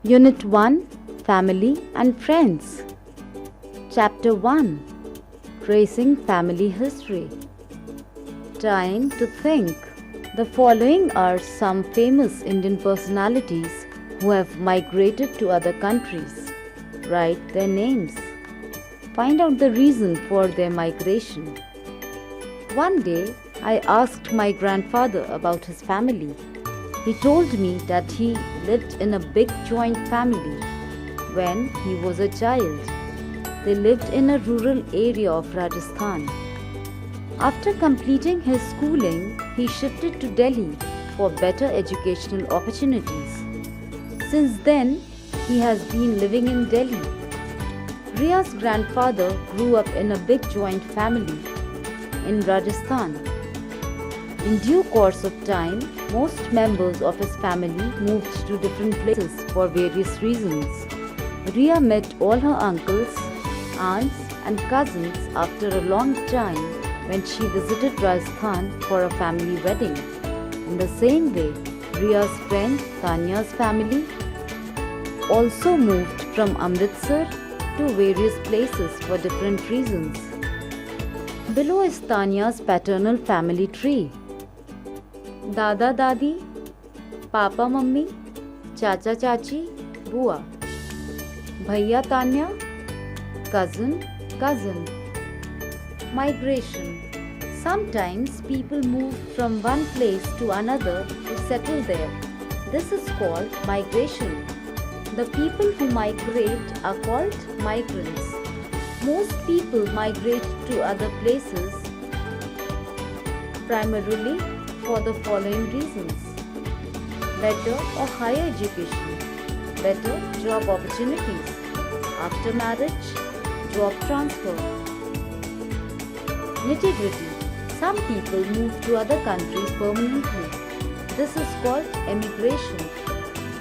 Unit 1, Family and Friends. Chapter 1, Tracing Family History. Time to think. The following are some famous Indian personalities who have migrated to other countries. Write their names. Find out the reason for their migration. One day, I asked my grandfather about his family. He told me that he lived in a big joint family when he was a child. They lived in a rural area of Rajasthan. After completing his schooling, he shifted to Delhi for better educational opportunities. Since then, he has been living in Delhi. Ria's grandfather grew up in a big joint family in Rajasthan. In due course of time, most members of his family moved to different places for various reasons. Ria met all her uncles, aunts and cousins after a long time when she visited Rajasthan for a family wedding. In the same way, Ria's friend Tanya's family also moved from Amritsar to various places for different reasons. Below is Tanya's paternal family tree. Dada Dadi, Papa Mummy, Chacha Chachi, Bua. Bhaiya Tanya, cousin, cousin. Migration. Sometimes people move from one place to another to settle there. This is called migration. The people who migrate are called migrants. Most people migrate to other places primarily for the following reasons: better or higher education, better job opportunities, after marriage, job transfer. Nitty-gritty. Some people move to other countries permanently. This is called emigration.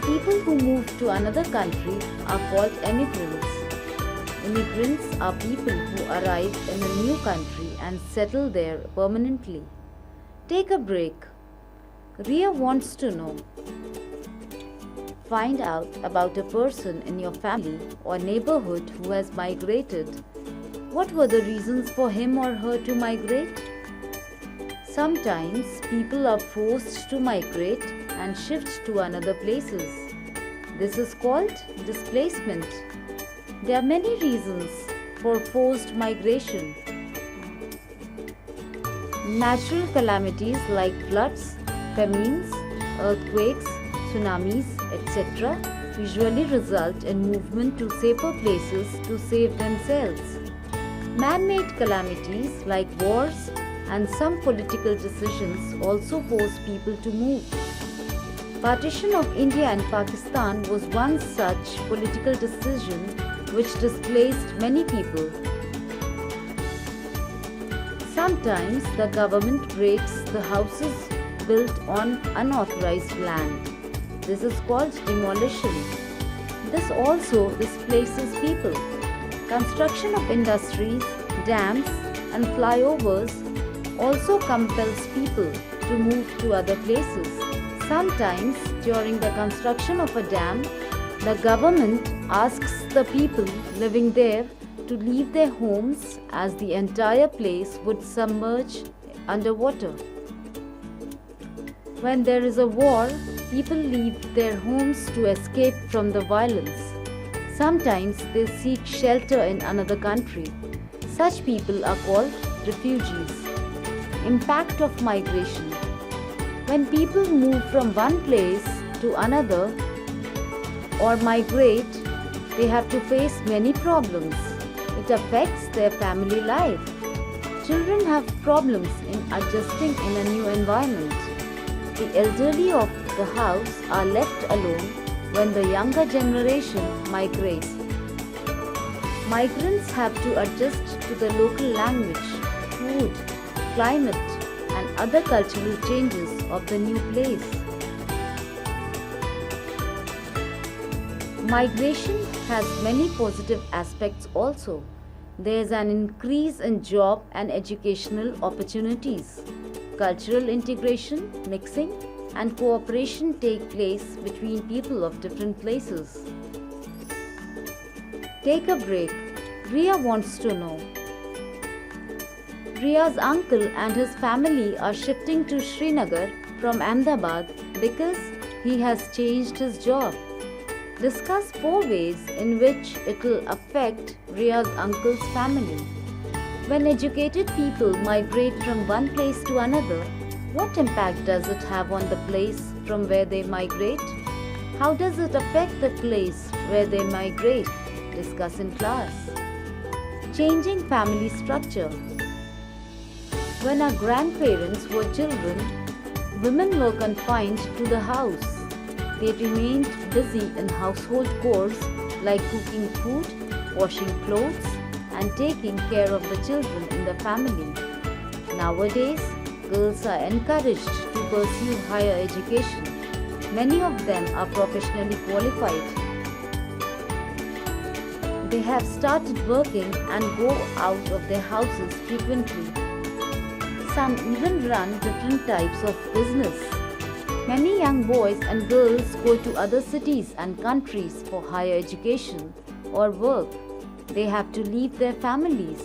People who move to another country are called emigrants. Immigrants are people who arrive in a new country and settle there permanently. Take a break. Ria wants to know. Find out about a person in your family or neighborhood who has migrated. What were the reasons for him or her to migrate? Sometimes people are forced to migrate and shift to another places. This is called displacement. There are many reasons for forced migration. Natural calamities like floods, famines, earthquakes, tsunamis, etc. usually result in movement to safer places to save themselves. Man-made calamities like wars and some political decisions also force people to move. Partition of India and Pakistan was one such political decision which displaced many people. Sometimes the government breaks the houses built on unauthorized land. This is called demolition. This also displaces people. Construction of industries, dams and flyovers also compels people to move to other places. Sometimes during the construction of a dam, the government asks the people living there to leave their homes as the entire place would submerge underwater. When there is a war, people leave their homes to escape from the violence. Sometimes they seek shelter in another country. Such people are called refugees. Impact of migration. When people move from one place to another or migrate, they have to face many problems. It affects their family life. Children have problems in adjusting in a new environment. The elderly of the house are left alone when the younger generation migrates. Migrants have to adjust to the local language, food, climate, and other cultural changes of the new place. Migration has many positive aspects also. There is an increase in job and educational opportunities, cultural integration, mixing, and cooperation take place between people of different places. Take a break. Riya wants to know. Riya's uncle and his family are shifting to Srinagar from Ahmedabad because he has changed his job. Discuss 4 ways in which it will affect Riya's uncle's family. When educated people migrate from one place to another, what impact does it have on the place from where they migrate? How does it affect the place where they migrate? Discuss in class. Changing family structure. When our grandparents were children, women were confined to the house. They remained busy in household chores like cooking food, washing clothes, and taking care of the children in the family. Nowadays, girls are encouraged to pursue higher education. Many of them are professionally qualified. They have started working and go out of their houses frequently. Some even run different types of business. Many young boys and girls go to other cities and countries for higher education or work. They have to leave their families.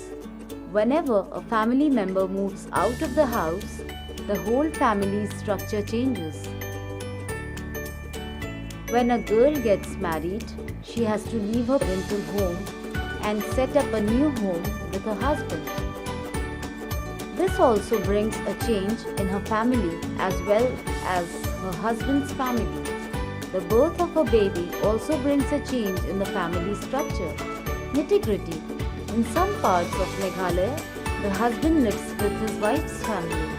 Whenever a family member moves out of the house, the whole family's structure changes. When a girl gets married, she has to leave her parental home and set up a new home with her husband. This also brings a change in her family as well as her husband's family. The birth of a baby also brings a change in the family structure. Nitty-gritty. In some parts of Meghalaya, the husband lives with his wife's family.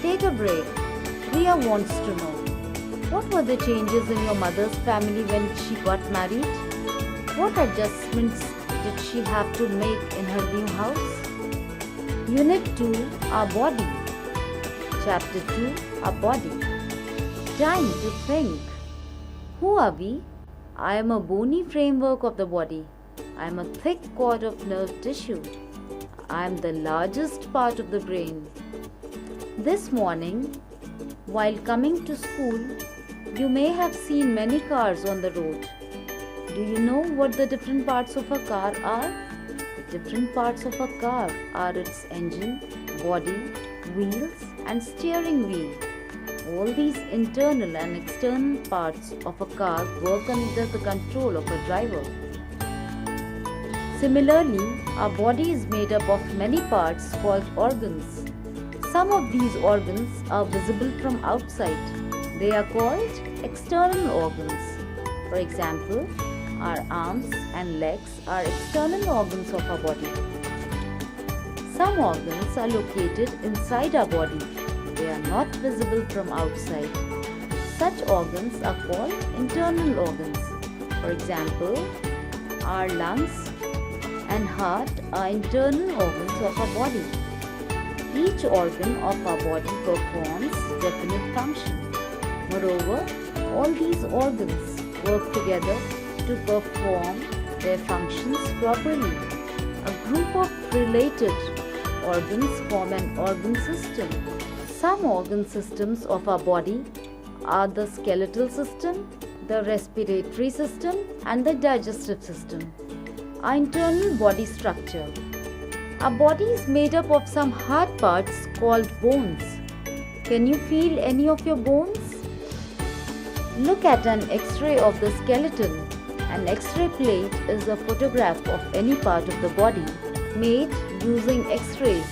Take a break. Riya wants to know. What were the changes in your mother's family when she got married? What adjustments did she have to make in her new house? Unit 2, Our Body. Chapter 2, Our Body. Time to think. Who are we? I am a bony framework of the body. I am a thick cord of nerve tissue. I am the largest part of the brain. This morning, while coming to school, you may have seen many cars on the road. Do you know what the different parts of a car are? The different parts of a car are its engine, body, wheels, and steering wheel. All these internal and external parts of a car work under the control of a driver. Similarly, our body is made up of many parts called organs. Some of these organs are visible from outside. They are called external organs. For example, our arms and legs are external organs of our body. Some organs are located inside our body. They are not visible from outside. Such organs are called internal organs. For example, our lungs and heart are internal organs of our body. Each organ of our body performs definite function. Moreover, all these organs work together to perform their functions properly. A group of related organs form an organ system. Some organ systems of our body are the skeletal system, the respiratory system, and the digestive system. Our internal body structure. Our body is made up of some hard parts called bones. Can you feel any of your bones? Look at an X-ray of the skeleton. An X-ray plate is a photograph of any part of the body made using X-rays.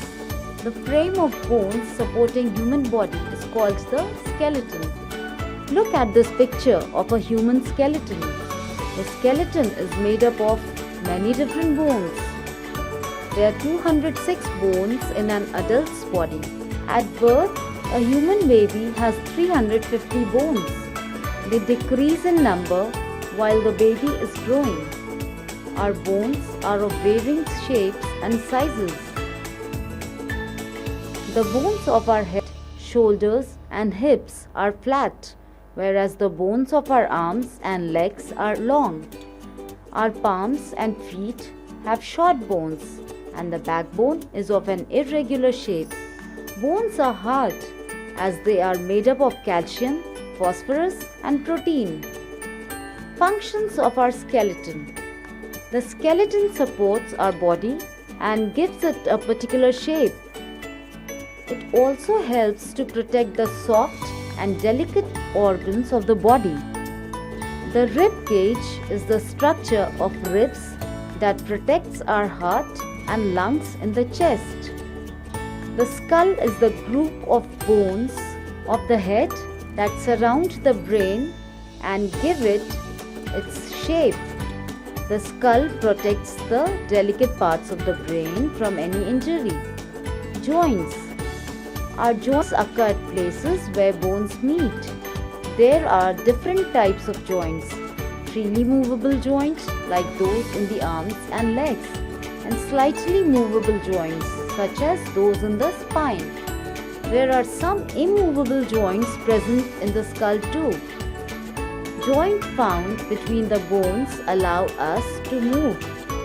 The frame of bones supporting human body is called the skeleton. Look at this picture of a human skeleton. The skeleton is made up of many different bones. There are 206 bones in an adult's body. At birth, a human baby has 350 bones. They decrease in number while the baby is growing. Our bones are of varying shapes and sizes. The bones of our head, shoulders, and hips are flat, whereas the bones of our arms and legs are long. Our palms and feet have short bones, and the backbone is of an irregular shape. Bones are hard. as they are made up of calcium, phosphorus and protein. Functions of our skeleton. The skeleton supports our body and gives it a particular shape. It also helps to protect the soft and delicate organs of the body. The rib cage is the structure of ribs that protects our heart and lungs in the chest. The skull is the group of bones of the head that surround the brain and give it its shape. The skull protects the delicate parts of the brain from any injury. Joints. Our joints occur at places where bones meet. There are different types of joints. Freely movable joints like those in the arms and legs, and slightly movable joints such as those in the spine. There are some immovable joints present in the skull too. Joints found between the bones allow us to move.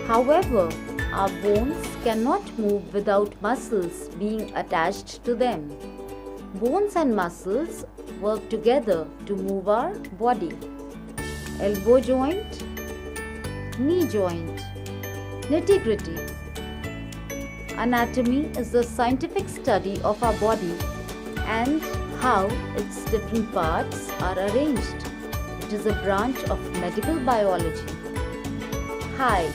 However, our bones cannot move without muscles being attached to them. Bones and muscles work together to move our body. Elbow joint, knee joint, nitty-gritty. Anatomy is the scientific study of our body and how its different parts are arranged. It is a branch of medical biology. Height.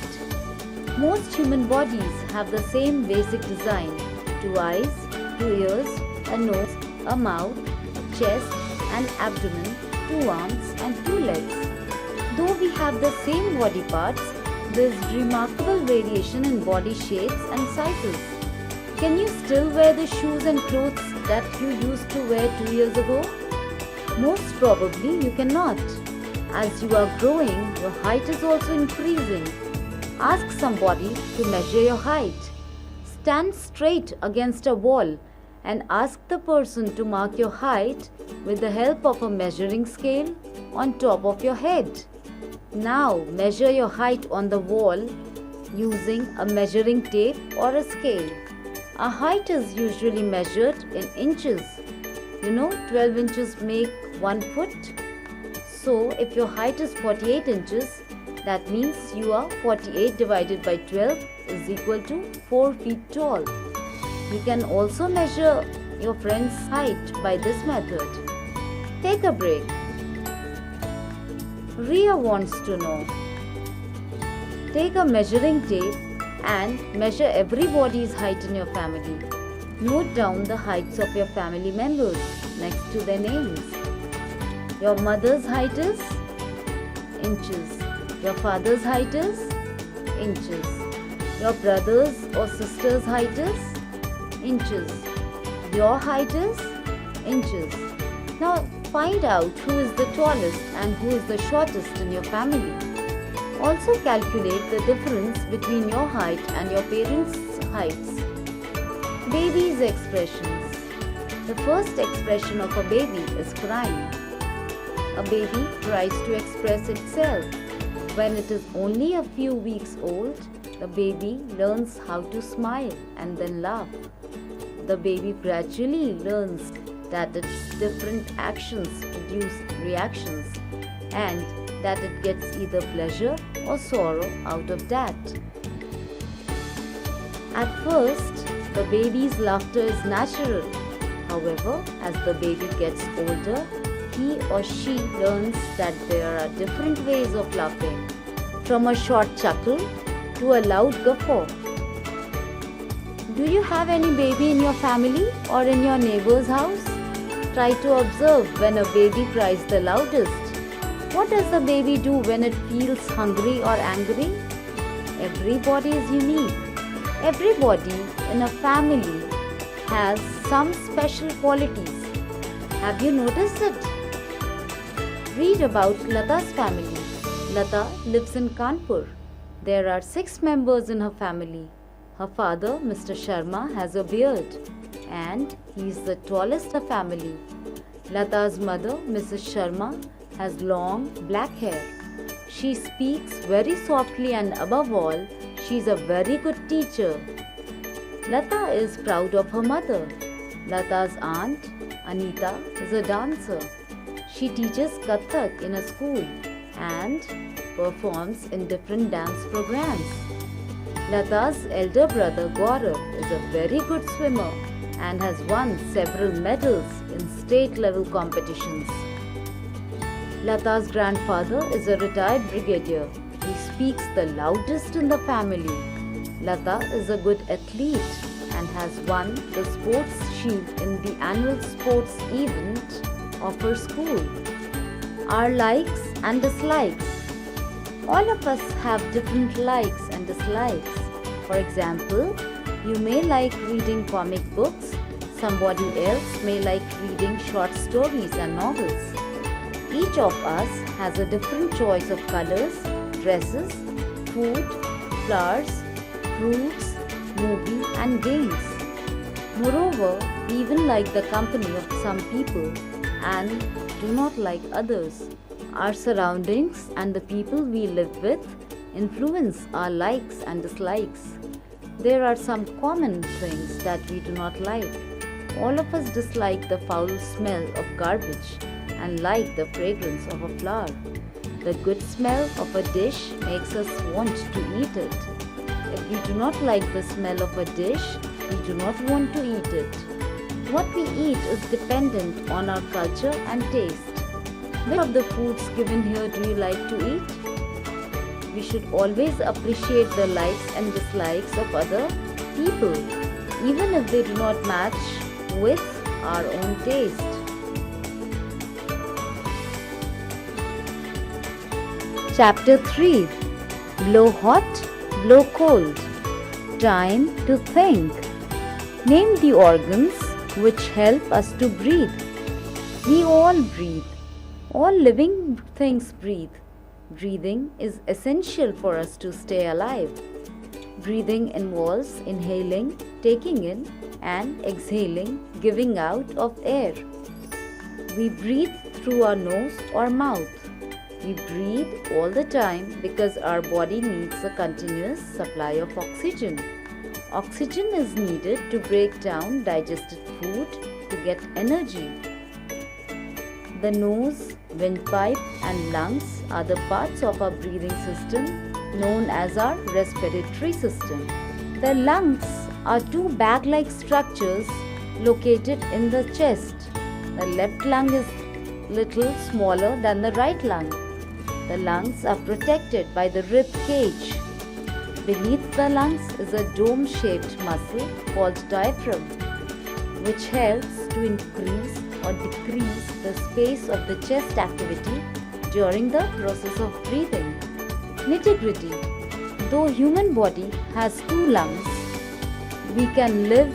Most human bodies have the same basic design: 2 eyes, 2 ears, a nose, a mouth, a chest, an abdomen, 2 arms and 2 legs. Though we have the same body parts, there is remarkable variation in body shapes and sizes. Can you still wear the shoes and clothes that you used to wear 2 years ago? Most probably you cannot. As you are growing, your height is also increasing. Ask somebody to measure your height. Stand straight against a wall and ask the person to mark your height with the help of a measuring scale on top of your head. Now measure your height on the wall using a measuring tape or a scale. Our height is usually measured in inches. 12 inches make 1 foot. So if your height is 48 inches, that means you are 48 divided by 12 is equal to 4 feet tall. You can also measure your friend's height by this method. Take a break. Ria wants to know. Take a measuring tape and measure everybody's height in your family. Note down the heights of your family members next to their names. Your mother's height is inches. Your father's height is inches. Your brother's or sister's height is inches. Your height is inches. Now find out who is the tallest and who is the shortest in your family. Also calculate the difference between your height and your parents' heights. Baby's expressions. The first expression of a baby is crying. A baby tries to express itself. When it is only a few weeks old, the baby learns how to smile and then laugh. The baby gradually learns that its different actions produce reactions and that it gets either pleasure or sorrow out of that. At first, the baby's laughter is natural. However, as the baby gets older, he or she learns that there are different ways of laughing, from a short chuckle to a loud guffaw. Do you have any baby in your family or in your neighbor's house? Try to observe when a baby cries the loudest. What does the baby do when it feels hungry or angry? Everybody is unique. Everybody in a family has some special qualities. Have you noticed it? Read about Lata's family. Lata lives in Kanpur. There are 6 members in her family. Her father, Mr. Sharma, has a beard and he is the tallest in the family. Lata's mother, Mrs. Sharma, has long black hair. She speaks very softly and above all, she is a very good teacher. Lata is proud of her mother. Lata's aunt, Anita is a dancer. She teaches Kathak in a school and performs in different dance programs. Lata's elder brother Gaurav is a very good swimmer and has won several medals in state-level competitions. Lata's grandfather is a retired brigadier. He speaks the loudest in the family. Lata is a good athlete and has won the sports shield in the annual sports event of her school. Our likes and dislikes. All of us have different likes and dislikes. For example, you may like reading comic books, somebody else may like reading short stories and novels. Each of us has a different choice of colors, dresses, food, flowers, fruits, movie and games. Moreover, we even like the company of some people and do not like others. Our surroundings and the people we live with influence our likes and dislikes. There are some common things that we do not like. All of us dislike the foul smell of garbage and like the fragrance of a flower. The good smell of a dish makes us want to eat it. If we do not like the smell of a dish, we do not want to eat it. What we eat is dependent on our culture and taste. Which of the foods given here do you like to eat? We should always appreciate the likes and dislikes of other people, even if they do not match with our own taste. Chapter 3. Blow hot, blow cold. Time to think. Name the organs which help us to breathe. We all breathe. All living things breathe. Breathing is essential for us to stay alive. Breathing involves inhaling, taking in, and exhaling, giving out of air. We breathe through our nose or mouth. We breathe all the time because our body needs a continuous supply of oxygen. Oxygen is needed to break down digested food to get energy. The nose, windpipe and lungs are the parts of our breathing system known as our respiratory system. The lungs are two bag-like structures located in the chest. The left lung is little smaller than the right lung. The lungs are protected by the rib cage. Beneath the lungs is a dome-shaped muscle called diaphragm, which helps to increase or decrease the space of the chest activity during the process of breathing. Nitty-gritty. Though human body has 2 lungs, we can live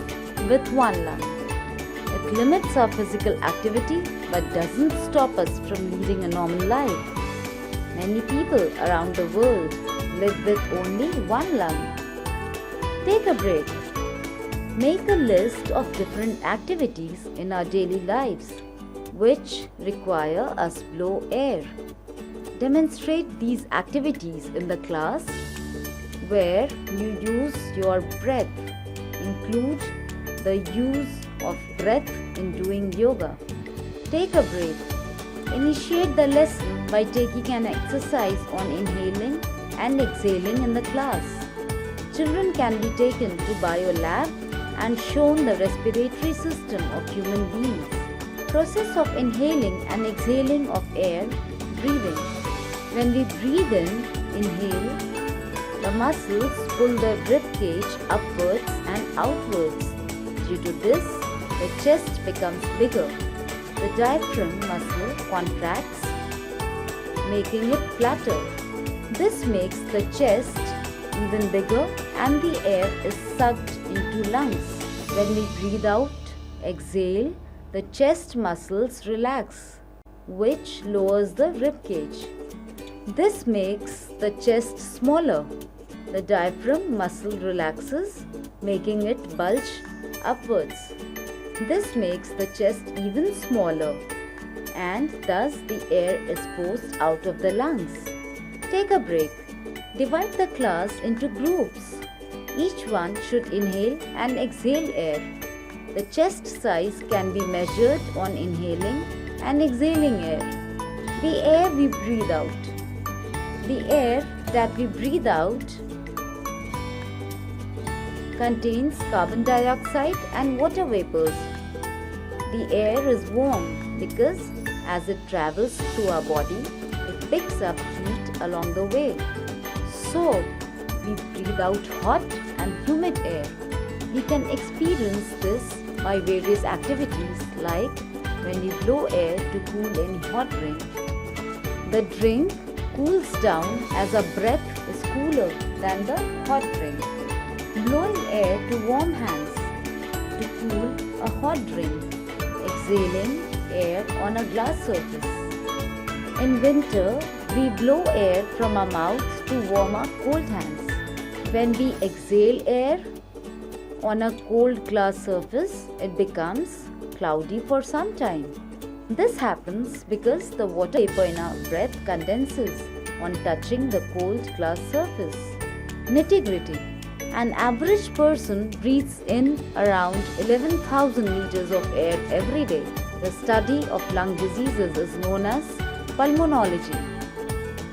with 1 lung. It limits our physical activity but doesn't stop us from leading a normal life. Many people around the world live with only 1 lung. Take a break. Make a list of different activities in our daily lives which require us blow air. Demonstrate these activities in the class where you use your breath. Include the use of breath in doing yoga. Take a break. Initiate the lesson by taking an exercise on inhaling and exhaling in the class. Children can be taken to biolab and shown the respiratory system of human beings. Process of inhaling and exhaling of air, breathing. When we breathe in, inhale, the muscles pull the rib cage upwards and outwards. Due to this, the chest becomes bigger. The diaphragm muscle contracts, making it flatter. This makes the chest even bigger and the air is sucked into lungs. When we breathe out, exhale, the chest muscles relax, which lowers the rib cage. This makes the chest smaller. The diaphragm muscle relaxes, making it bulge upwards. This makes the chest even smaller and thus the air is forced out of the lungs. Take a break. Divide the class into groups. Each one should inhale and exhale air. The chest size can be measured on inhaling and exhaling air. The air we breathe out. The air that we breathe out contains carbon dioxide and water vapors. The air is warm because as it travels through our body, it picks up heat along the way. So, we breathe out hot and humid air. We can experience this by various activities like when we blow air to cool any hot drink. The drink cools down as our breath is cooler than the hot drink. Blowing air to warm hands to cool a hot drink. Exhaling air on a glass surface. In winter, we blow air from our mouth to warm our cold hands. When we exhale air on a cold glass surface, it becomes cloudy for some time. This happens because the water vapor in our breath condenses on touching the cold glass surface. Nitty-gritty. An average person breathes in around 11,000 liters of air every day. The study of lung diseases is known as pulmonology.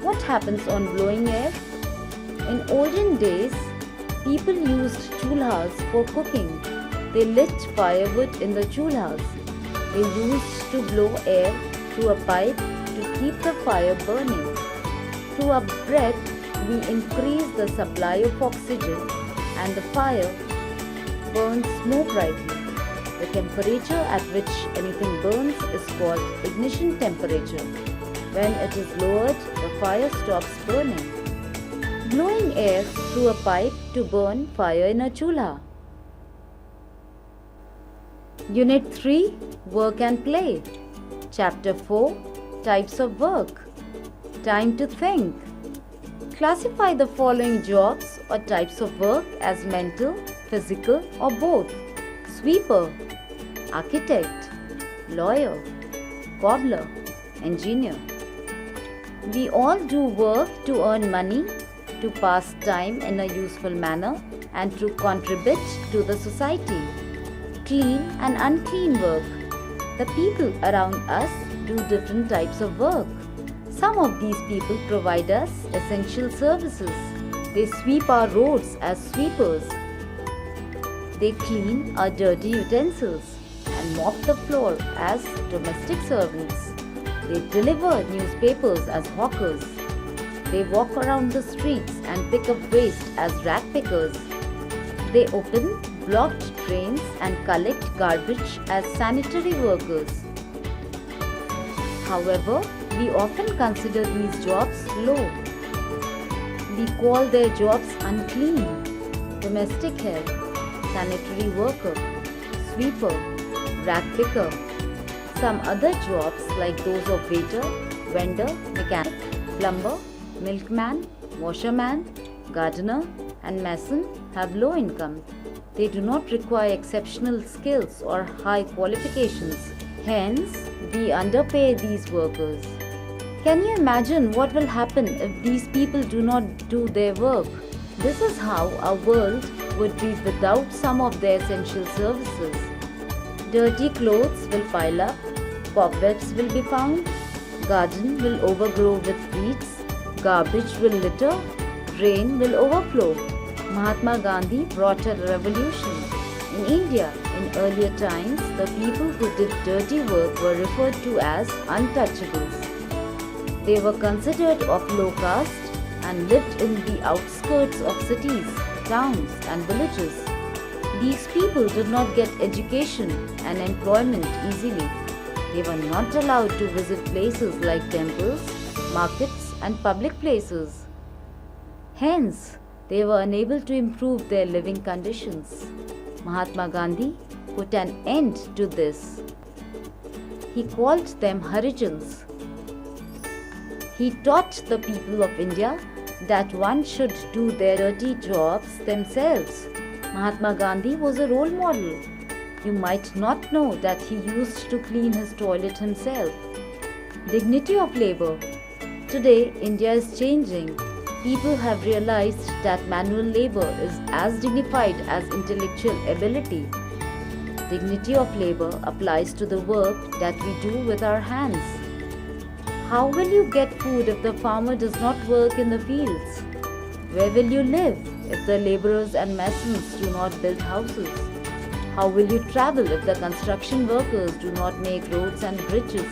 What happens on blowing air? In olden days, people used chulhas for cooking. They lit firewood in the chulhas. They used to blow air through a pipe to keep the fire burning. Through our breath, we increase the supply of oxygen and the fire burns more brightly. The temperature at which anything burns is called ignition temperature. When it is lowered, the fire stops burning. Blowing air through a pipe to burn fire in a chulha. Unit 3, Work and Play. Chapter 4, Types of Work. Time to think. Classify the following jobs or types of work as mental, physical or both. Sweeper, architect, lawyer, cobbler, engineer. We all do work to earn money, to pass time in a useful manner and to contribute to the society. Clean and unclean work. The people around us do different types of work. Some of these people provide us essential services. They sweep our roads as sweepers. They clean our dirty utensils and mop the floor as domestic servants. They deliver newspapers as hawkers. They walk around the streets and pick up waste as rat pickers. They open blocked drains and collect garbage as sanitary workers. However, we often consider these jobs low. We call their jobs unclean. Domestic help, sanitary worker, sweeper, rat picker. Some other jobs like those of waiter, vendor, mechanic, plumber, milkman, washerman, gardener and mason have low income. They do not require exceptional skills or high qualifications. Hence, we underpay these workers. Can you imagine what will happen if these people do not do their work? This is how our world would be without some of their essential services. Dirty clothes will pile up, cobwebs will be found, garden will overgrow with weeds, garbage will litter, rain will overflow. Mahatma Gandhi brought a revolution. In India, in earlier times, the people who did dirty work were referred to as untouchables. They were considered of low caste and lived in the outskirts of cities, towns and villages. These people did not get education and employment easily. They were not allowed to visit places like temples, markets and public places. Hence, they were unable to improve their living conditions. Mahatma Gandhi put an end to this. He called them Harijans. He taught the people of India that one should do their dirty jobs themselves. Mahatma Gandhi was a role model. You might not know that he used to clean his toilet himself. Dignity of labor. Today, India is changing. People have realized that manual labor is as dignified as intellectual ability. Dignity of labor applies to the work that we do with our hands. How will you get food if the farmer does not work in the fields? Where will you live if the laborers and masons do not build houses? How will you travel if the construction workers do not make roads and bridges?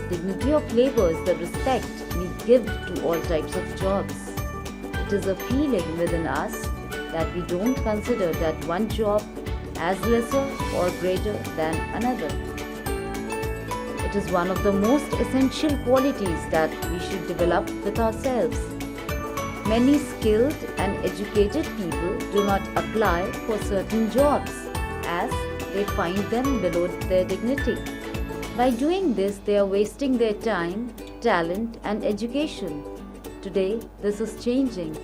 Dignity of labor is the respect we give to all types of jobs. It is a feeling within us that we don't consider that one job as lesser or greater than another. It is one of the most essential qualities that we should develop with ourselves. Many skilled and educated people do not apply for certain jobs as they find them below their dignity. By doing this, they are wasting their time, talent, and education. Today, this is changing.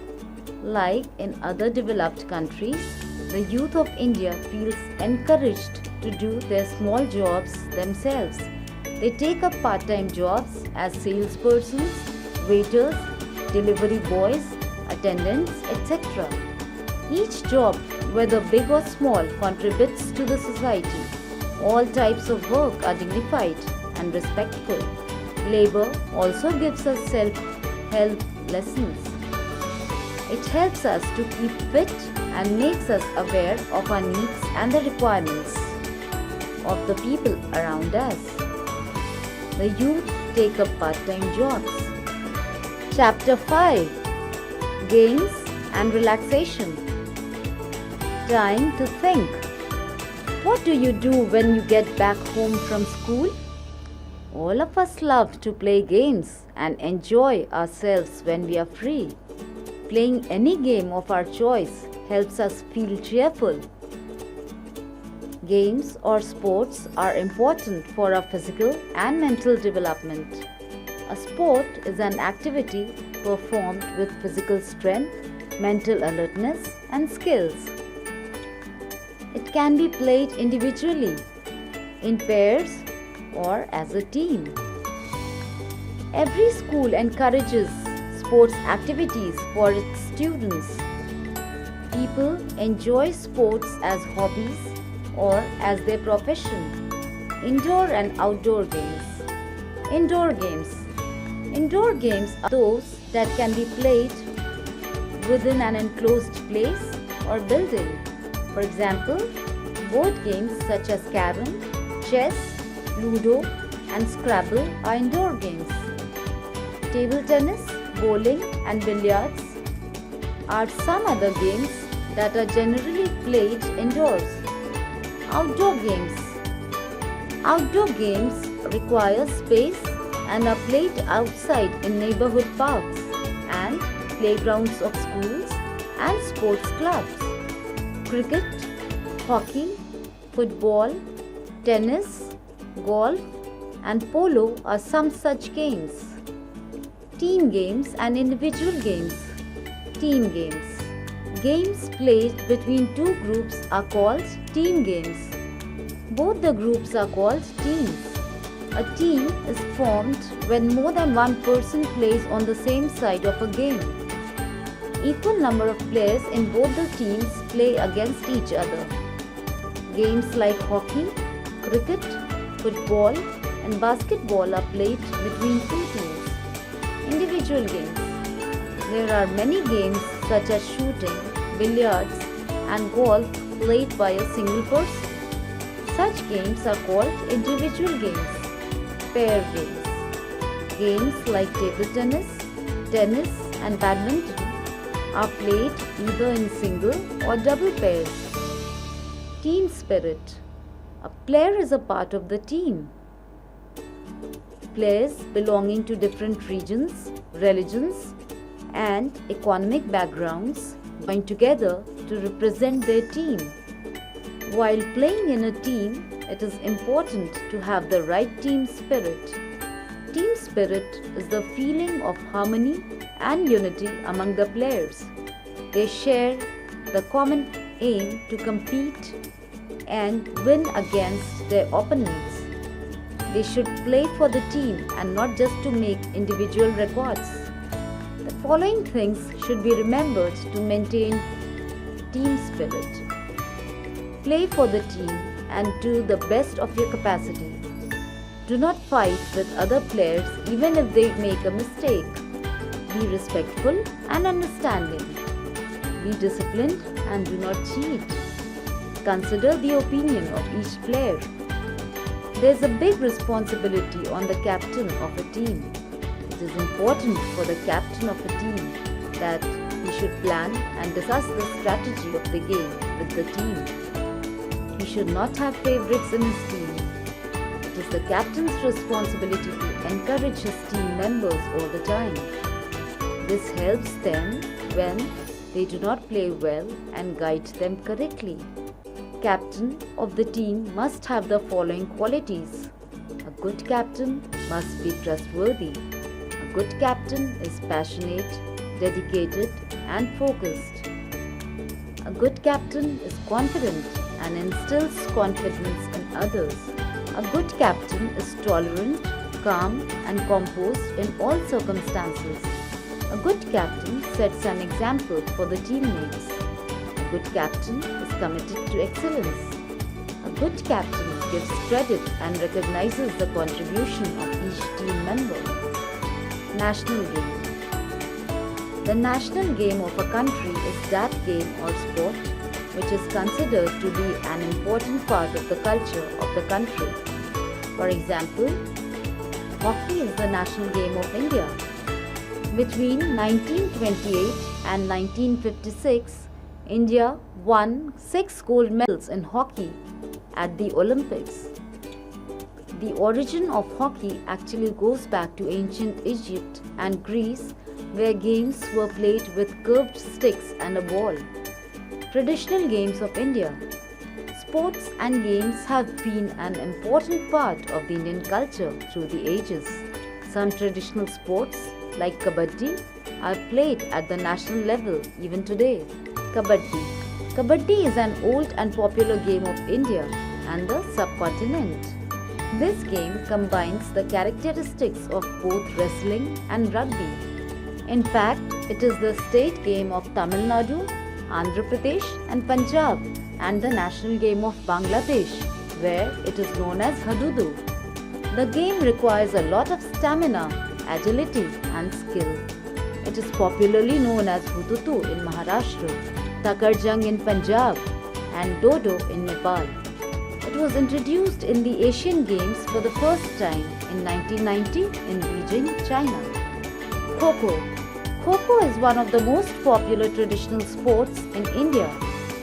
Like in other developed countries, the youth of India feels encouraged to do their small jobs themselves. They take up part-time jobs as salespersons, waiters, delivery boys, attendants, etc. Each job, whether big or small, contributes to the society. All types of work are dignified and respectful. Labor also gives us self-help lessons. It helps us to keep fit and makes us aware of our needs and the requirements of the people around us. The youth take up part-time jobs. Chapter 5: Games and Relaxation. Time to think. What do you do when you get back home from school? All of us love to play games and enjoy ourselves when we are free. Playing any game of our choice helps us feel cheerful. Games or sports are important for our physical and mental development. A sport is an activity performed with physical strength, mental alertness, and skills. It can be played individually, in pairs, or as a team. Every school encourages sports activities for its students. People enjoy sports as hobbies or as their profession. Indoor and outdoor games. Indoor games. Indoor games are those that can be played within an enclosed place or building. For example, board games such as carom, chess, ludo, and Scrabble are indoor games. Table tennis, bowling, and billiards are some other games that are generally played indoors. Outdoor games. Outdoor games require space and are played outside in neighborhood parks and playgrounds of schools and sports clubs. Cricket, hockey, football, tennis, golf, and polo are some such games. Team games and individual games. Team games. Games played between two groups are called team games. Both the groups are called teams. A team is formed when more than one person plays on the same side of a game. Equal number of players in both the teams play against each other. Games like hockey, cricket, football, and basketball are played between two teams. Individual games. There are many games such as shooting, billiards, and golf played by a single person. Such games are called individual games. Pair games. Games like table tennis, tennis, and badminton are played either in single or double pairs. Team spirit. A player is a part of the team. Players belonging to different regions, religions, and economic backgrounds join together to represent their team. While playing in a team, it is important to have the right team spirit. Team spirit is the feeling of harmony and unity among the players. They share the common aim to compete and win against their opponents. They should play for the team and not just to make individual records. The following things should be remembered to maintain team spirit. Play for the team and do the best of your capacity. Do not fight with other players even if they make a mistake. Be respectful and understanding. Be disciplined and do not cheat. Consider the opinion of each player. There is a big responsibility on the captain of a team. It is important for the captain of a team that he should plan and discuss the strategy of the game with the team. He should not have favorites in his team. It is the captain's responsibility to encourage his team members all the time. This helps them when they do not play well and guide them correctly. Captain of the team must have the following qualities. A good captain must be trustworthy. A good captain is passionate, dedicated, and focused. A good captain is confident and instills confidence in others. A good captain is tolerant, calm, and composed in all circumstances. A good captain sets an example for the teammates. A good captain is committed to excellence. A good captain gives credit and recognizes the contribution of each team member. National game. The national game of a country is that game or sport which is considered to be an important part of the culture of the country. For example, hockey is the national game of India. Between 1928 and 1956, India won 6 gold medals in hockey at the Olympics. The origin of hockey actually goes back to ancient Egypt and Greece, where games were played with curved sticks and a ball. Traditional games of India. Sports and games have been an important part of the Indian culture through the ages. Some traditional sports like Kabaddi are played at the national level even today. Kabaddi. Kabaddi is an old and popular game of India and the subcontinent. This game combines the characteristics of both wrestling and rugby. In fact, it is the state game of Tamil Nadu, Andhra Pradesh and Punjab and the national game of Bangladesh, where it is known as Hadudu. The game requires a lot of stamina, agility and skill. It is popularly known as Hututu in Maharashtra, Takarjang in Punjab and Dodo in Nepal. It was introduced in the Asian Games for the first time in 1990 in Beijing, China. Kho-Kho. Kho-Kho is one of the most popular traditional sports in India.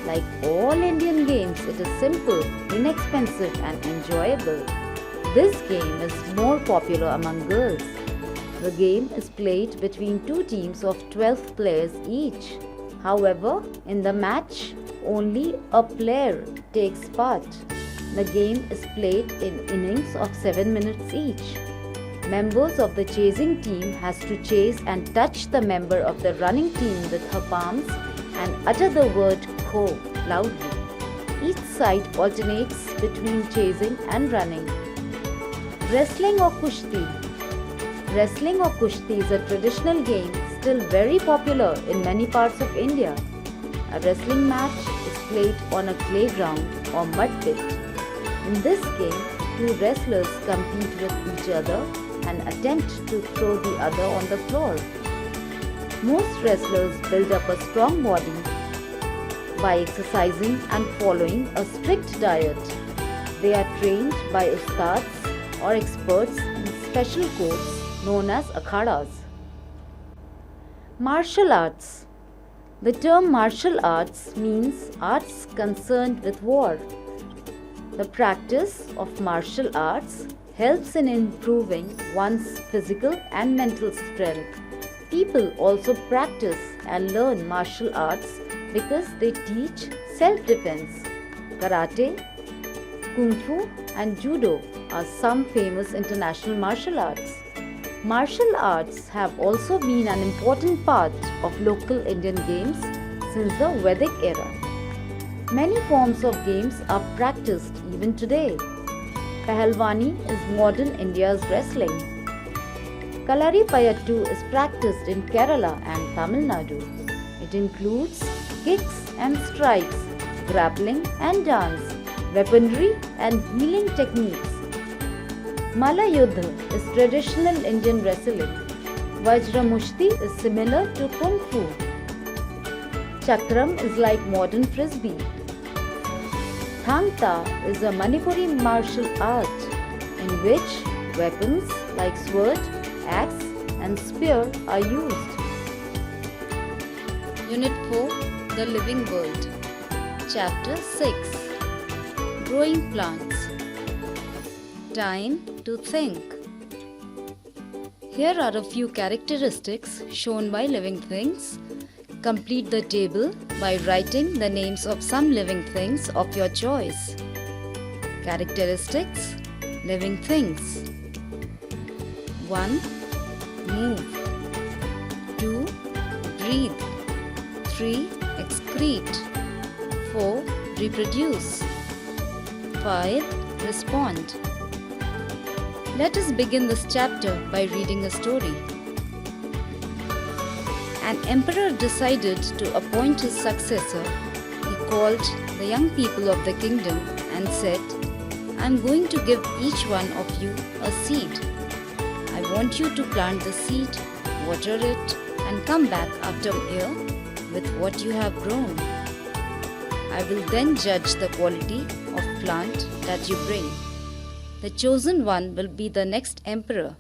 Like all Indian games, it is simple, inexpensive and enjoyable. This game is more popular among girls. The game is played between 2 teams of 12 players each. However, in the match, only a player takes part. The game is played in innings of 7 minutes each. Members of the chasing team has to chase and touch the member of the running team with her palms and utter the word Kho loudly. Each side alternates between chasing and running. Wrestling or Kushti. Wrestling or Kushti is a traditional game still very popular in many parts of India. A wrestling match is played on a playground or mud pit. In this game, 2 wrestlers compete with each other and attempt to throw the other on the floor. Most wrestlers build up a strong body by exercising and following a strict diet. They are trained by ustads or experts in special courts known as akhadas. Martial arts. The term martial arts means arts concerned with war. The practice of martial arts helps in improving one's physical and mental strength. People also practice and learn martial arts because they teach self-defense. Karate, Kung Fu and Judo are some famous international martial arts. Martial arts have also been an important part of local Indian games since the Vedic era. Many forms of games are practiced even today. Pahalwani is modern India's wrestling. Kalaripayattu is practiced in Kerala and Tamil Nadu. It includes kicks and strikes, grappling and dance. weaponry and healing techniques. Malayuddha is traditional Indian wrestling. Vajramushti is similar to Kung Fu. Chakram is like modern frisbee. Thang Ta is a Manipuri martial art in which weapons like sword, axe and spear are used. Unit 4, The Living World. Chapter 6, Growing Plants. Time to think. Here are a few characteristics shown by living things. Complete the table by writing the names of some living things of your choice. Characteristics, living things. 1. Move. 2. Breathe. 3. Excrete. 4. Reproduce. 5. Respond. Let us begin this chapter by reading a story. An emperor decided to appoint his successor. He called the young people of the kingdom and said, "I am going to give each one of you a seed. I want you to plant the seed, water it, and come back after a year with what you have grown. I will then judge the quality of plant that you bring. The chosen one will be the next emperor."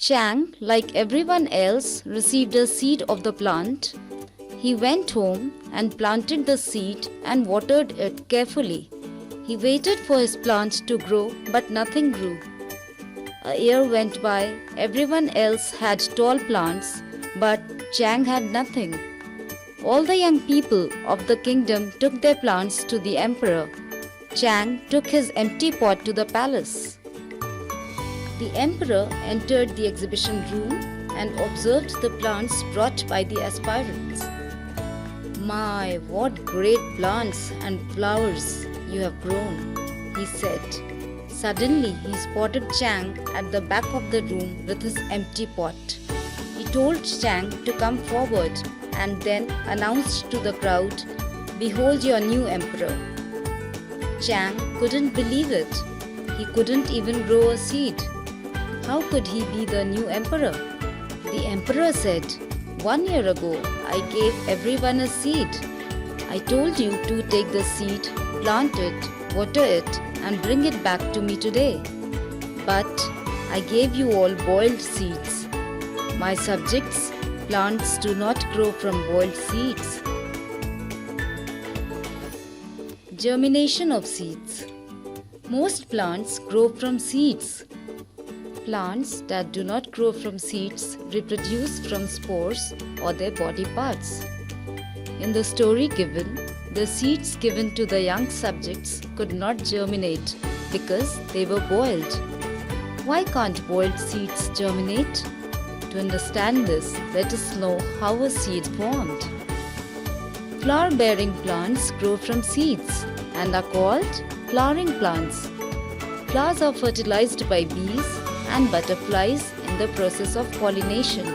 Chang, like everyone else, received a seed of the plant. He went home and planted the seed and watered it carefully. He waited for his plant to grow, but nothing grew. A year went by. Everyone else had tall plants, but Chang had nothing. All the young people of the kingdom took their plants to the emperor. Chang took his empty pot to the palace. The emperor entered the exhibition room and observed the plants brought by the aspirants. "My, what great plants and flowers you have grown," he said. Suddenly, he spotted Chang at the back of the room with his empty pot. He told Chang to come forward and then announced to the crowd, "Behold your new emperor." Chang couldn't believe it. He couldn't even grow a seed. How could he be the new emperor? The emperor said, "1 year ago, I gave everyone a seed. I told you to take the seed, plant it, water it, and bring it back to me today. But I gave you all boiled seeds. My subjects, plants do not grow from boiled seeds." Germination of seeds. Most plants grow from seeds. Plants that do not grow from seeds reproduce from spores or their body parts. In the story given, the seeds given to the young subjects could not germinate because they were boiled. Why can't boiled seeds germinate? To understand this, let us know how a seed formed. Flower-bearing plants grow from seeds and are called flowering plants. Flowers are fertilized by bees and butterflies in the process of pollination.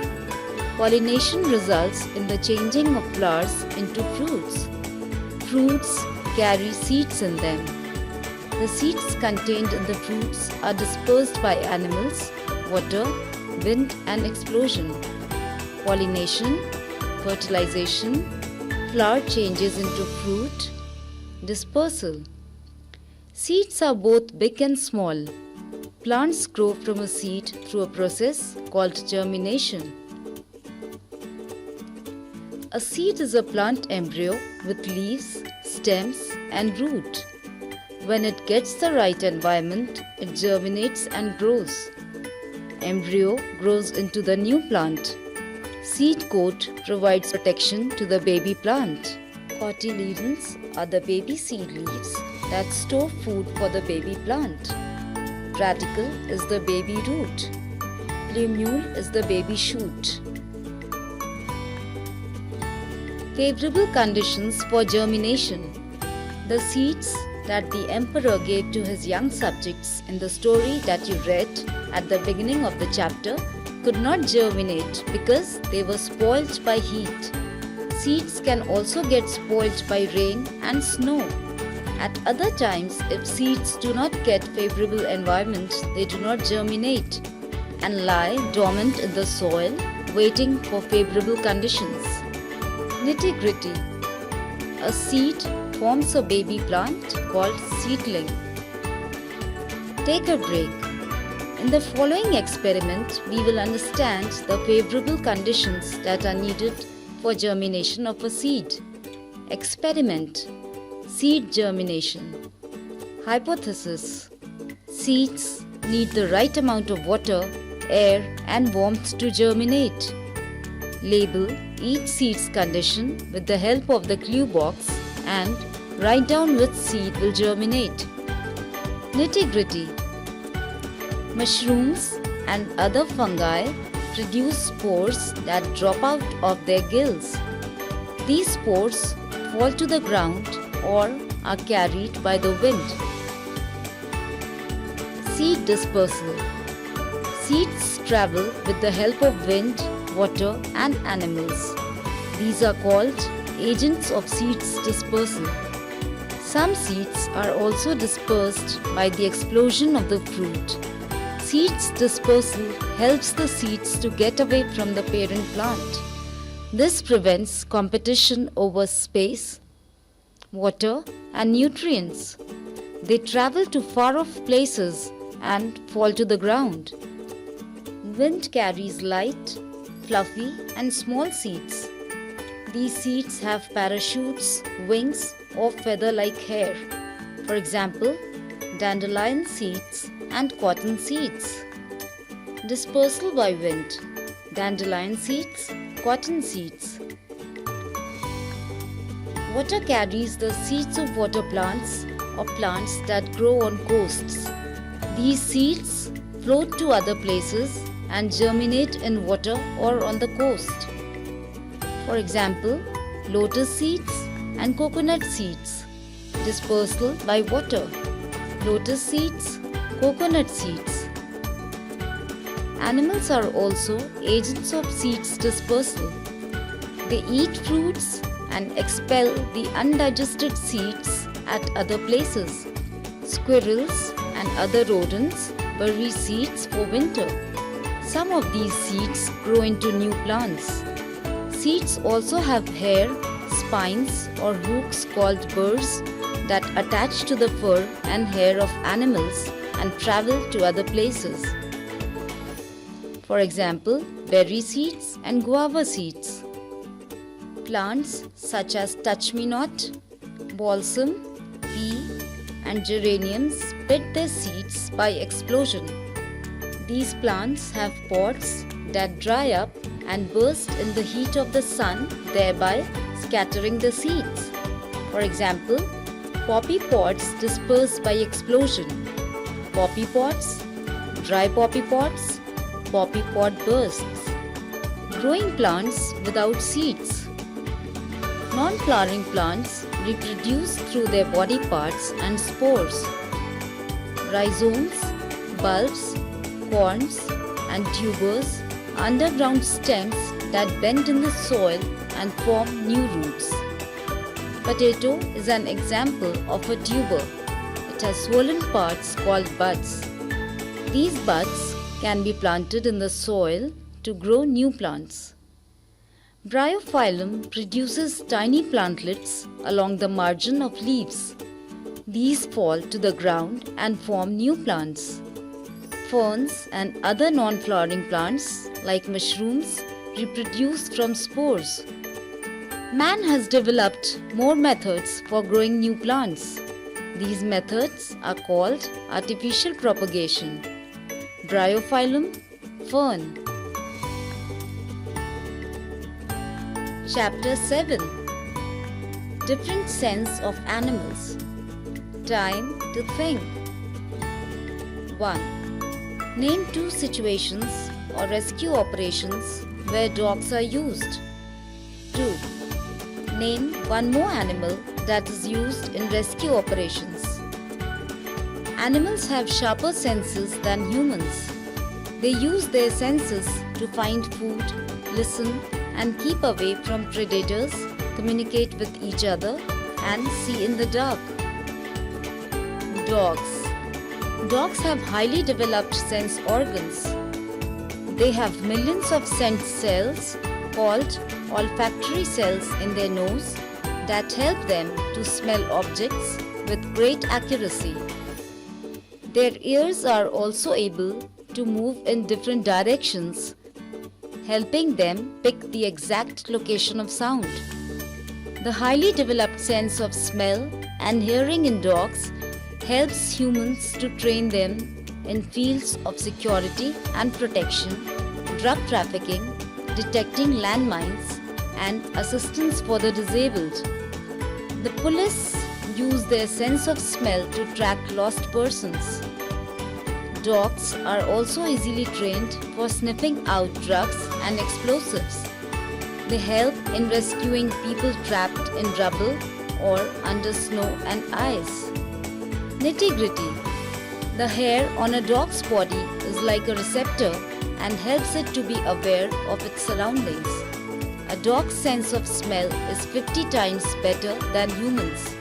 Pollination results in the changing of flowers into fruits. Fruits carry seeds in them. The seeds contained in the fruits are dispersed by animals, water, wind, and explosion. Pollination, fertilization, flower changes into fruit, dispersal. Seeds are both big and small. Plants grow from a seed through a process called germination. A seed is a plant embryo with leaves, stems, and root. When it gets the right environment, it germinates and grows. Embryo grows into the new plant. Seed coat provides protection to the baby plant. Cotyledons are the baby seed leaves that store food for the baby plant. Radicle is the baby root. Plumule is the baby shoot. Favorable conditions for germination. The seeds that the emperor gave to his young subjects in the story that you read at the beginning of the chapter could not germinate because they were spoiled by heat. Seeds can also get spoiled by rain and snow. At other times, if seeds do not get favorable environment, they do not germinate and lie dormant in the soil, waiting for favorable conditions. Nitty-gritty. A seed forms a baby plant called seedling. Take a break. In the following experiment, we will understand the favorable conditions that are needed for germination of a seed. Experiment. Seed germination. Hypothesis. Seeds need the right amount of water, air and warmth to germinate. Label each seed's condition with the help of the clue box and write down which seed will germinate. Nitty-gritty. Mushrooms and other fungi produce spores that drop out of their gills. These spores fall to the ground or are carried by the wind. Seed dispersal. Seeds travel with the help of wind, water and animals. These are called agents of seeds dispersal. Some seeds are also dispersed by the explosion of the fruit. Seeds dispersal helps the seeds to get away from the parent plant. This prevents competition over space, water and nutrients. They travel to far-off places and fall to the ground. Wind carries light, fluffy and small seeds. These seeds have parachutes, wings or feather-like hair. For example, dandelion seeds and cotton seeds. Dispersal by wind. Dandelion seeds, cotton seeds. Water carries the seeds of water plants or plants that grow on coasts. These seeds float to other places and germinate in water or on the coast. For example, lotus seeds and coconut seeds. Dispersal by water. Lotus seeds, coconut seeds. Animals are also agents of seeds dispersal. They eat fruits and expel the undigested seeds at other places. Squirrels and other rodents bury seeds for winter. Some of these seeds grow into new plants. Seeds also have hair, spines or hooks called burrs that attach to the fur and hair of animals and travel to other places. For example, berry seeds and guava seeds. Plants such as touch-me-not, balsam, pea and geraniums spit their seeds by explosion. These plants have pods that dry up and burst in the heat of the sun, thereby scattering the seeds. For example, poppy pods disperse by explosion. Poppy pods, dry poppy pods, poppy pod bursts. Growing plants without seeds. Non-flowering plants reproduce through their body parts and spores. Rhizomes, bulbs, corms and tubers, underground stems that bend in the soil and form new roots. Potato is an example of a tuber. It has swollen parts called buds. These buds can be planted in the soil to grow new plants. Bryophyllum produces tiny plantlets along the margin of leaves. These fall to the ground and form new plants. Ferns and other non-flowering plants like mushrooms reproduce from spores. Man has developed more methods for growing new plants. These methods are called artificial propagation. Bryophyllum, fern. Chapter 7. Different sense of animals. Time to think. 1. Name 2 situations or rescue operations where dogs are used. 2. Name one more animal that is used in rescue operations. Animals have sharper senses than humans. They use their senses to find food, listen, and keep away from predators, communicate with each other, and see in the dark. Dogs. Dogs have highly developed sense organs. They have millions of scent cells called olfactory cells in their nose that help them to smell objects with great accuracy. Their ears are also able to move in different directions, helping them pick the exact location of sound. The highly developed sense of smell and hearing in dogs helps humans to train them in fields of security and protection, drug trafficking, detecting landmines, and assistance for the disabled. The police use their sense of smell to track lost persons. Dogs are also easily trained for sniffing out drugs and explosives. They help in rescuing people trapped in rubble or under snow and ice. Nitty-gritty. The hair on a dog's body is like a receptor and helps it to be aware of its surroundings. A dog's sense of smell is 50 times better than humans.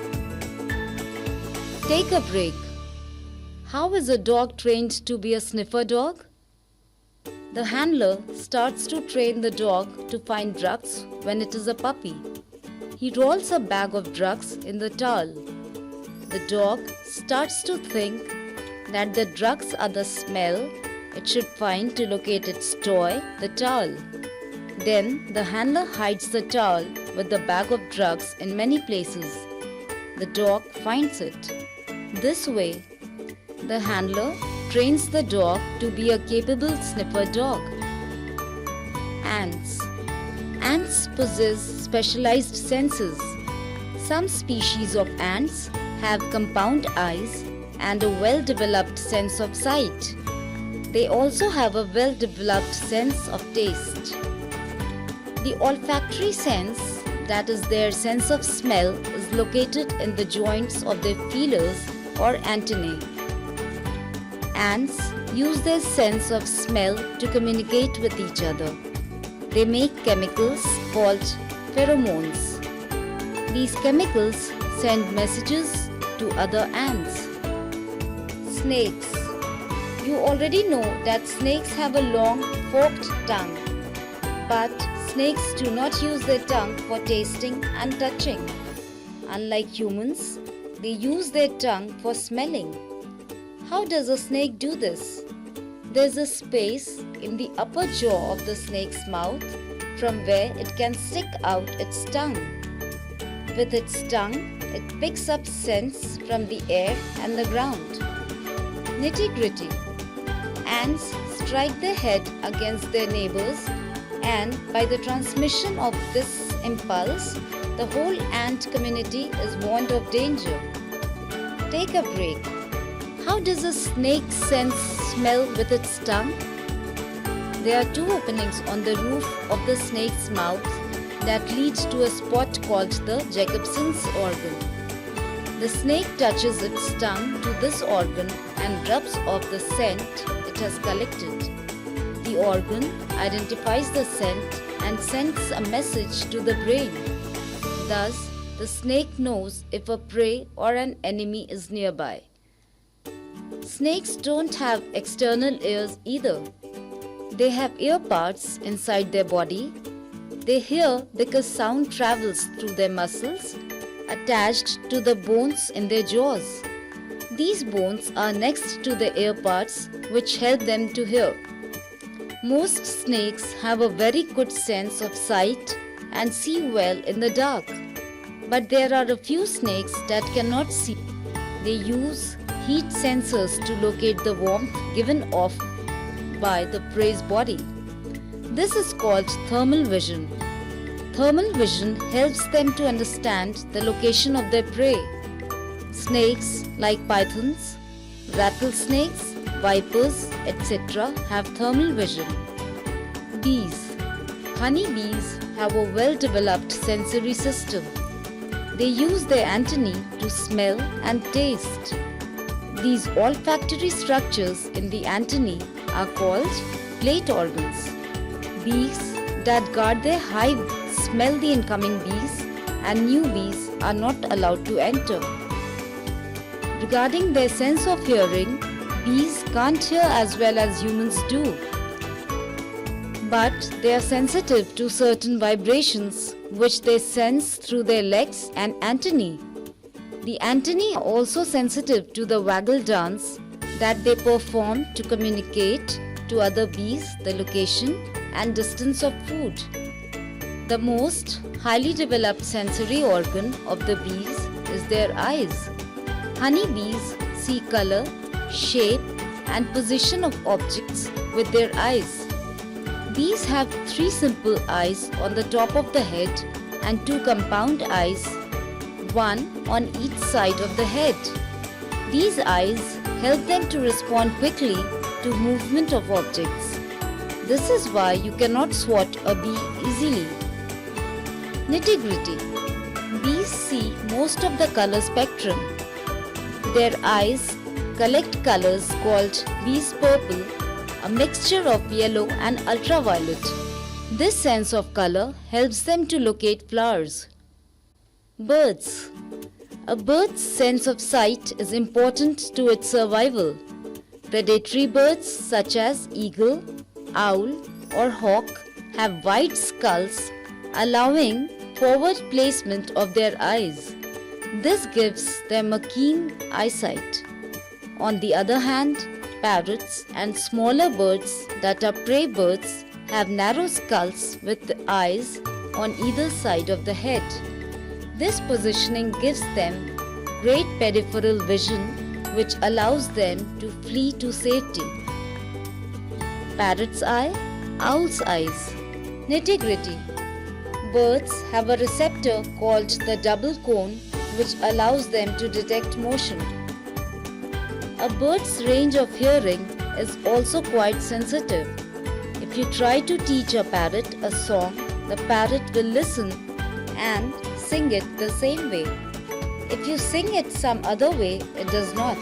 Take a break. How is a dog trained to be a sniffer dog? The handler starts to train the dog to find drugs when it is a puppy. He rolls a bag of drugs in the towel. The dog starts to think that the drugs are the smell it should find to locate its toy, the towel. Then the handler hides the towel with the bag of drugs in many places. The dog finds it. This way, the handler trains the dog to be a capable sniffer dog. Ants. Ants possess specialized senses. Some species of ants have compound eyes and a well-developed sense of sight. They also have a well-developed sense of taste. The olfactory sense, that is their sense of smell, is located in the joints of their feelers or antennae. Ants use their sense of smell to communicate with each other. They make chemicals called pheromones. These chemicals send messages to other ants. Snakes. You already know that snakes have a long, forked tongue. But snakes do not use their tongue for tasting and touching. Unlike humans, they use their tongue for smelling. How does a snake do this? There's a space in the upper jaw of the snake's mouth from where it can stick out its tongue. With its tongue, it picks up scents from the air and the ground. Nitty-gritty. Ants strike their head against their neighbors, and by the transmission of this impulse, the whole ant community is warned of danger. Take a break. How does a snake sense smell with its tongue? There are two openings on the roof of the snake's mouth that lead to a spot called the Jacobson's organ. The snake touches its tongue to this organ and rubs off the scent it has collected. The organ identifies the scent and sends a message to the brain. Thus, the snake knows if a prey or an enemy is nearby. Snakes don't have external ears either. They have ear parts inside their body. They hear because sound travels through their muscles attached to the bones in their jaws. These bones are next to the ear parts which help them to hear. Most snakes have a very good sense of sight and see well in the dark. But there are a few snakes that cannot see. They use heat sensors to locate the warmth given off by the prey's body. This is called thermal vision. Thermal vision helps them to understand the location of their prey. Snakes like pythons, rattlesnakes, vipers, etc. have thermal vision. Bees. Honeybees have a well-developed sensory system. They use their antennae to smell and taste. These olfactory structures in the antennae are called plate organs. Bees that guard their hive smell the incoming bees, and new bees are not allowed to enter. Regarding their sense of hearing, bees can't hear as well as humans do. But they are sensitive to certain vibrations which they sense through their legs and antennae. The antennae are also sensitive to the waggle dance that they perform to communicate to other bees the location and distance of food. The most highly developed sensory organ of the bees is their eyes. Honeybees see color, shape, and position of objects with their eyes. Bees have 3 simple eyes on the top of the head and 2 compound eyes, one on each side of the head. These eyes help them to respond quickly to movement of objects. This is why you cannot swat a bee easily. Nitty-gritty. Bees see most of the color spectrum. Their eyes collect colors called bees purple, a mixture of yellow and ultraviolet. This sense of color helps them to locate flowers. Birds. A bird's sense of sight is important to its survival. Predatory birds such as eagle, owl, or hawk have wide skulls, allowing forward placement of their eyes. This gives them a keen eyesight. On the other hand, parrots and smaller birds that are prey birds have narrow skulls with the eyes on either side of the head. This positioning gives them great peripheral vision, which allows them to flee to safety. Parrot's eye, owl's eyes. Nitty-gritty. Birds have a receptor called the double cone, which allows them to detect motion. A bird's range of hearing is also quite sensitive. If you try to teach a parrot a song, the parrot will listen and sing it the same way. If you sing it some other way, it does not.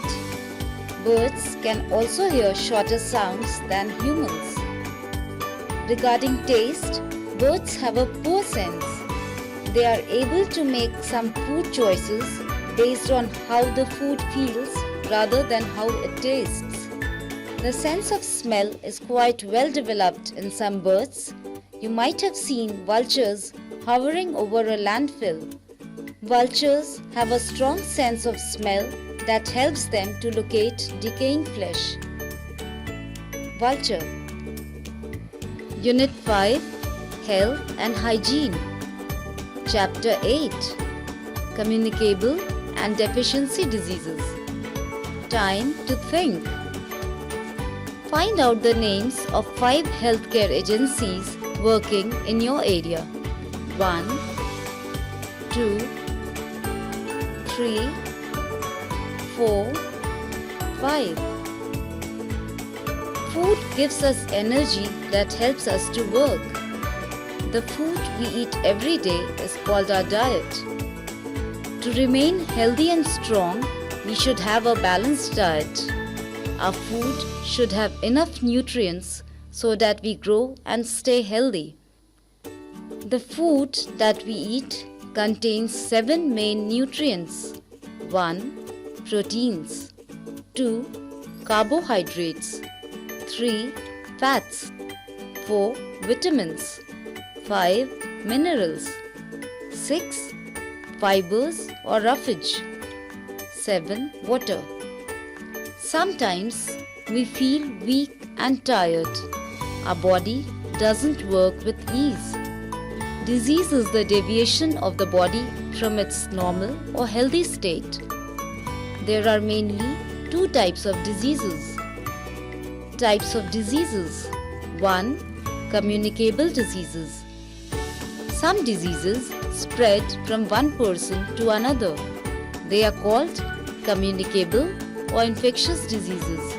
Birds can also hear shorter sounds than humans. Regarding taste, birds have a poor sense. They are able to make some food choices based on how the food feels rather than how it tastes. The sense of smell is quite well developed in some birds. You might have seen vultures hovering over a landfill. Vultures have a strong sense of smell that helps them to locate decaying flesh. Vulture. Unit 5, Health and Hygiene. Chapter 8, Communicable and Deficiency Diseases. Time to think. Find out the names of 5 healthcare agencies working in your area. 1, 2, 3, 4, 5. Food gives us energy that helps us to work. The food we eat every day is called our diet. To remain healthy and strong, we should have a balanced diet. Our food should have enough nutrients so that we grow and stay healthy. The food that we eat contains 7 main nutrients. 1. Proteins. 2. Carbohydrates. 3. Fats. 4. Vitamins. 5. Minerals. 6. Fibers or roughage. 7. Water. Sometimes we feel weak and tired. Our body doesn't work with ease. Disease is the deviation of the body from its normal or healthy state. There are mainly 2 types of diseases. Types of diseases. 1. Communicable diseases. Some diseases spread from one person to another. They are called communicable or infectious diseases.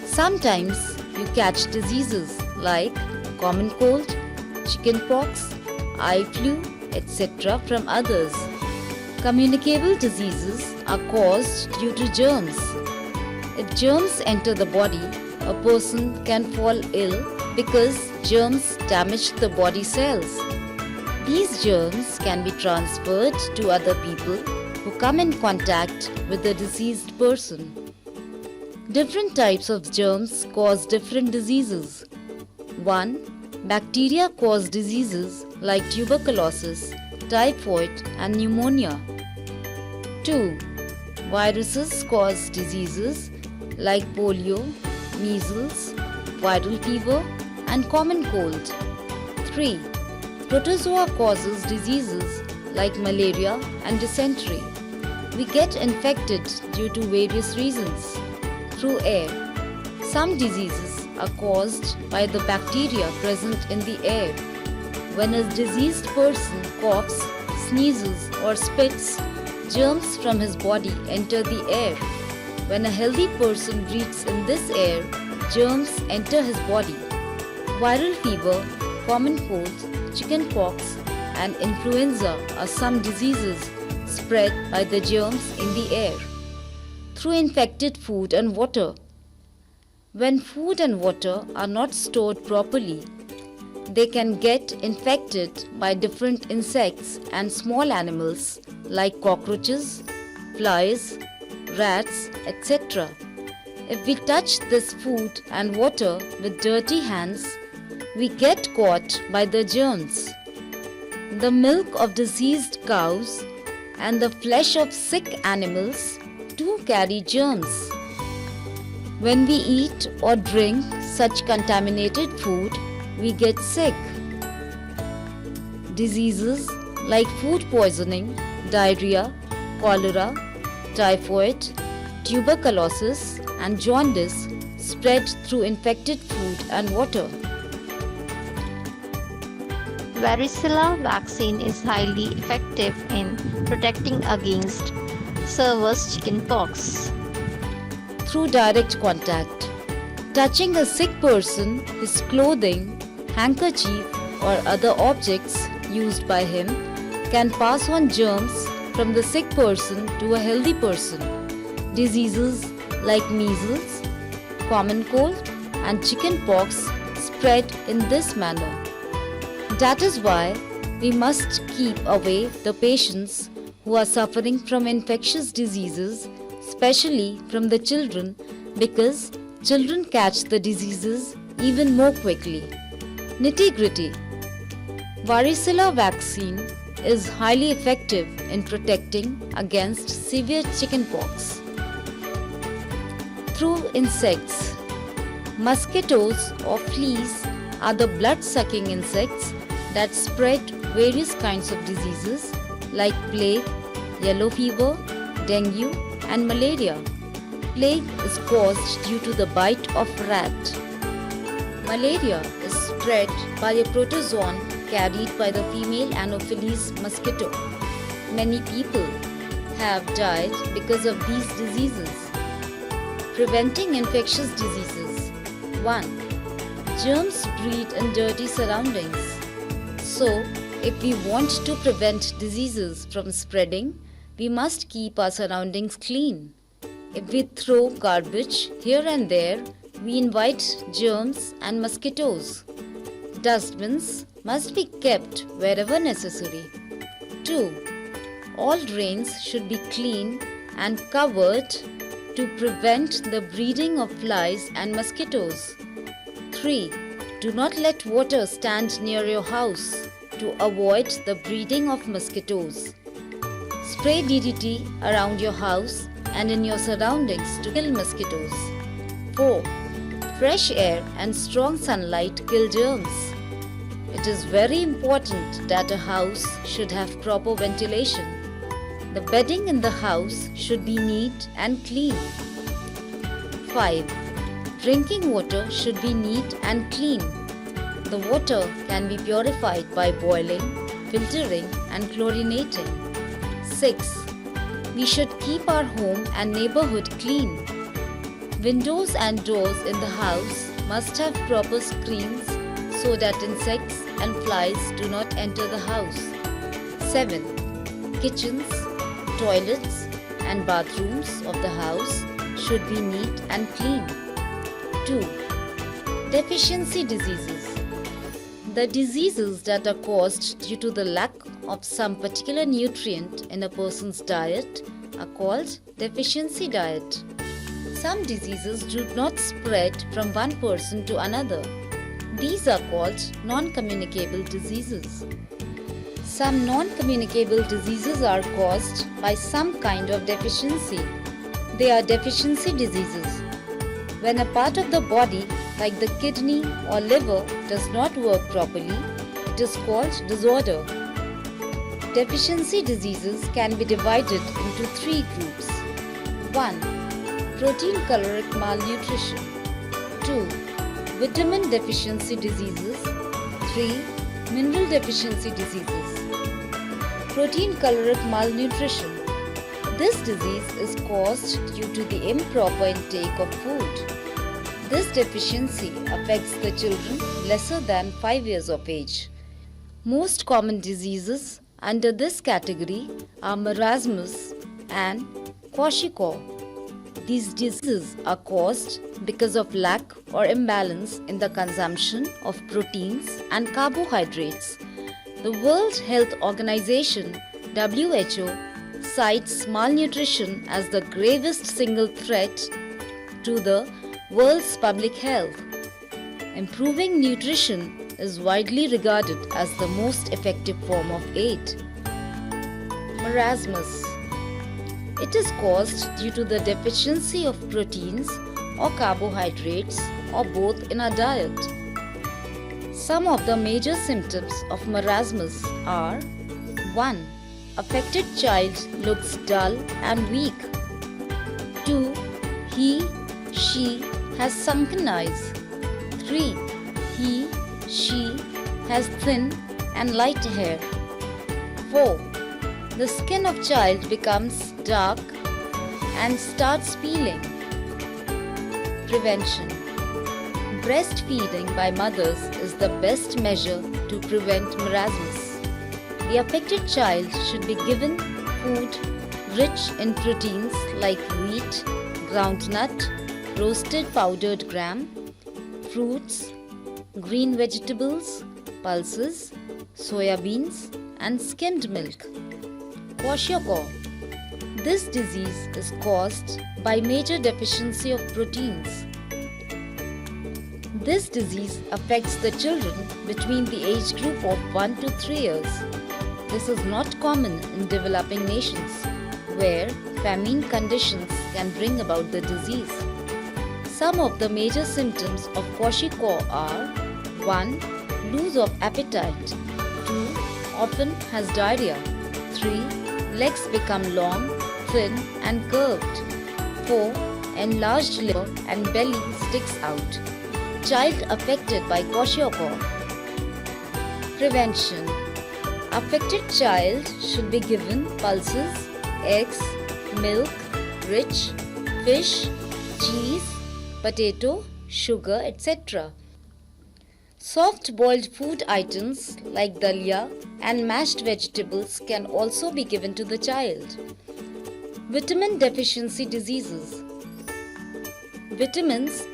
Sometimes you catch diseases like common cold, chickenpox, eye flu, etc. from others. Communicable diseases are caused due to germs. If germs enter the body, a person can fall ill because germs damage the body cells. These germs can be transferred to other people who come in contact with the diseased person. Different types of germs cause different diseases. 1. Bacteria cause diseases like tuberculosis, typhoid and pneumonia. 2. Viruses cause diseases like polio, measles, viral fever and common cold. 3. Protozoa causes diseases like malaria and dysentery. We get infected due to various reasons. Through air. Some diseases are caused by the bacteria present in the air. When a diseased person coughs, sneezes or spits, germs from his body enter the air. When a healthy person breathes in this air, germs enter his body. Viral fever, common cold, chickenpox and influenza are some diseases spread by the germs in the air. Through infected food and water. When food and water are not stored properly, they can get infected by different insects and small animals like cockroaches, flies, rats, etc. If we touch this food and water with dirty hands, we get caught by the germs. The milk of diseased cows and the flesh of sick animals do carry germs. When we eat or drink such contaminated food, we get sick. Diseases like food poisoning, diarrhea, cholera, typhoid, tuberculosis and jaundice spread through infected food and water. Varicella vaccine is highly effective in protecting against severe chickenpox. Through direct contact. Touching a sick person, his clothing, handkerchief or other objects used by him can pass on germs from the sick person to a healthy person. Diseases like measles, common cold and chickenpox spread in this manner. That is why we must keep away the patients who are suffering from infectious diseases, especially from the children, because children catch the diseases even more quickly. Nitty-gritty. Varicella vaccine is highly effective in protecting against severe chickenpox. Through insects. Mosquitoes or fleas are the blood-sucking insects that spread various kinds of diseases like plague, yellow fever, dengue and malaria. Plague is caused due to the bite of rat. Malaria is spread by a protozoan carried by the female Anopheles mosquito. Many people have died because of these diseases. Preventing infectious diseases. 1. Germs breed in dirty surroundings. So, if we want to prevent diseases from spreading, we must keep our surroundings clean. If we throw garbage here and there, we invite germs and mosquitoes. Dustbins must be kept wherever necessary. 2. All drains should be clean and covered to prevent the breeding of flies and mosquitoes. 3. Do not let water stand near your house to avoid the breeding of mosquitoes. Spray DDT around your house and in your surroundings to kill mosquitoes. 4. Fresh air and strong sunlight kill germs. It is very important that a house should have proper ventilation. The bedding in the house should be neat and clean. 5. Drinking water should be neat and clean. The water can be purified by boiling, filtering and chlorinating. 6. We should keep our home and neighborhood clean. Windows and doors in the house must have proper screens so that insects and flies do not enter the house. 7. Kitchens, toilets and bathrooms of the house should be neat and clean. 2. Deficiency diseases. The diseases that are caused due to the lack of some particular nutrient in a person's diet are called deficiency diet. Some diseases do not spread from one person to another. These are called non-communicable diseases. Some non-communicable diseases are caused by some kind of deficiency. They are deficiency diseases. When a part of the body, like the kidney or liver, does not work properly, it is called disorder. Deficiency diseases can be divided into three groups. 1. Protein caloric malnutrition. 2. Vitamin deficiency diseases. 3. Mineral deficiency diseases. Protein caloric malnutrition. This disease is caused due to the improper intake of food. This deficiency affects the children lesser than 5 years of age. Most common diseases under this category are marasmus and kwashiorkor. These diseases are caused because of lack or imbalance in the consumption of proteins and carbohydrates. The World Health Organization (WHO) cites malnutrition as the gravest single threat to the world's public health. Improving nutrition is widely regarded as the most effective form of aid. Marasmus. It is caused due to the deficiency of proteins or carbohydrates or both in our diet. Some of the major symptoms of marasmus are: 1. Affected child looks dull and weak. 2. He/she has sunken eyes. 3. He/she has thin and light hair. 4. The skin of child becomes dark and starts peeling. Prevention. Breastfeeding by mothers is the best measure to prevent marasmus. The affected child should be given food rich in proteins like wheat, groundnut, roasted powdered gram, fruits, green vegetables, pulses, soya beans, and skimmed milk. Kwashiorkor. This disease is caused by major deficiency of proteins. This disease affects the children between the age group of 1 to 3 years. This is not common in developing nations, where famine conditions can bring about the disease. Some of the major symptoms of kwashiorkor are: 1. Loss of appetite. 2. Often has diarrhea. 3. Legs become long, thin and curved. 4. Enlarged liver and belly sticks out. Child affected by kwashiorkor. Prevention. Affected child should be given pulses, eggs, milk, rich, fish, cheese, potato, sugar, etc. Soft-boiled food items like dalia and mashed vegetables can also be given to the child. Vitamin deficiency diseases. Vitamins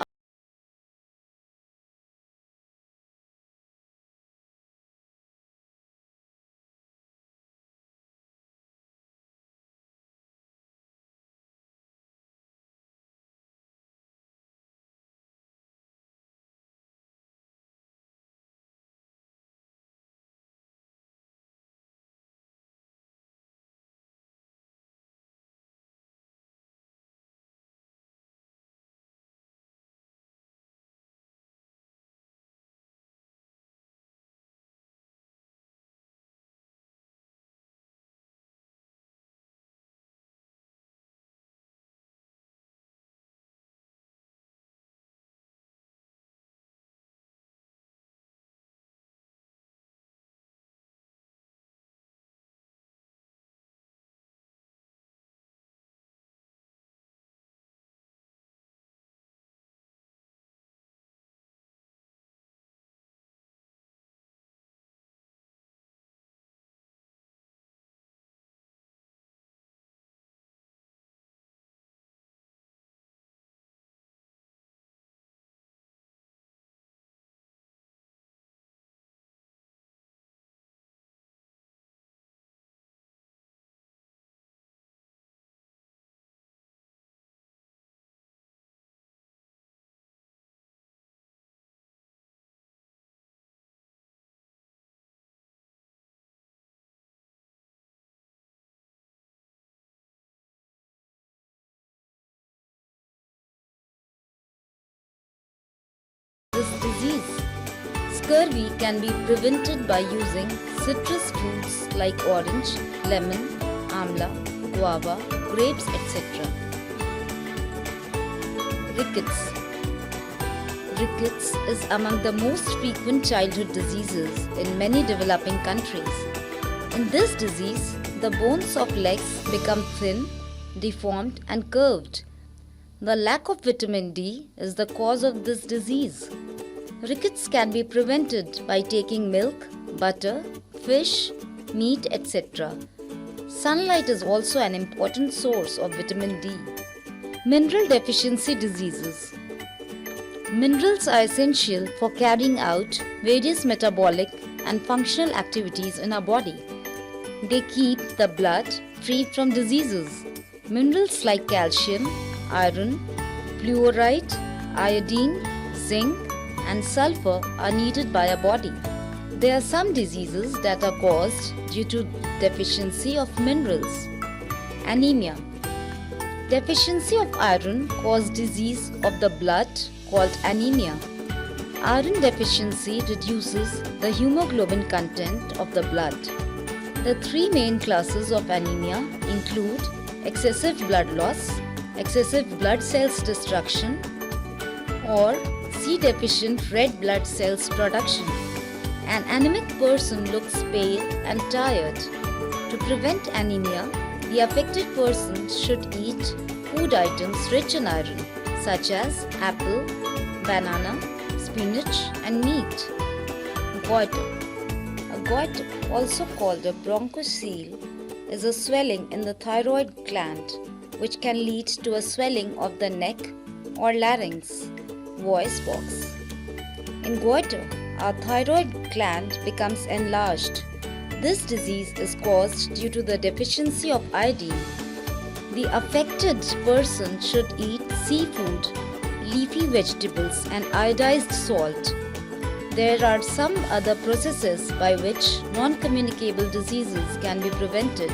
this disease. Scurvy can be prevented by using citrus fruits like orange, lemon, amla, guava, grapes, etc. Rickets. Rickets is among the most frequent childhood diseases in many developing countries. In this disease, the bones of legs become thin, deformed and curved. The lack of vitamin D is the cause of this disease. Rickets can be prevented by taking milk, butter, fish, meat, etc. Sunlight is also an important source of vitamin D. Mineral deficiency diseases. Minerals are essential for carrying out various metabolic and functional activities in our body. They keep the blood free from diseases. Minerals like calcium, iron, fluoride, iodine, zinc, and sulfur are needed by our body. There are some diseases that are caused due to deficiency of minerals. Anemia. Deficiency of iron causes disease of the blood called anemia. Iron deficiency reduces the hemoglobin content of the blood. The three main classes of anemia include excessive blood loss, excessive blood cells destruction, or C-deficient red blood cells production. An anemic person looks pale and tired. To prevent anemia, the affected person should eat food items rich in iron, such as apple, banana, spinach, and meat. Goiter. A goiter, also called a bronchocele, is a swelling in the thyroid gland, which can lead to a swelling of the neck or larynx, voice box. In goiter, our thyroid gland becomes enlarged. This disease is caused due to the deficiency of iodine. The affected person should eat seafood, leafy vegetables, and iodized salt. There are some other processes by which non-communicable diseases can be prevented.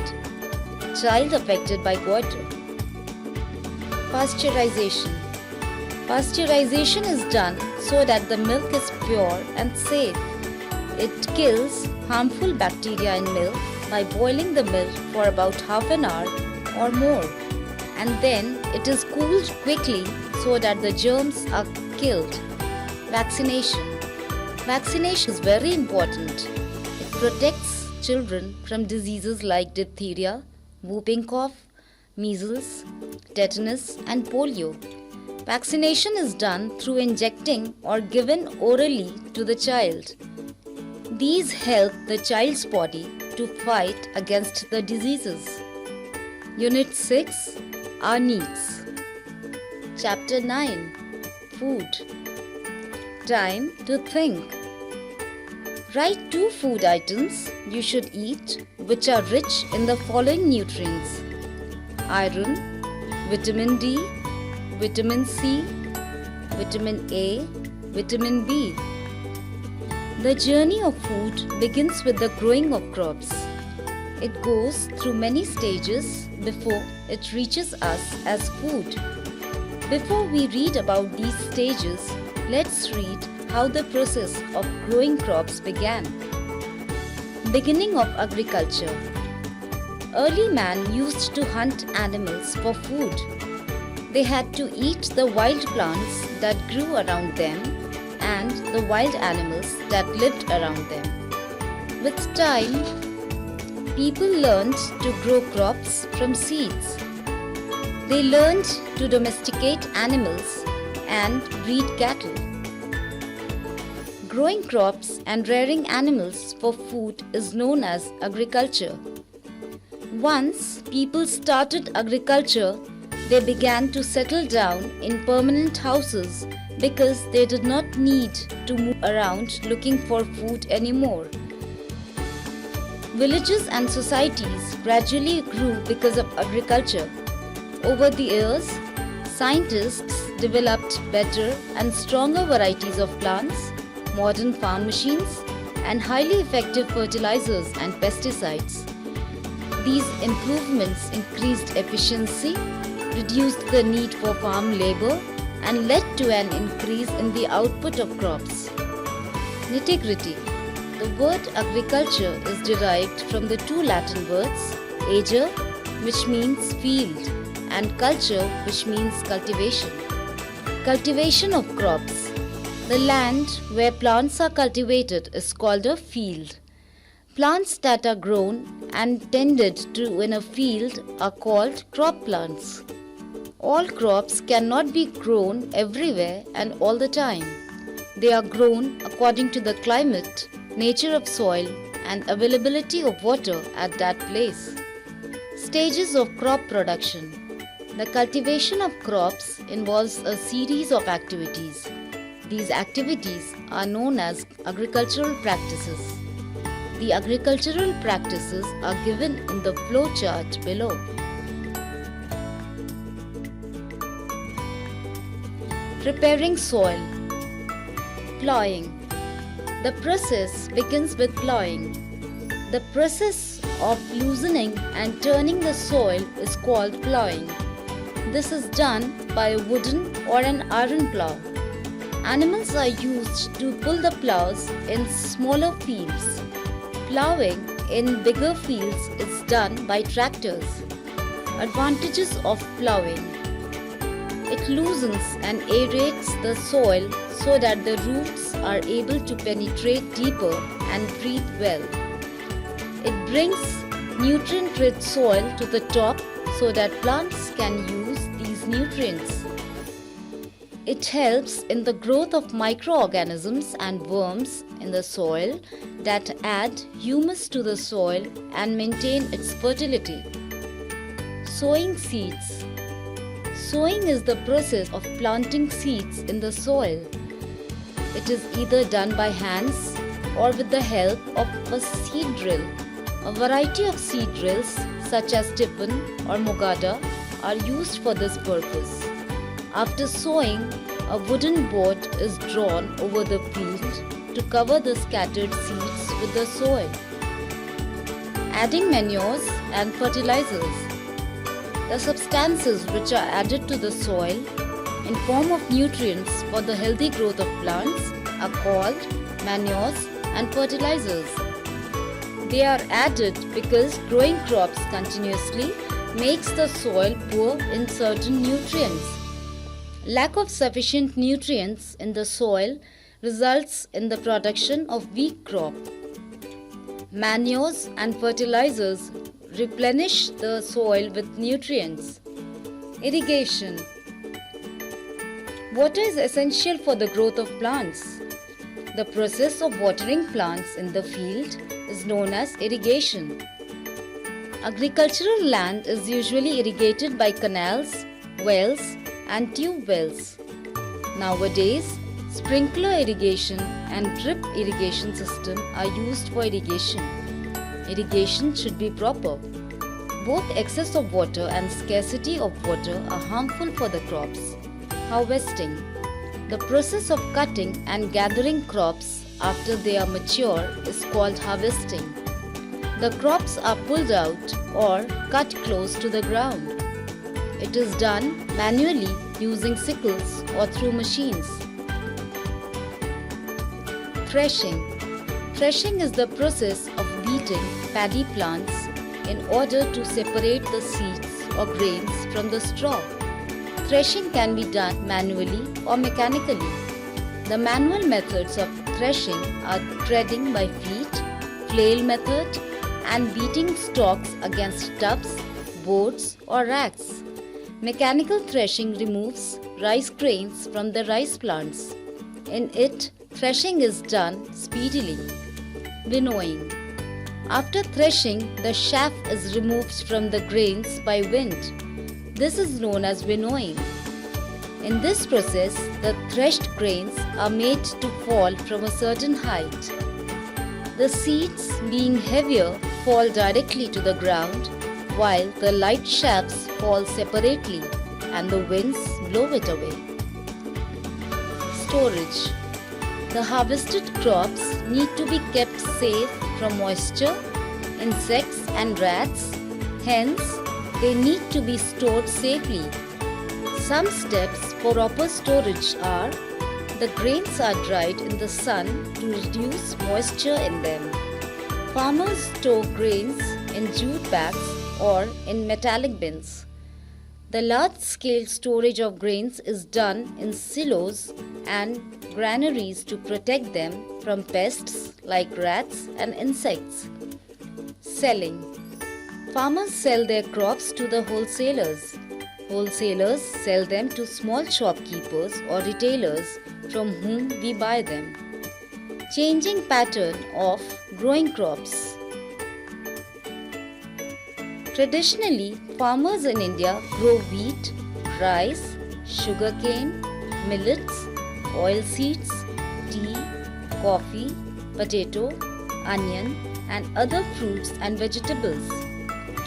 Child affected by goiter. Pasteurization. Pasteurization is done so that the milk is pure and safe. It kills harmful bacteria in milk by boiling the milk for about half an hour or more, and then it is cooled quickly so that the germs are killed. Vaccination. Vaccination is very important. It protects children from diseases like diphtheria, whooping cough, measles, tetanus, and polio. Vaccination is done through injecting or given orally to the child. These help the child's body to fight against the diseases. Unit 6, Our Needs. Chapter 9, Food. Time to think. Write 2 food items you should eat which are rich in the following nutrients: iron, vitamin D, vitamin C, vitamin A, vitamin B. The journey of food begins with the growing of crops. It goes through many stages before it reaches us as food. Before we read about these stages, let's read how the process of growing crops began. Beginning of agriculture. Early man used to hunt animals for food. They had to eat the wild plants that grew around them and the wild animals that lived around them. With time, people learned to grow crops from seeds. They learned to domesticate animals and breed cattle. Growing crops and rearing animals for food is known as agriculture. Once people started agriculture, they began to settle down in permanent houses because they did not need to move around looking for food anymore. Villages and societies gradually grew because of agriculture. Over the years, scientists developed better and stronger varieties of plants, modern farm machines, and highly effective fertilizers and pesticides. These improvements increased efficiency, reduced the need for farm labor, and led to an increase in the output of crops. Nitty-gritty. The word agriculture is derived from the two Latin words ager, which means field, and culture, which means cultivation. Cultivation of crops. The land where plants are cultivated is called a field. Plants that are grown and tended to in a field are called crop plants. All crops cannot be grown everywhere and all the time. They are grown according to the climate, nature of soil, and availability of water at that place. Stages of crop production. The cultivation of crops involves a series of activities. These activities are known as agricultural practices. The agricultural practices are given in the flow chart below. Preparing soil. Plowing. The process begins with plowing. The process of loosening and turning the soil is called plowing. This is done by a wooden or an iron plow. Animals are used to pull the plows in smaller fields. Plowing in bigger fields is done by tractors. Advantages of plowing. It loosens and aerates the soil so that the roots are able to penetrate deeper and breathe well. It brings nutrient-rich soil to the top so that plants can use these nutrients. It helps in the growth of microorganisms and worms in the soil that add humus to the soil and maintain its fertility. Sowing seeds. Sowing is the process of planting seeds in the soil. It is either done by hands or with the help of a seed drill. A variety of seed drills such as Tiffin or Mogada are used for this purpose. After sowing, a wooden board is drawn over the field to cover the scattered seeds with the soil. Adding manures and fertilizers. The substances which are added to the soil in form of nutrients for the healthy growth of plants are called manures and fertilizers. They are added because growing crops continuously makes the soil poor in certain nutrients. Lack of sufficient nutrients in the soil results in the production of weak crop. Manures and fertilizers replenish the soil with nutrients. Irrigation. Water is essential for the growth of plants. The process of watering plants in the field is known as irrigation. Agricultural land is usually irrigated by canals, wells, and tube wells. Nowadays, sprinkler irrigation and drip irrigation system are used for irrigation. Irrigation should be proper. Both excess of water and scarcity of water are harmful for the crops. Harvesting. The process of cutting and gathering crops after they are mature is called harvesting. The crops are pulled out or cut close to the ground. It is done manually using sickles or through machines. Threshing. Threshing is the process of beating paddy plants in order to separate the seeds or grains from the straw. Threshing can be done manually or mechanically. The manual methods of threshing are treading by feet, flail method, and beating stalks against tubs, boards, or racks. Mechanical threshing removes rice grains from the rice plants. In it, threshing is done speedily. Winnowing. After threshing, the chaff is removed from the grains by wind. This is known as winnowing. In this process, the threshed grains are made to fall from a certain height. The seeds, being heavier, fall directly to the ground, while the light shafts fall separately and the winds blow it away. Storage. The harvested crops need to be kept safe from moisture, insects and rats. Hence, they need to be stored safely. Some steps for proper storage are: the grains are dried in the sun to reduce moisture in them. Farmers store grains in jute bags or in metallic bins. The large-scale storage of grains is done in silos and granaries to protect them from pests like rats and insects. Selling. Farmers sell their crops to the wholesalers. Wholesalers sell them to small shopkeepers or retailers from whom we buy them. Changing pattern of growing crops. Traditionally, farmers in India grow wheat, rice, sugarcane, millets, oilseeds, tea, coffee, potato, onion, and other fruits and vegetables.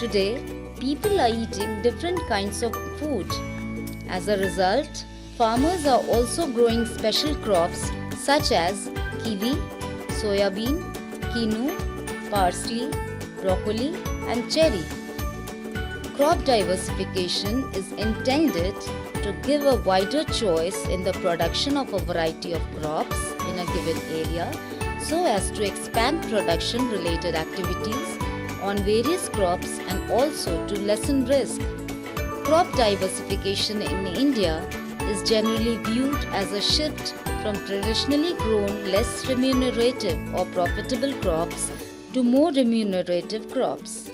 Today, people are eating different kinds of food. As a result, farmers are also growing special crops such as kiwi, soybean, quinoa, parsley, broccoli, and cherry. Crop diversification is intended to give a wider choice in the production of a variety of crops in a given area so as to expand production-related activities on various crops and also to lessen risk. Crop diversification in India is generally viewed as a shift from traditionally grown less remunerative or profitable crops to more remunerative crops.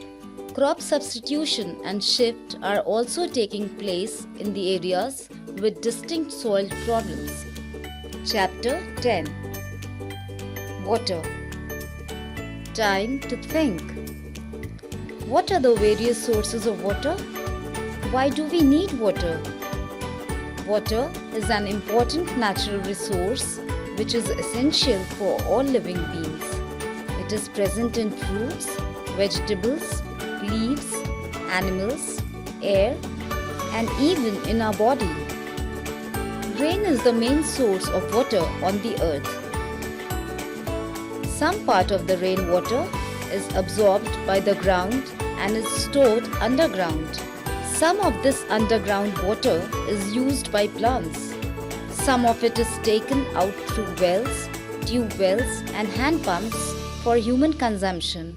Crop substitution and shift are also taking place in the areas with distinct soil problems. Chapter 10. Water. Time to think. What are the various sources of water? Why do we need water? Water is an important natural resource which is essential for all living beings. It is present in fruits, vegetables, leaves, animals, air, and even in our body. Rain is the main source of water on the earth. Some part of the rainwater is absorbed by the ground and is stored underground. Some of this underground water is used by plants. Some of it is taken out through wells, tube wells, and hand pumps for human consumption.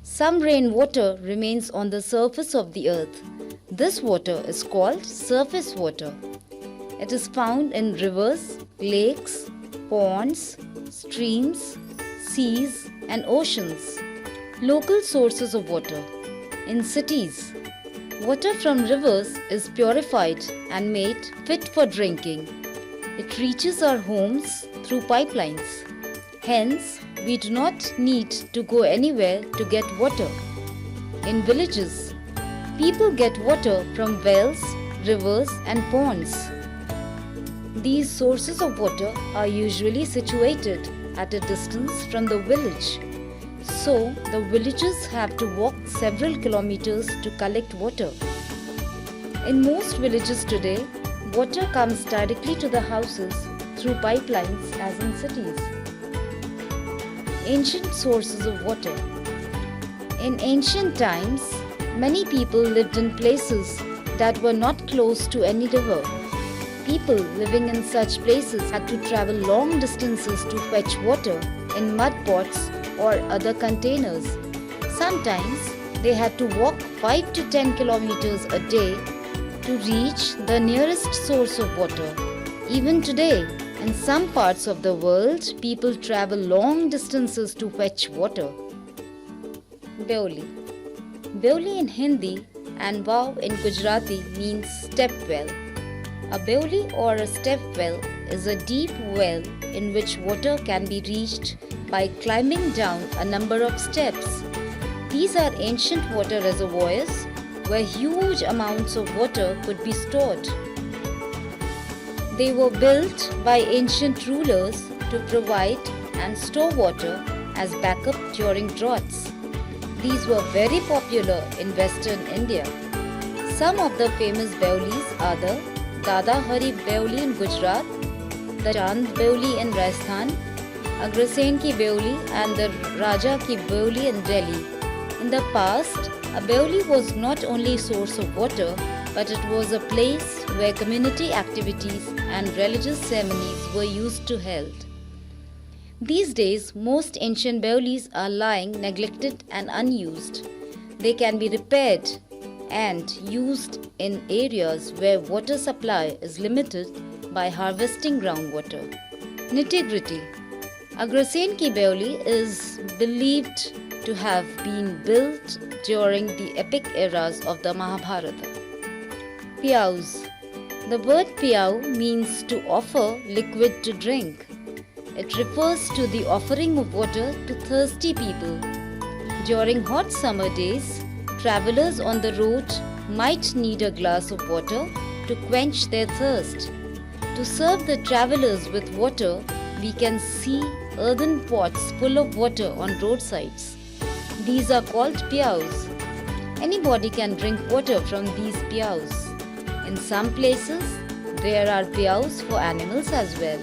Some rainwater remains on the surface of the earth. This water is called surface water. It is found in rivers, lakes, ponds, streams, seas, and oceans. Local sources of water. In cities, water from rivers is purified and made fit for drinking. It reaches our homes through pipelines. Hence, we do not need to go anywhere to get water. In villages, people get water from wells, rivers, and ponds. These sources of water are usually situated at a distance from the village. So, the villagers have to walk several kilometers to collect water. In most villages today, water comes directly to the houses through pipelines as in cities. Ancient sources of water. In ancient times, many people lived in places that were not close to any river. People living in such places had to travel long distances to fetch water in mud pots or other containers. Sometimes they had to walk 5 to 10 kilometers a day to reach the nearest source of water. Even today, in some parts of the world, people travel long distances to fetch water. Baoli. Baoli in Hindi and Wow in Gujarati means step well. A baoli or a step well is a deep well in which water can be reached by climbing down a number of steps. These are ancient water reservoirs where huge amounts of water could be stored. They were built by ancient rulers to provide and store water as backup during droughts. These were very popular in western India. Some of the famous baolis are the Dada Hari Baoli in Gujarat, the Chand Baoli in Rajasthan, Agrasen ki Baoli and the Raja ki Baoli in Delhi. In the past, a baoli was not only a source of water but it was a place where community activities and religious ceremonies were used to held. These days, most ancient baolis are lying neglected and unused. They can be repaired and used in areas where water supply is limited by harvesting groundwater. Nitty-gritty. Agrasen ki baoli is believed to have been built during the epic eras of the Mahabharata. Piyaus. The word piyau means to offer liquid to drink. It refers to the offering of water to thirsty people. During hot summer days, travelers on the road might need a glass of water to quench their thirst. To serve the travelers with water, we can see earthen pots full of water on roadsides. These are called piyaus. Anybody can drink water from these piyaus. In some places, there are piyaus for animals as well.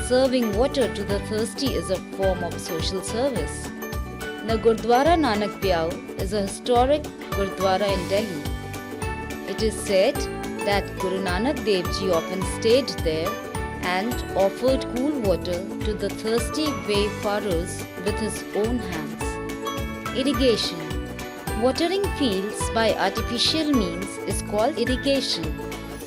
Serving water to the thirsty is a form of social service. The Gurdwara Nanak Piyau is a historic Gurdwara in Delhi. It is said that Guru Nanak Dev Ji often stayed there and offered cool water to the thirsty wayfarers with his own hands. Irrigation. Watering fields by artificial means is called irrigation.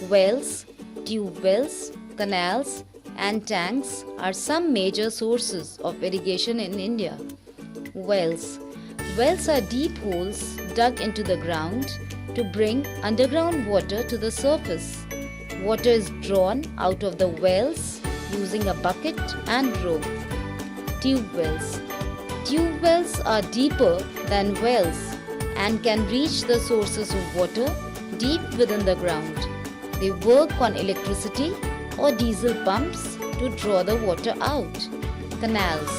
Wells, tube wells, canals, and tanks are some major sources of irrigation in India. Wells. Wells are deep holes dug into the ground to bring underground water to the surface. Water is drawn out of the wells using a bucket and rope. Tube wells. Tube wells are deeper than wells and can reach the sources of water deep within the ground. They work on electricity or diesel pumps to draw the water out. Canals.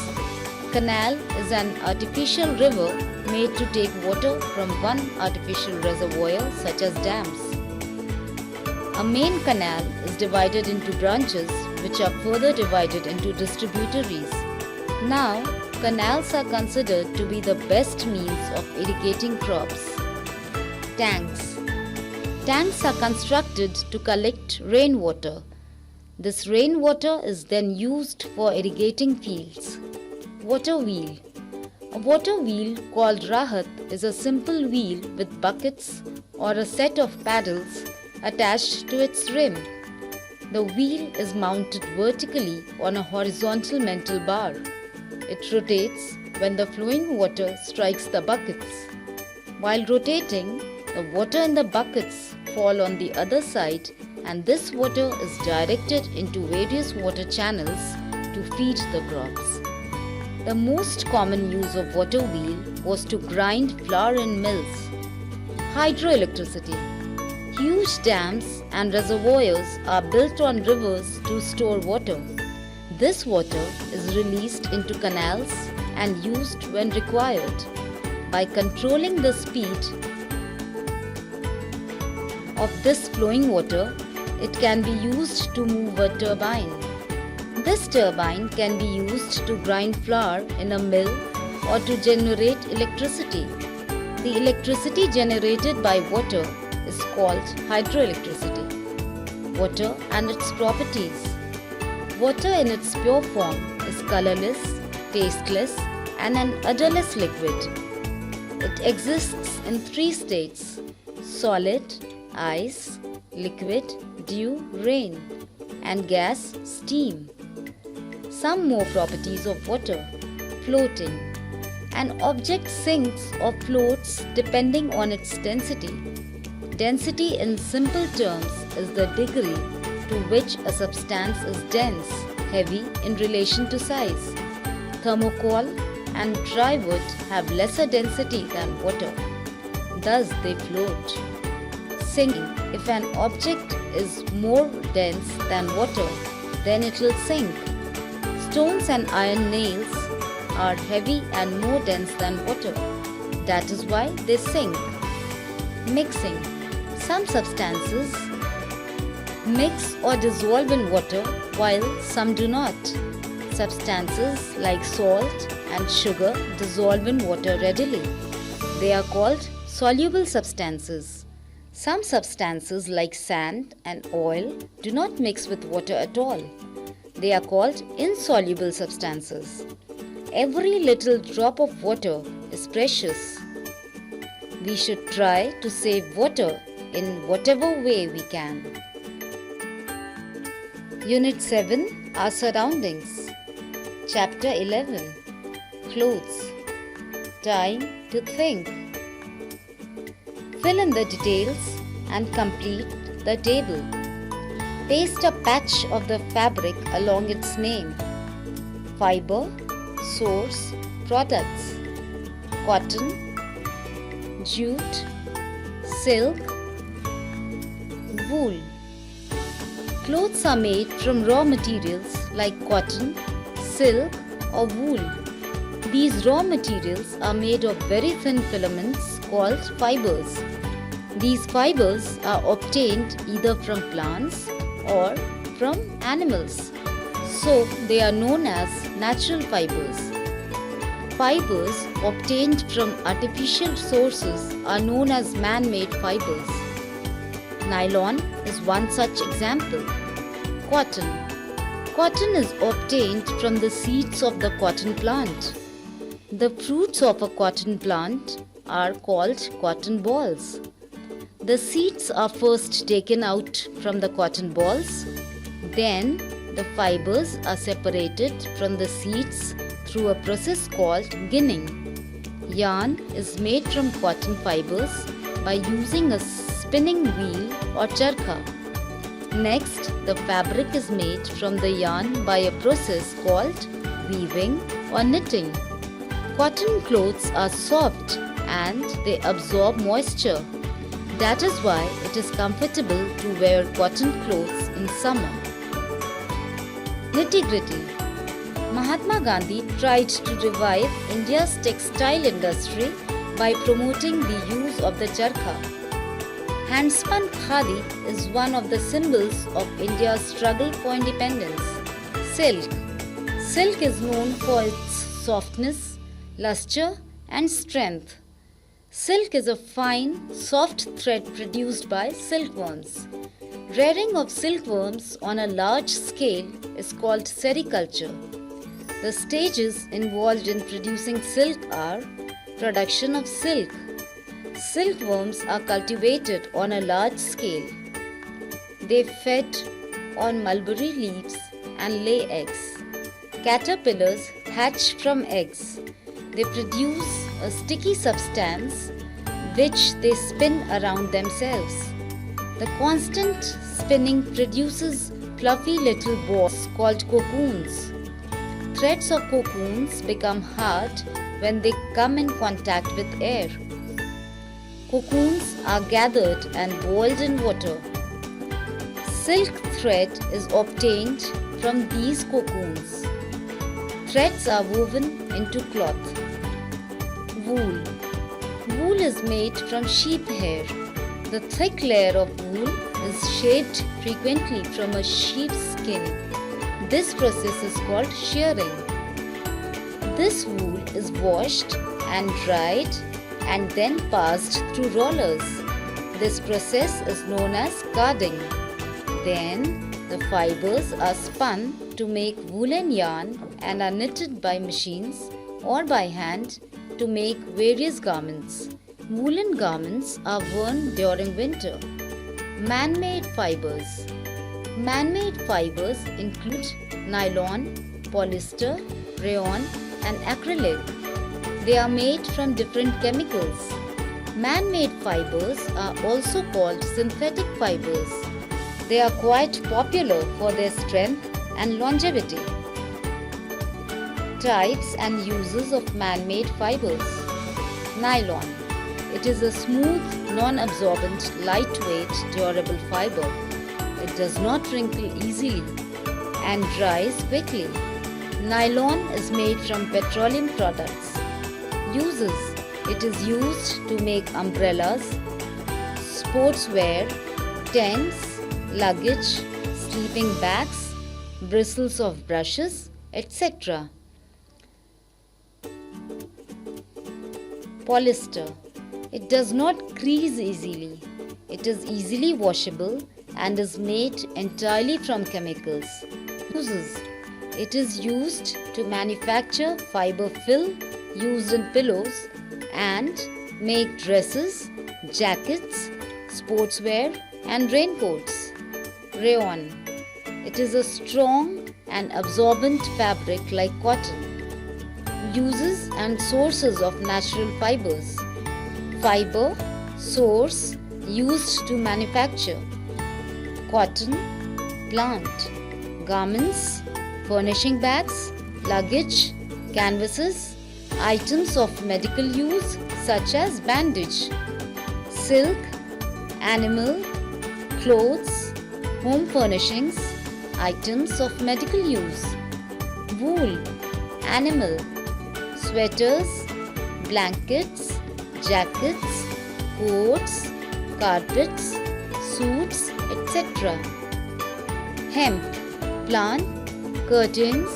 Canal is an artificial river made to take water from one artificial reservoir such as dams. A main canal is divided into branches which are further divided into distributaries. Now, canals are considered to be the best means of irrigating crops. Tanks. Tanks are constructed to collect rainwater. This rainwater is then used for irrigating fields. Water wheel. A water wheel called rahat is a simple wheel with buckets or a set of paddles attached to its rim. The wheel is mounted vertically on a horizontal metal bar. It rotates when the flowing water strikes the buckets. While rotating, the water in the buckets fall on the other side, and this water is directed into various water channels to feed the crops. The most common use of water wheel was to grind flour in mills. Hydroelectricity. Huge dams and reservoirs are built on rivers to store water. This water is released into canals and used when required. By controlling the speed of this flowing water, it can be used to move a turbine. This turbine can be used to grind flour in a mill or to generate electricity. The electricity generated by water is called hydroelectricity. Water and its properties. Water in its pure form is colorless, tasteless, and an odorless liquid. It exists in 3 states: solid, ice, liquid, dew, rain, and gas, steam. Some more properties of water. Floating. An object sinks or floats depending on its density. Density in simple terms is the degree to which a substance is dense, heavy in relation to size. Thermocol and dry wood have lesser density than water. Thus they float. Sinking. If an object is more dense than water, then it will sink. Stones and iron nails are heavy and more dense than water. That is why they sink. Mixing. Some substances mix or dissolve in water while some do not. Substances like salt and sugar dissolve in water readily. They are called soluble substances. Some substances like sand and oil do not mix with water at all. They are called insoluble substances. Every little drop of water is precious. We should try to save water in whatever way we can. Unit 7, Our Surroundings. Chapter 11, Clothes. Time to think. Fill in the details and complete the table. Paste a patch of the fabric along its name. Fiber, source, products. Cotton, jute, silk, wool. Clothes are made from raw materials like cotton, silk or wool. These raw materials are made of very thin filaments called fibers. These fibers are obtained either from plants or from animals, so they are known as natural fibers. Fibers obtained from artificial sources are known as man-made fibers. Nylon is one such example. Cotton. Cotton is obtained from the seeds of the cotton plant. The fruits of a cotton plant are called cotton balls. The seeds are first taken out from the cotton balls. Then the fibers are separated from the seeds through a process called ginning. Yarn is made from cotton fibers by using a spinning wheel or charkha. Next, the fabric is made from the yarn by a process called weaving or knitting. Cotton clothes are soft and they absorb moisture. That is why it is comfortable to wear cotton clothes in summer. Nitty-gritty. Mahatma Gandhi tried to revive India's textile industry by promoting the use of the charkha. Handspun khadi is one of the symbols of India's struggle for independence. Silk. Silk is known for its softness, luster and strength. Silk is a fine, soft thread produced by silkworms. Rearing of silkworms on a large scale is called sericulture. The stages involved in producing silk are production of silk. Silkworms are cultivated on a large scale. They fed on mulberry leaves and lay eggs. Caterpillars hatch from eggs. They produce a sticky substance which they spin around themselves. The constant spinning produces fluffy little balls called cocoons. Threads of cocoons become hard when they come in contact with air. Cocoons are gathered and boiled in water. Silk thread is obtained from these cocoons. Threads are woven into cloth. Wool. Wool is made from sheep hair. The thick layer of wool is shaved frequently from a sheep's skin. This process is called shearing. This wool is washed and dried and then passed through rollers. This process is known as carding. Then the fibers are spun to make woolen yarn and are knitted by machines or by hand to make various garments. Woolen garments are worn during winter. Man-made fibers. Man-made fibers include nylon, polyester, rayon and acrylic. They are made from different chemicals. Man-made fibers are also called synthetic fibers. They are quite popular for their strength and longevity. Types and uses of man-made fibers. Nylon. It is a smooth, non-absorbent, lightweight, durable fiber. It does not wrinkle easily and dries quickly. Nylon is made from petroleum products. Uses. It is used to make umbrellas, sportswear, tents, luggage, sleeping bags, bristles of brushes, etc. Polyester. It does not crease easily. It is easily washable and is made entirely from chemicals. Uses. It is used to manufacture fiber fill used in pillows and make dresses, jackets, sportswear and raincoats. Rayon. It is a strong and absorbent fabric like cotton. Uses and sources of natural fibers. Fiber, source, used to manufacture. Cotton, plant. Garments, furnishing bags, luggage, canvases, items of medical use such as bandage. Silk, animal, clothes, home furnishings, items of medical use. Wool, animal, sweaters, blankets, jackets, coats, carpets, suits, etc. Hemp, plant, curtains,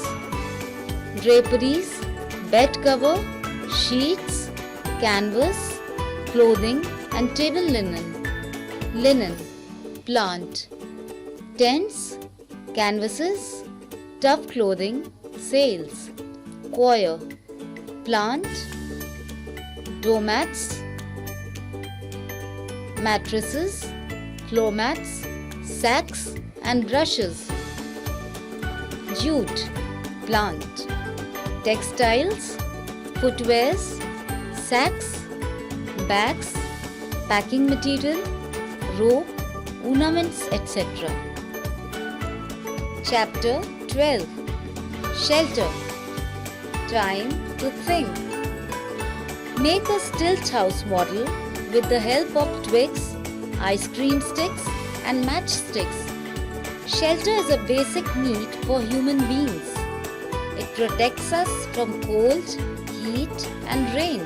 draperies, bed cover, sheets, canvas, clothing and table linen. Linen, plant, tents, canvases, tough clothing, sails. Coir, plant, doormats, mattresses, floor mats, sacks and brushes. Jute, plant, textiles, footwears, sacks, bags, packing material, rope, ornaments, etc. Chapter 12. Shelter. Time to think. Make a stilt house model with the help of twigs, ice cream sticks and matchsticks. Shelter is a basic need for human beings. It protects us from cold, heat and rain.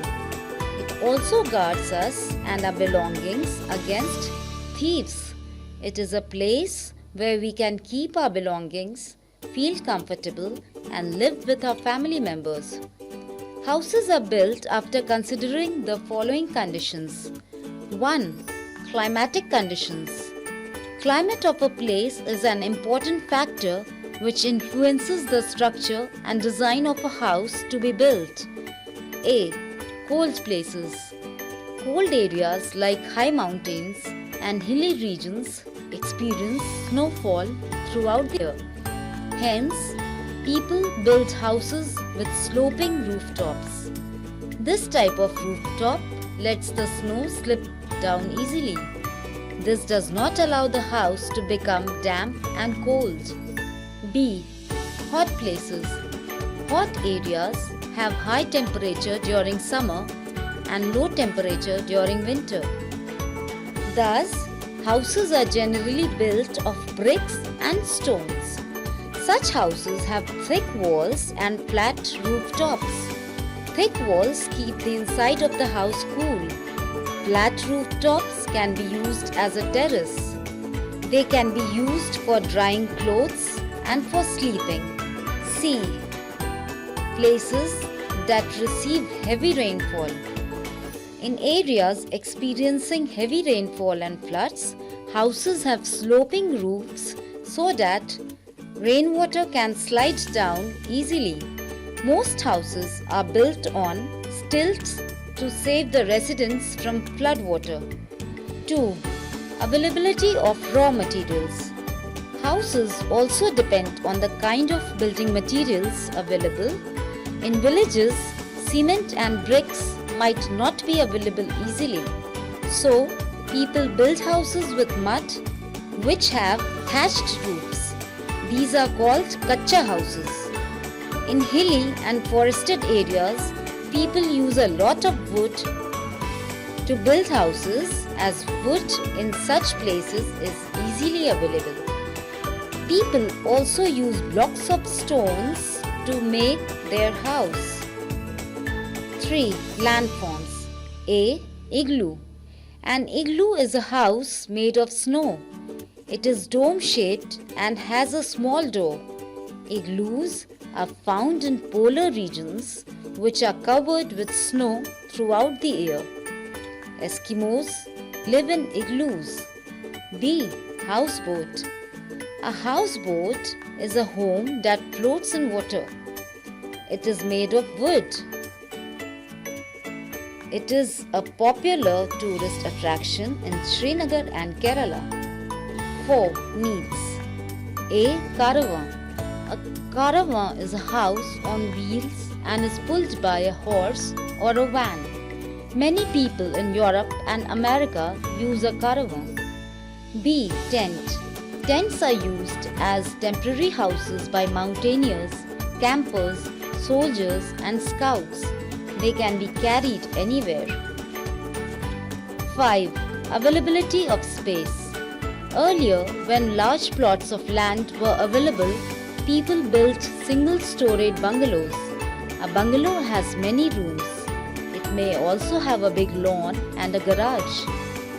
It also guards us and our belongings against thieves. It is a place where we can keep our belongings, feel comfortable and live with our family members. Houses are built after considering the following conditions. 1. Climatic conditions. Climate of a place is an important factor which influences the structure and design of a house to be built. A. Cold places. Cold areas like high mountains and hilly regions experience snowfall throughout the year. Hence, people build houses with sloping rooftops. This type of rooftop lets the snow slip down easily. This does not allow the house to become damp and cold. B. Hot places. Hot areas have high temperature during summer and low temperature during winter. Thus, houses are generally built of bricks and stones. Such houses have thick walls and flat rooftops. Thick walls keep the inside of the house cool. Flat rooftops can be used as a terrace. They can be used for drying clothes and for sleeping. C. Places that receive heavy rainfall. In areas experiencing heavy rainfall and floods, houses have sloping roofs so that rainwater can slide down easily. Most houses are built on stilts to save the residents from floodwater. 2. Availability of raw materials. Houses also depend on the kind of building materials available. In villages, cement and bricks might not be available easily. So, people build houses with mud which have thatched roofs. These are called kacha houses. In hilly and forested areas, people use a lot of wood to build houses as wood in such places is easily available. People also use blocks of stones to make their house. 3. Landforms. A. Igloo. An igloo is a house made of snow. It is dome-shaped and has a small door. Igloos are found in polar regions which are covered with snow throughout the year. Eskimos live in igloos. B. Houseboat. A houseboat is a home that floats in water. It is made of wood. It is a popular tourist attraction in Srinagar and Kerala. 4. Needs. A. Caravan. A caravan is a house on wheels and is pulled by a horse or a van. Many people in Europe and America use a caravan. B. Tent. Tents are used as temporary houses by mountaineers, campers, soldiers and scouts. They can be carried anywhere. 5. Availability of space. Earlier, when large plots of land were available, people built single-storied bungalows. A bungalow has many rooms. It may also have a big lawn and a garage.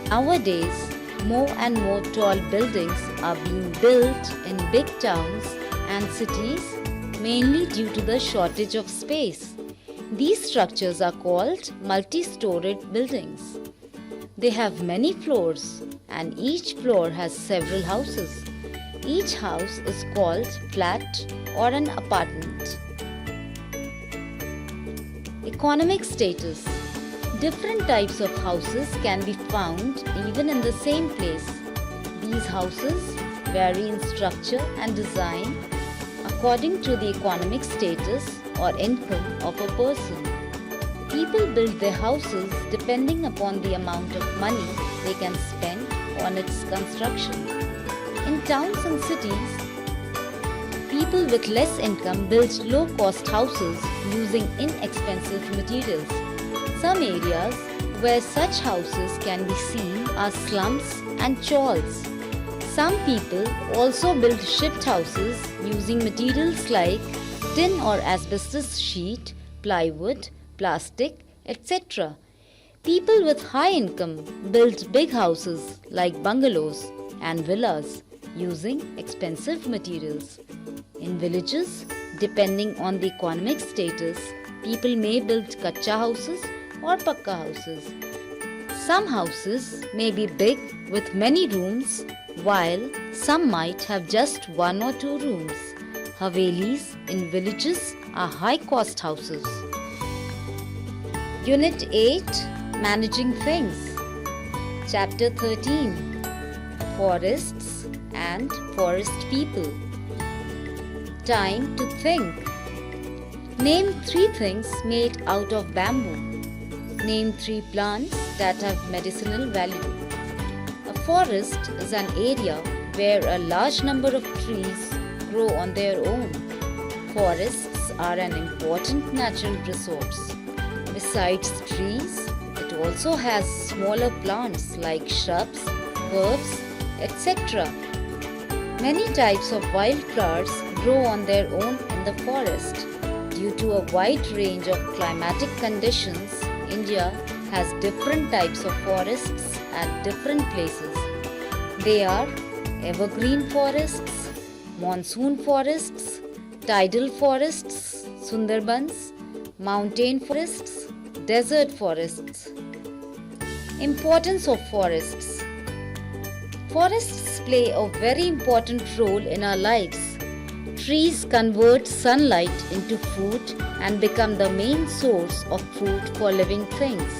Nowadays, more and more tall buildings are being built in big towns and cities, mainly due to the shortage of space. These structures are called multi-storied buildings. They have many floors and each floor has several houses. Each house is called flat or an apartment. Economic status. Different types of houses can be found even in the same place. These houses vary in structure and design according to the economic status or income of a person. People build their houses depending upon the amount of money they can spend on its construction. In towns and cities, people with less income build low-cost houses using inexpensive materials. Some areas where such houses can be seen are slums and chawls. Some people also build shift houses using materials like tin or asbestos sheet, plywood, plastic, etc. People with high income build big houses like bungalows and villas using expensive materials. In villages, depending on the economic status, people may build kacha houses or pakka houses. Some houses may be big with many rooms, while some might have just 1 or 2 rooms. Havelis in villages are high-cost houses. Unit 8, Managing Things. Chapter 13, Forests and Forest People. Time to think. Name 3 things made out of bamboo. Name 3 plants that have medicinal value. A forest is an area where a large number of trees grow on their own. Forests are an important natural resource. Besides trees, it also has smaller plants like shrubs, herbs, etc. Many types of wildflowers grow on their own in the forest. Due to a wide range of climatic conditions, India has different types of forests at different places. They are evergreen forests, monsoon forests, tidal forests, Sundarbans, mountain forests, desert forests. Importance of forests. Forests play a very important role in our lives. Trees convert sunlight into food and become the main source of food for living things.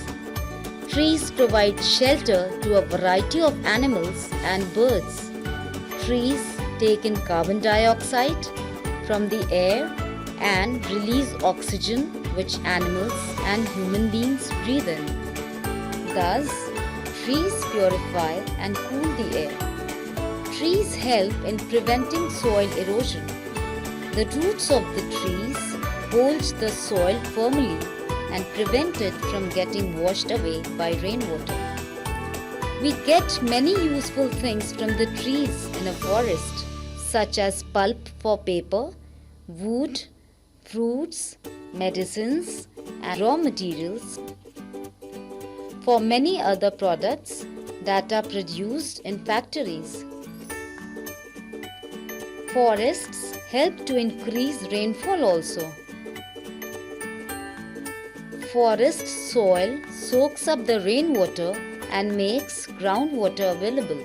Trees provide shelter to a variety of animals and birds. Trees take in carbon dioxide from the air and release oxygen which animals and human beings breathe in. Thus, trees purify and cool the air. Trees help in preventing soil erosion. The roots of the trees hold the soil firmly and prevent it from getting washed away by rainwater. We get many useful things from the trees in a forest, such as pulp for paper, wood, fruits, medicines, and raw materials for many other products that are produced in factories. Forests help to increase rainfall also. Forest soil soaks up the rainwater and makes groundwater available.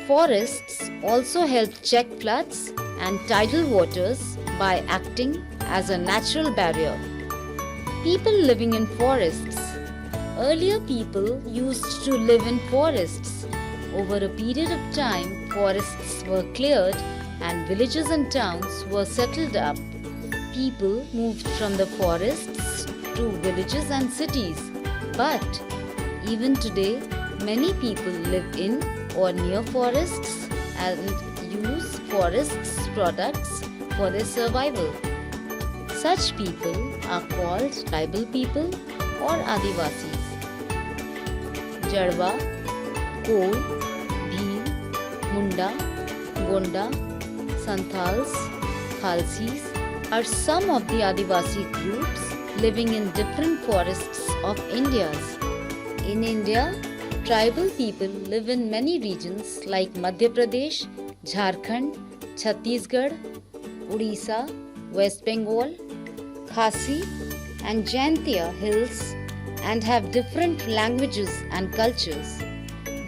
Forests also help check floods and tidal waters by acting as a natural barrier. People living in forests. Earlier people used to live in forests. Over a period of time, forests were cleared and villages and towns were settled up. People moved from the forests to villages and cities. But even today, many people live in or near forests and use forests products for their survival. Such people are called tribal people or Adivasis. Jadwa, Kol, Bhil, Munda, Gonda, Santals, Khalsis are some of the Adivasi groups living in different forests of India. In India, tribal people live in many regions like Madhya Pradesh, Jharkhand, Chhattisgarh, Odisha, West Bengal, Khasi and Jaintia hills and have different languages and cultures.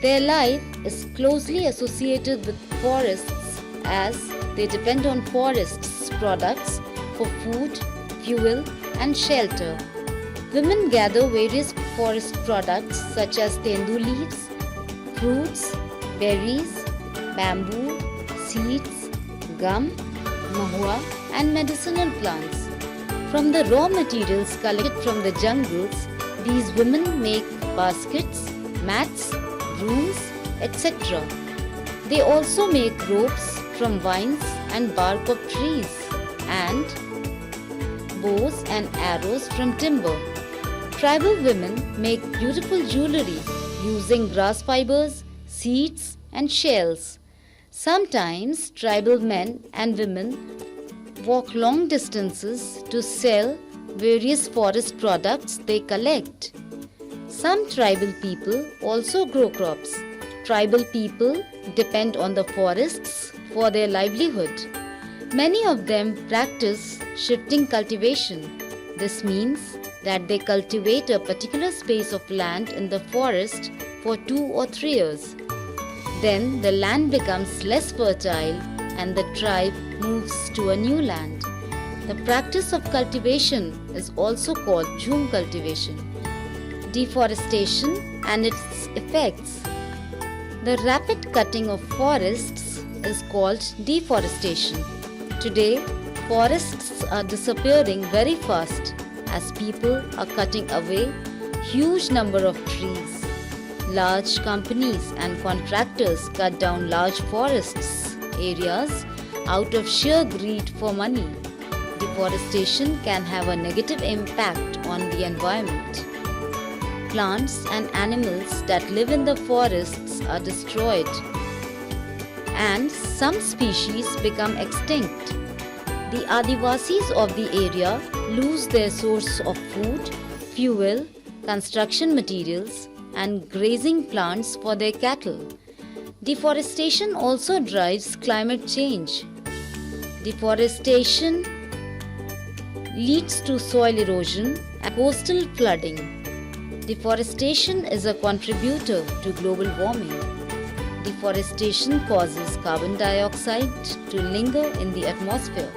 Their life is closely associated with forests as they depend on forests products for food, fuel and shelter. Women gather various forest products such as tendu leaves, fruits, berries, bamboo, seeds, gum, mahua and medicinal plants. From the raw materials collected from the jungles, these women make baskets, mats, brooms, etc. They also make ropes from vines and bark of trees and bows and arrows from timber. Tribal women make beautiful jewelry using grass fibers, seeds and shells. Sometimes tribal men and women walk long distances to sell various forest products they collect. Some tribal people also grow crops. Tribal people depend on the forests for their livelihood. Many of them practice shifting cultivation. This means that they cultivate a particular space of land in the forest for 2 or 3 years. Then the land becomes less fertile and the tribe moves to a new land. The practice of cultivation is also called jhum cultivation. Deforestation and its effects. The rapid cutting of forests is called deforestation. Today, forests are disappearing very fast as people are cutting away huge number of trees. Large companies and contractors cut down large forests areas out of sheer greed for money. Deforestation can have a negative impact on the environment. Plants and animals that live in the forests are destroyed, and some species become extinct. The Adivasis of the area lose their source of food, fuel, construction materials, and grazing plants for their cattle. Deforestation also drives climate change. Deforestation leads to soil erosion and coastal flooding. Deforestation is a contributor to global warming. Deforestation causes carbon dioxide to linger in the atmosphere.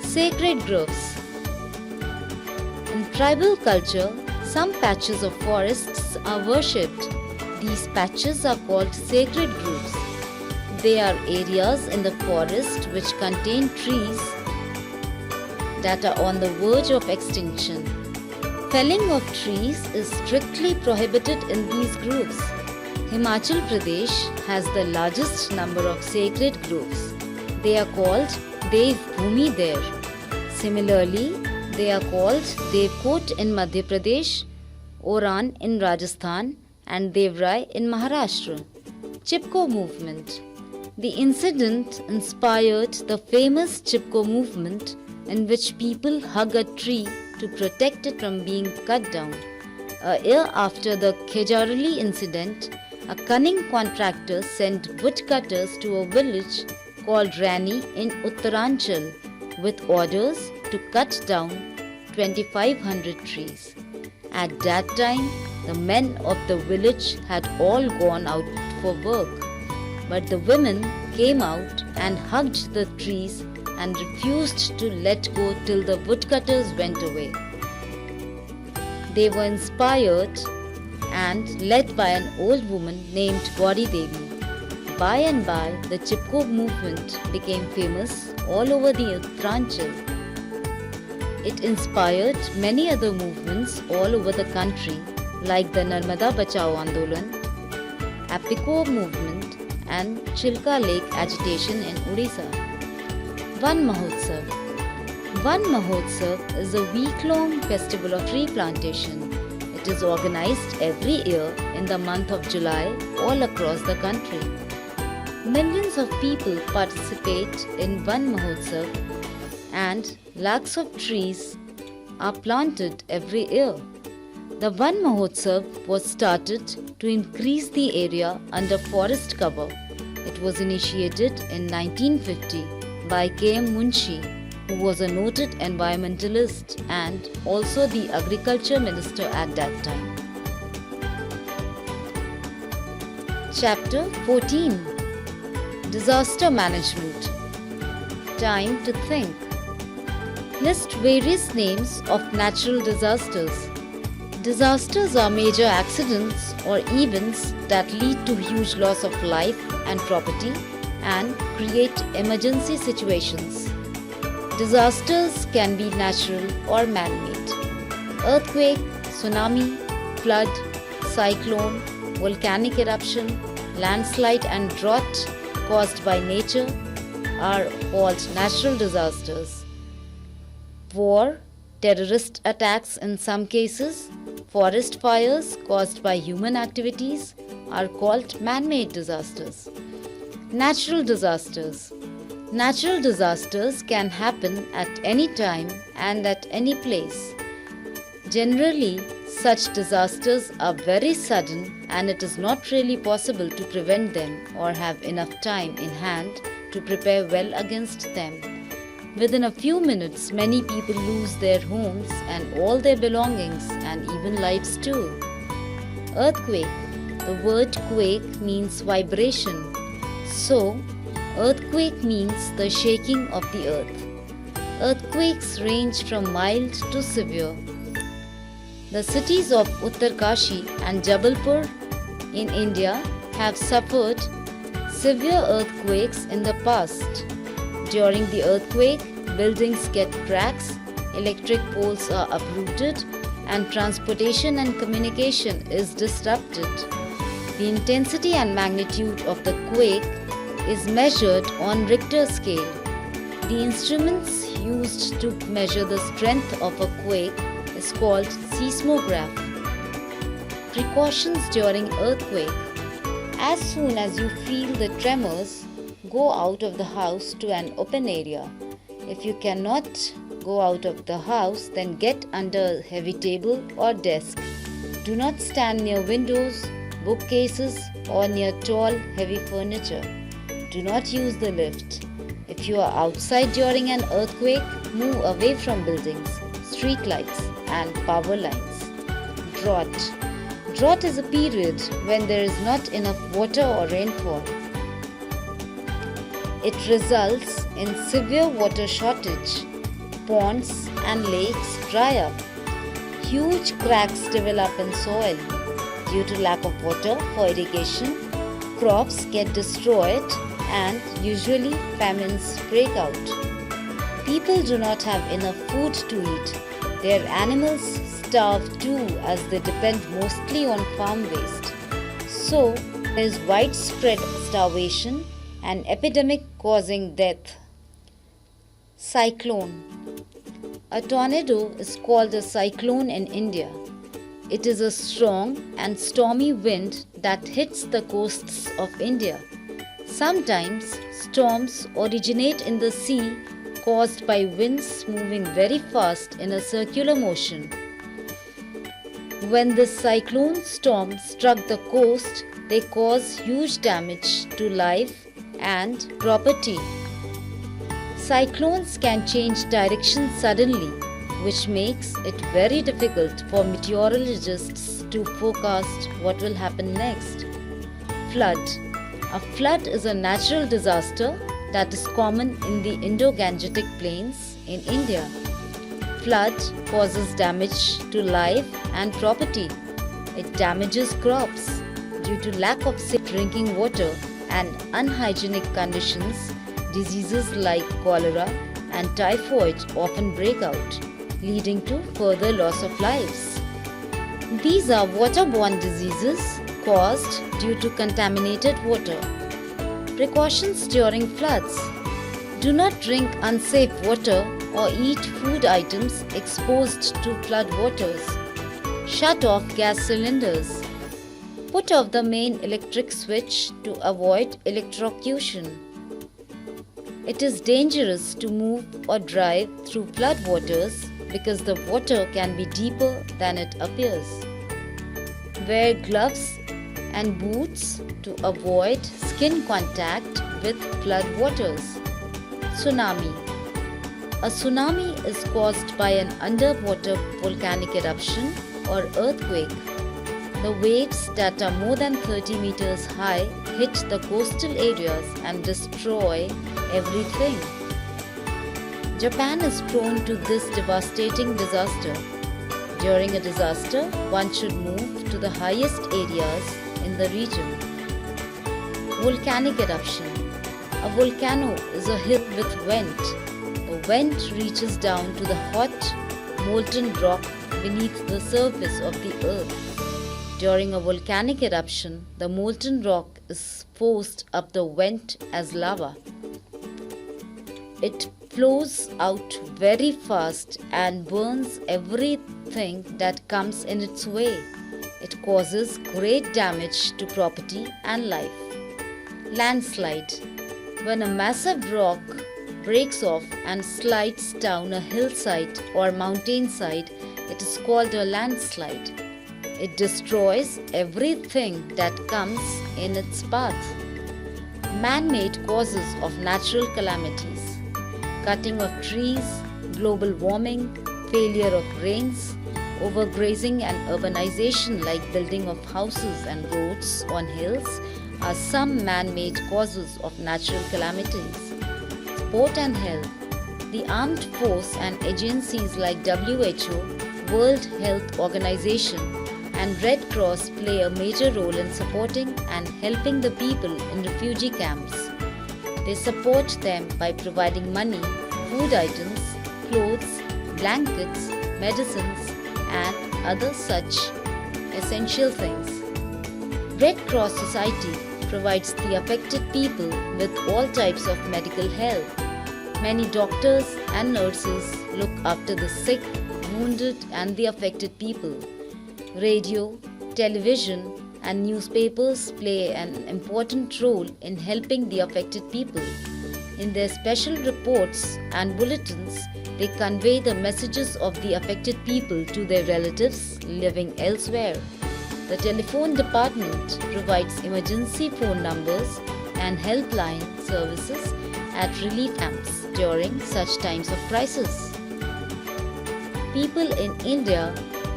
Sacred groves. In tribal culture, some patches of forests are worshipped. These patches are called sacred groves. They are areas in the forest which contain trees that are on the verge of extinction. Felling of trees is strictly prohibited in these groves. Himachal Pradesh has the largest number of sacred groves. They are called Dev Bhumi there. Similarly, they are called Devkot in Madhya Pradesh, Oran in Rajasthan and Devrai in Maharashtra. Chipko movement. The incident inspired the famous Chipko movement in which people hug a tree to protect it from being cut down. A year after the Khejarli incident, a cunning contractor sent woodcutters to a village called Rani in Uttaranchal with orders to cut down 2500 trees. At that time, The men of the village had all gone out for work, but the women came out and hugged the trees and refused to let go till the woodcutters went away. They were inspired and led by an old woman named Gauri Devi. By and by, the Chipko movement became famous all over the Uttaranchal. It inspired many other movements all over the country like the Narmada Bachao Andolan, Apiko movement and Chilka Lake agitation in Odisha. Van Mahotsav. Van Mahotsav is a week-long festival of tree plantation. It is organized every year in the month of July all across the country. Millions of people participate in Van Mahotsav and lakhs of trees are planted every year. The Van Mahotsav was started to increase the area under forest cover. It was initiated in 1950 by K.M. Munshi, who was a noted environmentalist and also the agriculture minister at that time. Chapter 14. Disaster Management. Time to think. List various names of natural disasters. Disasters are major accidents or events that lead to huge loss of life and property and create emergency situations. Disasters can be natural or man-made. Earthquake, tsunami, flood, cyclone, volcanic eruption, landslide and drought caused by nature are called natural disasters. War, terrorist attacks in some cases, forest fires caused by human activities are called man-made disasters. Natural disasters. Natural disasters can happen at any time and at any place. Generally, such disasters are very sudden and it is not really possible to prevent them or have enough time in hand to prepare well against them. Within a few minutes, many people lose their homes and all their belongings and even lives too. Earthquake. The word quake means vibration. So, earthquake means the shaking of the earth. Earthquakes range from mild to severe. The cities of Uttarkashi and Jabalpur in India have suffered severe earthquakes in the past. During the earthquake, buildings get cracks, electric poles are uprooted, and transportation and communication is disrupted. The intensity and magnitude of the quake is measured on Richter scale. The instruments used to measure the strength of a quake is called seismograph. Precautions during earthquake. As soon as you feel the tremors, go out of the house to an open area. If you cannot go out of the house, then get under a heavy table or desk. Do not stand near windows, bookcases or near tall, heavy furniture. Do not use the lift. If you are outside during an earthquake, move away from buildings, street lights and power lines. Drought. Drought is a period when there is not enough water or rainfall. It results in severe water shortage. Ponds and lakes dry up. Huge cracks develop in soil. Due to lack of water for irrigation, crops get destroyed and usually famines break out. People do not have enough food to eat. Their animals starve too as they depend mostly on farm waste. So, there is widespread starvation and epidemic causing death. Cyclone. A tornado is called a cyclone in India. It is a strong and stormy wind that hits the coasts of India. Sometimes storms originate in the sea caused by winds moving very fast in a circular motion. When the cyclone storm struck the coast, they cause huge damage to life and property. Cyclones can change direction suddenly, which makes it very difficult for meteorologists to to forecast what will happen next. Flood. A flood is a natural disaster that is common in the Indo-Gangetic Plains in India. Flood causes damage to life and property. It damages crops due to lack of safe drinking water and unhygienic conditions. Diseases like cholera and typhoid often break out, leading to further loss of lives. These are waterborne diseases caused due to contaminated water. Precautions during floods. Do not drink unsafe water or eat food items exposed to flood waters. Shut off gas cylinders. Put off the main electric switch to avoid electrocution. It is dangerous to move or drive through flood waters because the water can be deeper than it appears. Wear gloves and boots to avoid skin contact with flood waters. Tsunami. A tsunami is caused by an underwater volcanic eruption or earthquake. The waves that are more than 30 meters high hit the coastal areas and destroy everything. Japan is prone to this devastating disaster. During a disaster, one should move to the highest areas in the region. Volcanic eruption. A volcano is a hill with vent. The vent reaches down to the hot, molten rock beneath the surface of the earth. During a volcanic eruption, the molten rock is forced up the vent as lava. It flows out very fast and burns everything that comes in its way. It causes great damage to property and life. Landslide. When a massive rock breaks off and slides down a hillside or mountainside, it is called a landslide. It destroys everything that comes in its path. Man-made causes of natural calamities. Cutting of trees, global warming, failure of rains, overgrazing and urbanization like building of houses and roads on hills are some man-made causes of natural calamities. Sport and health. The armed force and agencies like WHO, World Health Organization, and Red Cross play a major role in supporting and helping the people in refugee camps. They support them by providing money, food items, clothes, blankets, medicines, and other such essential things. Red Cross Society provides the affected people with all types of medical help. Many doctors and nurses look after the sick, wounded, and the affected people. Radio, television, and newspapers play an important role in helping the affected people. In their special reports and bulletins, they convey the messages of the affected people to their relatives living elsewhere. The telephone department provides emergency phone numbers and helpline services at relief camps during such times of crisis. People in India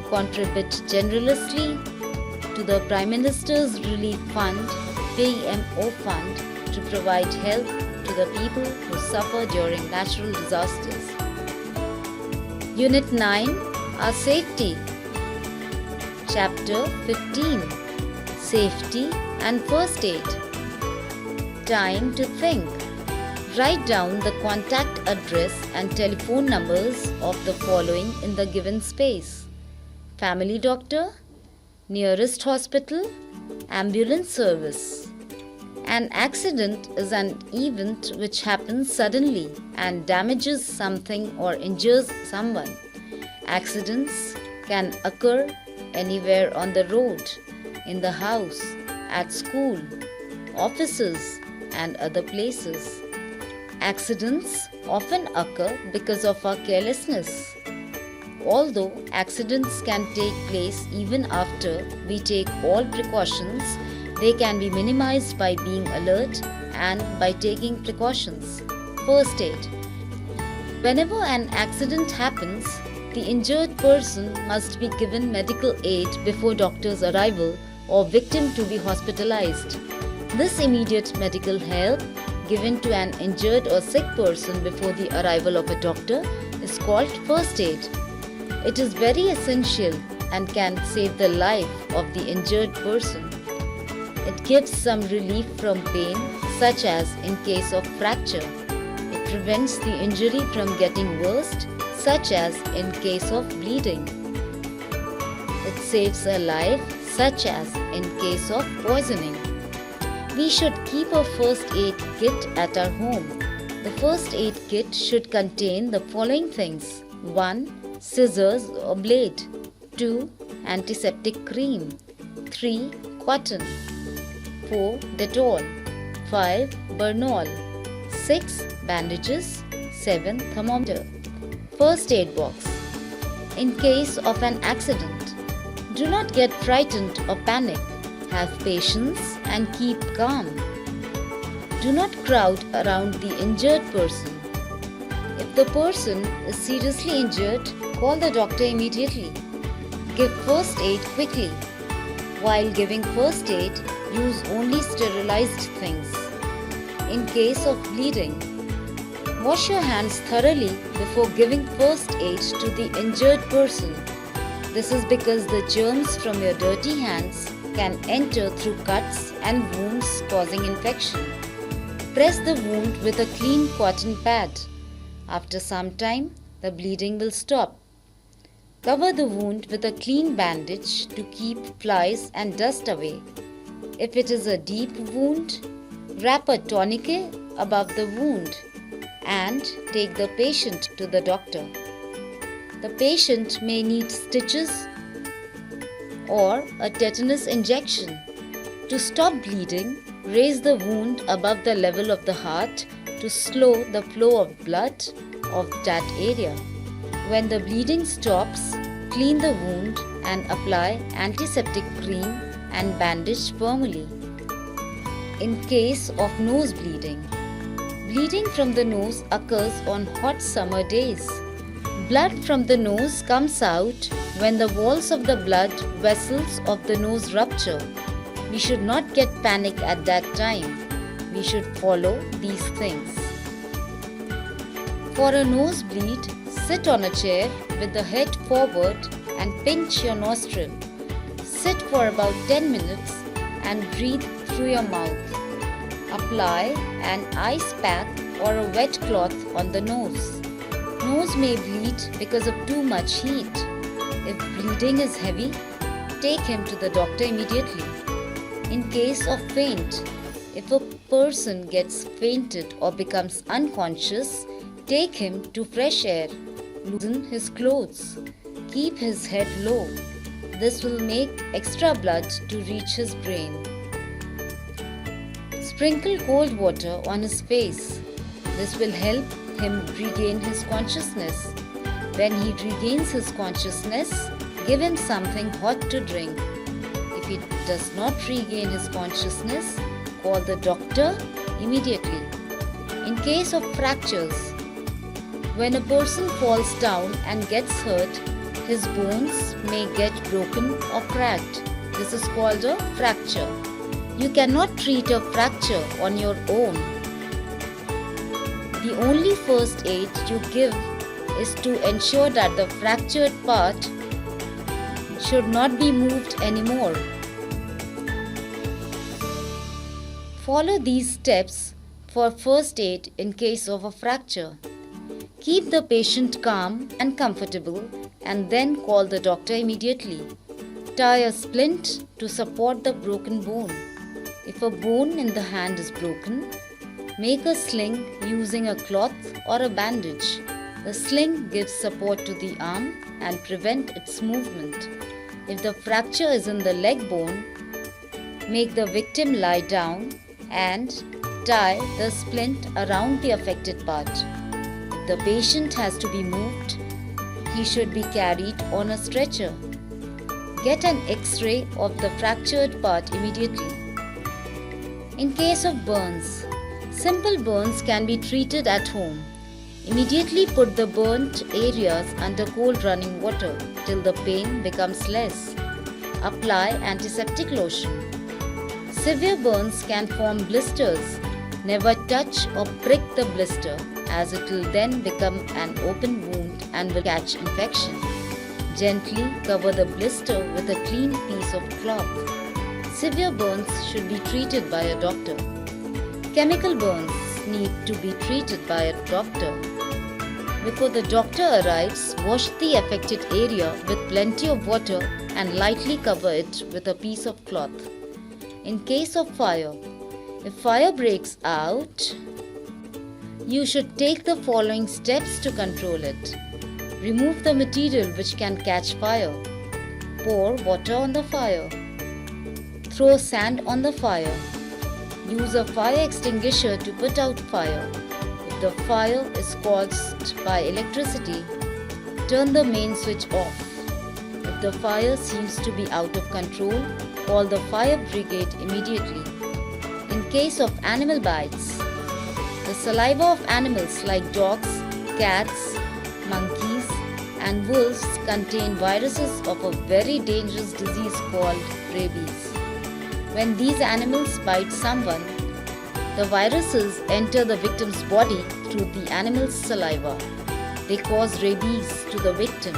contribute generously to the Prime Minister's Relief Fund, PMO Fund, to provide help to the people who suffer during natural disasters. Unit 9, Our Safety. Chapter 15, Safety and First Aid. Time to think. Write down the contact address and telephone numbers of the following in the given space: family doctor, nearest hospital, ambulance service. An accident is an event which happens suddenly and damages something or injures someone. Accidents can occur anywhere on the road, in the house, at school, offices, and other places. Accidents often occur because of our carelessness. Although accidents can take place even after we take all precautions, they can be minimized by being alert and by taking precautions. First aid. Whenever an accident happens, the injured person must be given medical aid before doctor's arrival or victim to be hospitalized. This immediate medical help given to an injured or sick person before the arrival of a doctor is called first aid. It is very essential and can save the life of the injured person. It gives some relief from pain, such as in case of fracture. It prevents the injury from getting worse, such as in case of bleeding. It saves a life, such as in case of poisoning. We should keep a first aid kit at our home. The first aid kit should contain the following things: 1. Scissors or blade. 2. Antiseptic cream. 3. Cotton. 4. Dettol. 5. Bernol. 6. Bandages. 7. Thermometer. First aid box. In case of an accident, do not get frightened or panic. Have patience and keep calm. Do not crowd around the injured person. If the person is seriously injured, call the doctor immediately. Give first aid quickly. While giving first aid, use only sterilized things. In case of bleeding, wash your hands thoroughly before giving first aid to the injured person. This is because the germs from your dirty hands can enter through cuts and wounds, causing infection. Press the wound with a clean cotton pad. After some time, the bleeding will stop. Cover the wound with a clean bandage to keep flies and dust away. If it is a deep wound, wrap a tourniquet above the wound and take the patient to the doctor. The patient may need stitches or a tetanus injection. To stop bleeding, raise the wound above the level of the heart to slow the flow of blood of that area. When the bleeding stops, clean the wound and apply antiseptic cream and bandage firmly. In case of nose bleeding, bleeding from the nose occurs on hot summer days. Blood from the nose comes out when the walls of the blood vessels of the nose rupture. We should not get panic at that time. We should follow these things. For a nosebleed, sit on a chair with the head forward and pinch your nostril. Sit for about 10 minutes and breathe through your mouth. Apply an ice pack or a wet cloth on the nose. Nose may bleed because of too much heat. If bleeding is heavy, take him to the doctor immediately. In case of faint, if a person gets fainted or becomes unconscious, take him to fresh air. Loosen his clothes. Keep his head low. This will make extra blood to reach his brain. Sprinkle cold water on his face. This will help him regain his consciousness. When he regains his consciousness, give him something hot to drink. If he does not regain his consciousness, call the doctor immediately. In case of fractures, when a person falls down and gets hurt, his bones may get broken or cracked. This is called a fracture. You cannot treat a fracture on your own. The only first aid you give is to ensure that the fractured part should not be moved anymore. Follow these steps for first aid in case of a fracture. Keep the patient calm and comfortable and then call the doctor immediately. Tie a splint to support the broken bone. If a bone in the hand is broken, make a sling using a cloth or a bandage. The sling gives support to the arm and prevents its movement. If the fracture is in the leg bone, make the victim lie down and tie the splint around the affected part. If the patient has to be moved, he should be carried on a stretcher. Get an X-ray of the fractured part immediately. In case of burns, simple burns can be treated at home. Immediately put the burnt areas under cold running water till the pain becomes less. Apply antiseptic lotion. Severe burns can form blisters. Never touch or prick the blister, as it will then become an open wound and will catch infection. Gently cover the blister with a clean piece of cloth. Severe burns should be treated by a doctor. Chemical burns need to be treated by a doctor. Before the doctor arrives, wash the affected area with plenty of water and lightly cover it with a piece of cloth. In case of fire, if fire breaks out, you should take the following steps to control it. Remove the material which can catch fire. Pour water on the fire. Throw sand on the fire. Use a fire extinguisher to put out fire. If the fire is caused by electricity, turn the main switch off. If the fire seems to be out of control, call the fire brigade immediately. In case of animal bites, the saliva of animals like dogs, cats, monkeys, and wolves contain viruses of a very dangerous disease called rabies. When these animals bite someone, the viruses enter the victim's body through the animal's saliva. They cause rabies to the victim.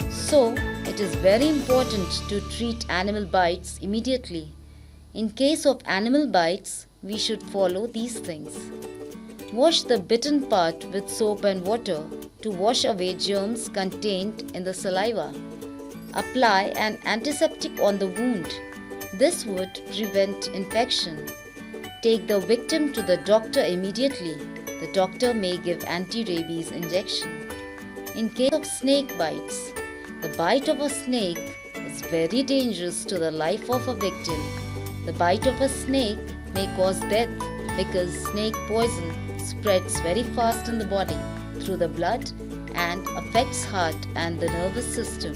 So, it is very important to treat animal bites immediately. In case of animal bites, we should follow these things. Wash the bitten part with soap and water to wash away germs contained in the saliva. Apply an antiseptic on the wound. This would prevent infection. Take the victim to the doctor immediately. The doctor may give anti-rabies injection. In case of snake bites, the bite of a snake is very dangerous to the life of a victim. The bite of a snake may cause death because snake poison spreads very fast in the body through the blood and affects heart and the nervous system.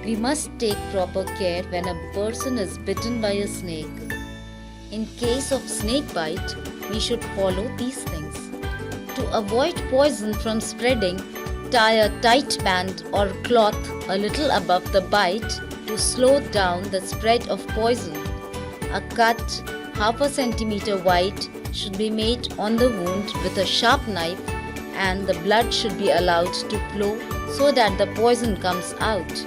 We must take proper care when a person is bitten by a snake. In case of snake bite, we should follow these things. To avoid poison from spreading, tie a tight band or cloth a little above the bite to slow down the spread of poison. A cut half a centimeter wide should be made on the wound with a sharp knife, and the blood should be allowed to flow so that the poison comes out.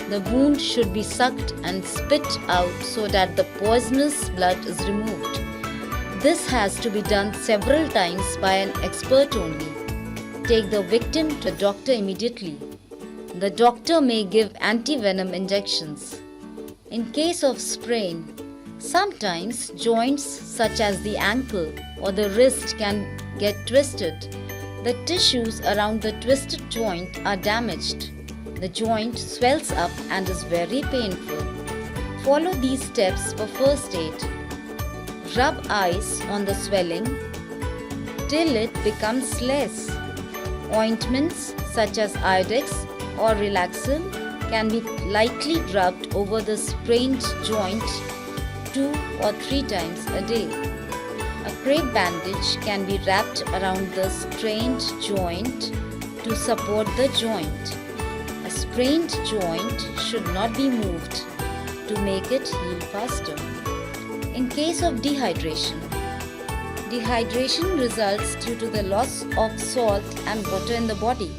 The wound should be sucked and spit out so that the poisonous blood is removed. This has to be done several times by an expert only. Take the victim to the doctor immediately. The doctor may give anti-venom injections. In case of sprain, sometimes joints such as the ankle or the wrist can get twisted. The tissues around the twisted joint are damaged. The joint swells up and is very painful. Follow these steps for first aid. Rub ice on the swelling till it becomes less. Ointments such as Iodex or Relaxil can be lightly rubbed over the sprained joint 2 or 3 times a day. A crepe bandage can be wrapped around the strained joint to support the joint. A sprained joint should not be moved to make it heal faster. In case of dehydration, dehydration results due to the loss of salt and water in the body.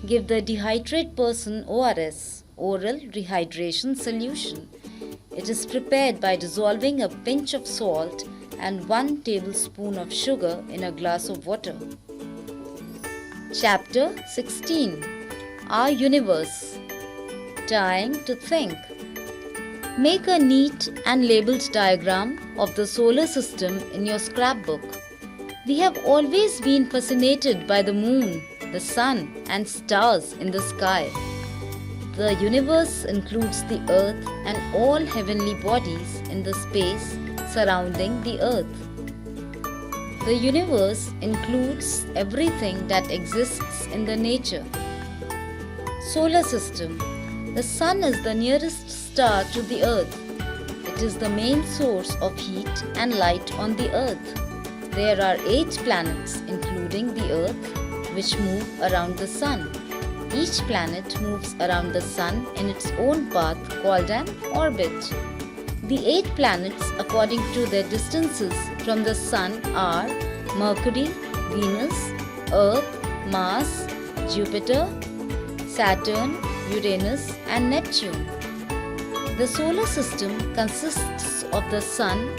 Give the dehydrated person ORS, oral rehydration solution. It is prepared by dissolving a pinch of salt and 1 tablespoon of sugar in a glass of water. Chapter 16. Our Universe. Time to think. Make a neat and labeled diagram of the solar system in your scrapbook. We have always been fascinated by the moon, the sun, and stars in the sky. The universe includes the earth and all heavenly bodies in the space surrounding the earth. The universe includes everything that exists in the nature. Solar system. The sun is the nearest star to the earth. It is the main source of heat and light on the earth. There are 8 planets, including the Earth, which move around the Sun. Each planet moves around the Sun in its own path called an orbit. The 8 planets, according to their distances from the Sun, are Mercury, Venus, Earth, Mars, Jupiter, Saturn, Uranus, and Neptune. The solar system consists of the Sun,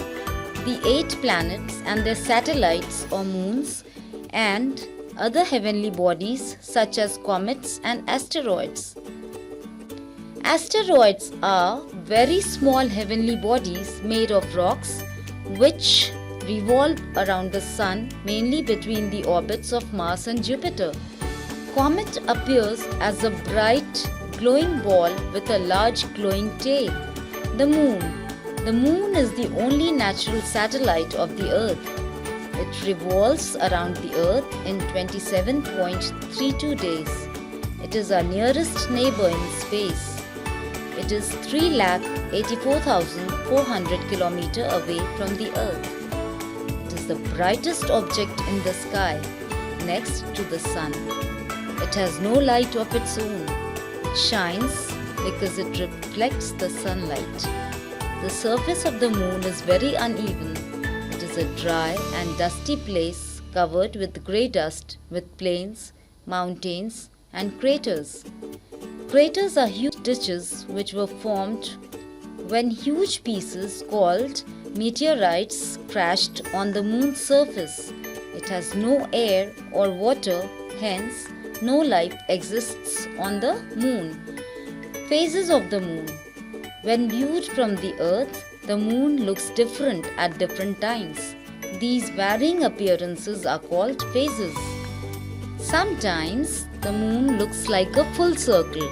the 8 planets and their satellites or moons, and other heavenly bodies such as comets and asteroids. Asteroids are very small heavenly bodies made of rocks which revolve around the Sun, mainly between the orbits of Mars and Jupiter. Comet appears as a bright, glowing ball with a large glowing tail. The Moon. The Moon is the only natural satellite of the Earth. It revolves around the Earth in 27.32 days. It is our nearest neighbor in space. It is 3,84,400 km away from the Earth. It is the brightest object in the sky, next to the Sun. It has no light of its own. It shines because it reflects the sunlight. The surface of the Moon is very uneven. It is a dry and dusty place covered with grey dust, with plains, mountains, and craters. Craters are huge ditches which were formed when huge pieces called meteorites crashed on the Moon's surface. It has no air or water, hence no life exists on the Moon. Phases of the Moon. When viewed from the Earth, the Moon looks different at different times. These varying appearances are called phases. Sometimes the Moon looks like a full circle.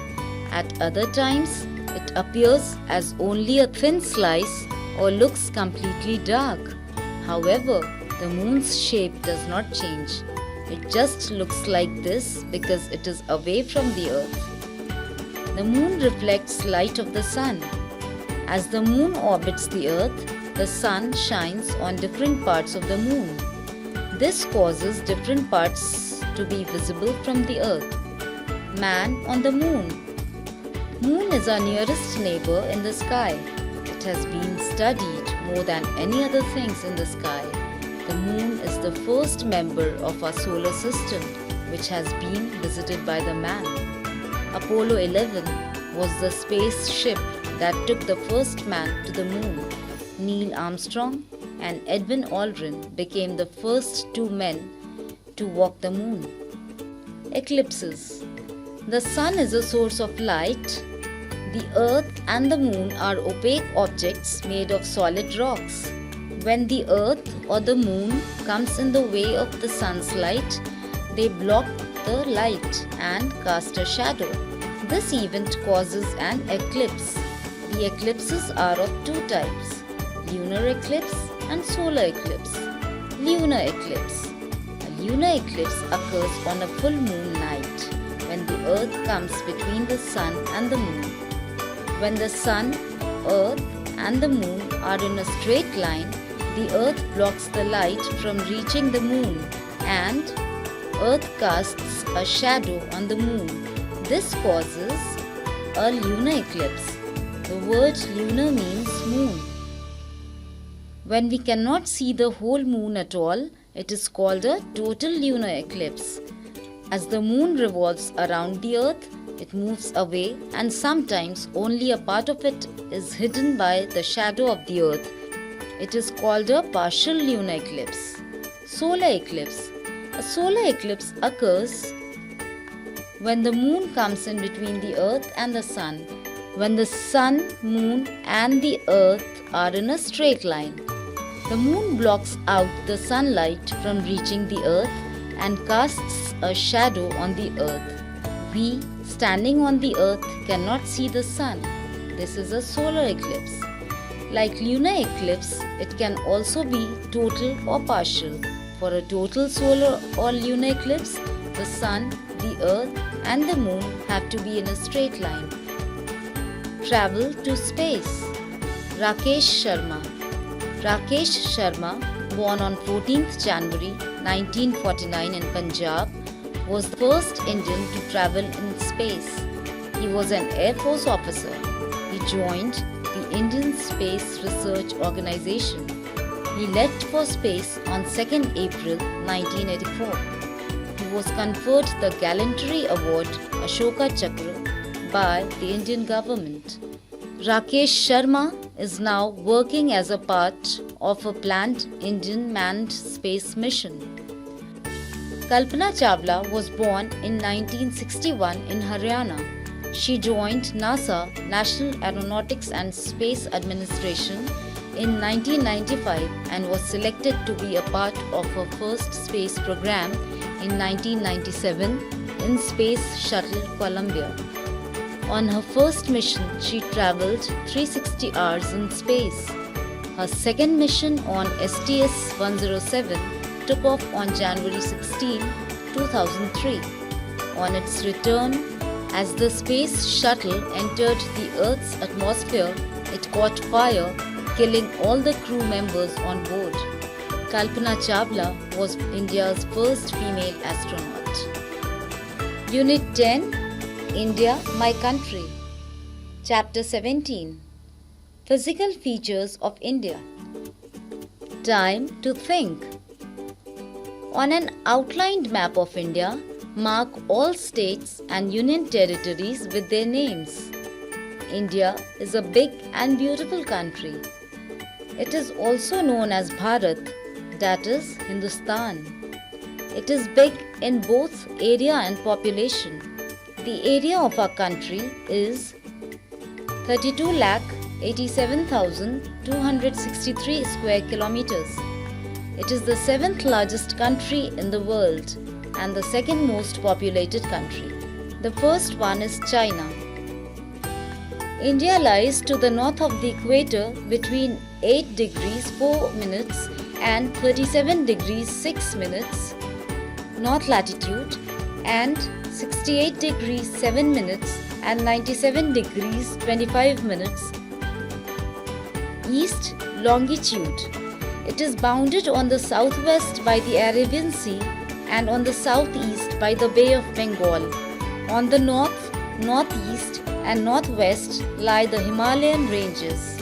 At other times, it appears as only a thin slice or looks completely dark. However, the Moon's shape does not change. It just looks like this because it is away from the Earth. The Moon reflects light of the Sun. As the Moon orbits the Earth, the Sun shines on different parts of the Moon. This causes different parts to be visible from the Earth. Man on the Moon. Moon is our nearest neighbor in the sky. It has been studied more than any other things in the sky. The Moon is the first member of our solar system which has been visited by the man. Apollo 11 was the spaceship that took the first man to the Moon. Neil Armstrong and Edwin Aldrin became the first 2 men to walk the Moon. Eclipses. The Sun is a source of light. The Earth and the Moon are opaque objects made of solid rocks. When the Earth or the Moon comes in the way of the Sun's light, they block the light and cast a shadow. This event causes an eclipse. The eclipses are of 2 types, lunar eclipse and solar eclipse. Lunar eclipse. A lunar eclipse occurs on a full moon night when the Earth comes between the Sun and the Moon. When the Sun, Earth and the Moon are in a straight line, the Earth blocks the light from reaching the Moon and Earth casts a shadow on the Moon. This causes a lunar eclipse. The word lunar means moon. When we cannot see the whole moon at all, it is called a total lunar eclipse. As the moon revolves around the Earth, it moves away and sometimes only a part of it is hidden by the shadow of the Earth. It is called a partial lunar eclipse. Solar eclipse. A solar eclipse occurs when the moon comes in between the Earth and the Sun. When the Sun, Moon and the Earth are in a straight line. The moon blocks out the sunlight from reaching the Earth and casts a shadow on the Earth. We, standing on the Earth, cannot see the Sun. This is a solar eclipse. Like lunar eclipse, it can also be total or partial. For a total solar or lunar eclipse, the Sun, the Earth and the Moon have to be in a straight line. Travel to space. Rakesh Sharma. Rakesh Sharma, born on 14th January 1949 in Punjab, was the first Indian to travel in space. He was an Air Force officer. He joined the Indian Space Research Organization. He left for space on 2nd April 1984. He was conferred the Gallantry Award Ashoka Chakra by the Indian government. Rakesh Sharma is now working as a part of a planned Indian manned space mission. Kalpana Chawla was born in 1961 in Haryana. She joined NASA, National Aeronautics and Space Administration, in 1995 and was selected to be a part of her first space program in 1997 in Space Shuttle Columbia. On her first mission, she traveled 360 hours in space. Her second mission on STS-107 took off on January 16, 2003. On its return, as the space shuttle entered the Earth's atmosphere, it caught fire, killing all the crew members on board. Kalpana Chawla was India's first female astronaut. Unit 10, India, My Country. Chapter 17, Physical Features of India. Time to think. On an outlined map of India, mark all states and union territories with their names. India is a big and beautiful country. It is also known as Bharat, that is Hindustan. It is big in both area and population. The area of our country is 32,87,263 square kilometers. It is the 7th largest country in the world and the second most populated country. The first one is China. India lies to the north of the equator between 8 degrees 4 minutes and 37 degrees 6 minutes north latitude and 68 degrees 7 minutes and 97 degrees 25 minutes east longitude. It is bounded on the southwest by the Arabian Sea and on the southeast by the Bay of Bengal. On the north, northeast and northwest lie the Himalayan ranges.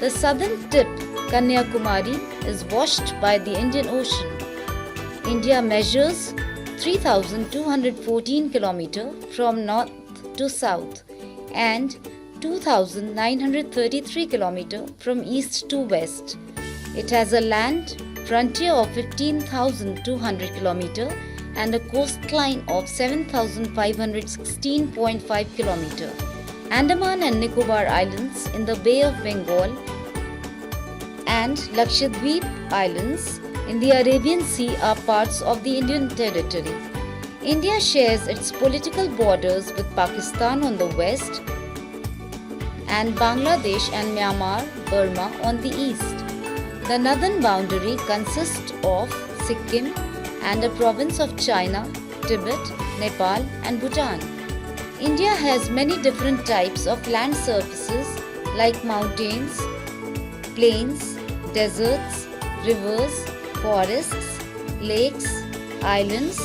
The southern tip, Kanyakumari, is washed by the Indian Ocean. India measures 3,214 km from north to south and 2,933 km from east to west. It has a land frontier of 15,200 km and a coastline of 7,516.5 km. Andaman and Nicobar Islands in the Bay of Bengal and Lakshadweep Islands in the Arabian Sea are parts of the Indian territory. India shares its political borders with Pakistan on the west and Bangladesh and Myanmar, Burma on the east. The northern boundary consists of Sikkim and a province of China, Tibet, Nepal and Bhutan. India has many different types of land surfaces like mountains, plains, deserts, rivers, forests, lakes, islands,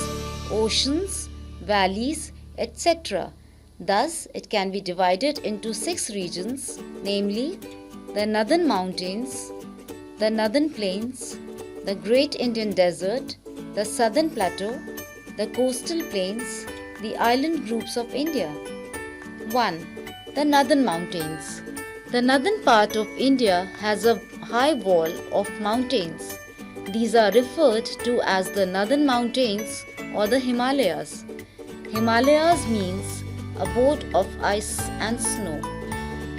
oceans, valleys, etc. Thus, it can be divided into 6 regions, namely the Northern Mountains, the Northern Plains, the Great Indian Desert, the Southern Plateau, the Coastal Plains, the island groups of India. 1. The Northern Mountains. The northern part of India has a high wall of mountains. These are referred to as the Northern Mountains or the Himalayas. Himalayas means abode of ice and snow.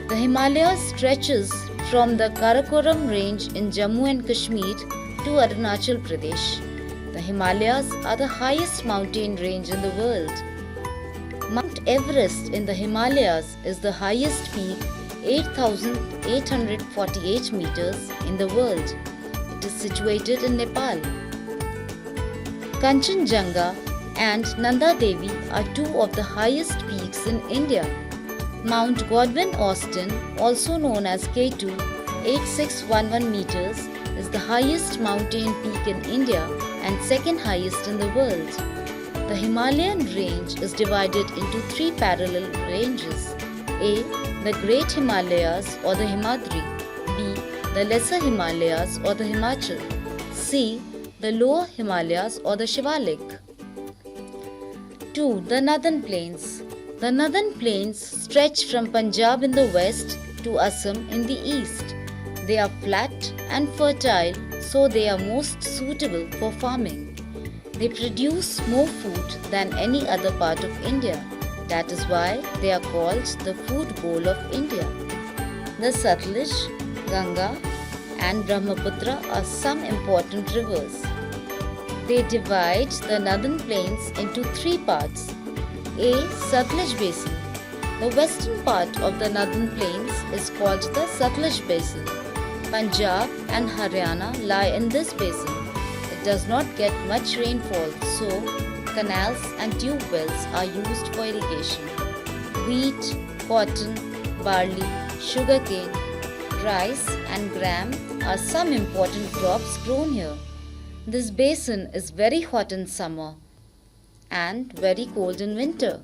The Himalayas stretches from the Karakoram range in Jammu and Kashmir to Arunachal Pradesh. The Himalayas are the highest mountain range in the world. Mount Everest in the Himalayas is the highest peak, 8,848 meters in the world. It is situated in Nepal. Kanchenjunga and Nanda Devi are two of the highest peaks in India. Mount Godwin Austen, also known as K2, 8611 meters, is the highest mountain peak in India and second highest in the world. The Himalayan range is divided into three parallel ranges: A. The Great Himalayas or the Himadri, B. The Lesser Himalayas or the Himachal, C. The Lower Himalayas or the Shivalik. 2. The Northern Plains. The Northern Plains stretch from Punjab in the west to Assam in the east. They are flat and fertile, so they are most suitable for farming. They produce more food than any other part of India. That is why they are called the food bowl of India. The Satluj, Ganga, and Brahmaputra are some important rivers. They divide the northern plains into three parts. A. Satluj Basin. The western part of the northern plains is called the Satluj Basin. Punjab and Haryana lie in this basin. It does not get much rainfall, so canals and tube wells are used for irrigation. Wheat, cotton, barley, sugarcane, rice and gram are some important crops grown here. This basin is very hot in summer and very cold in winter.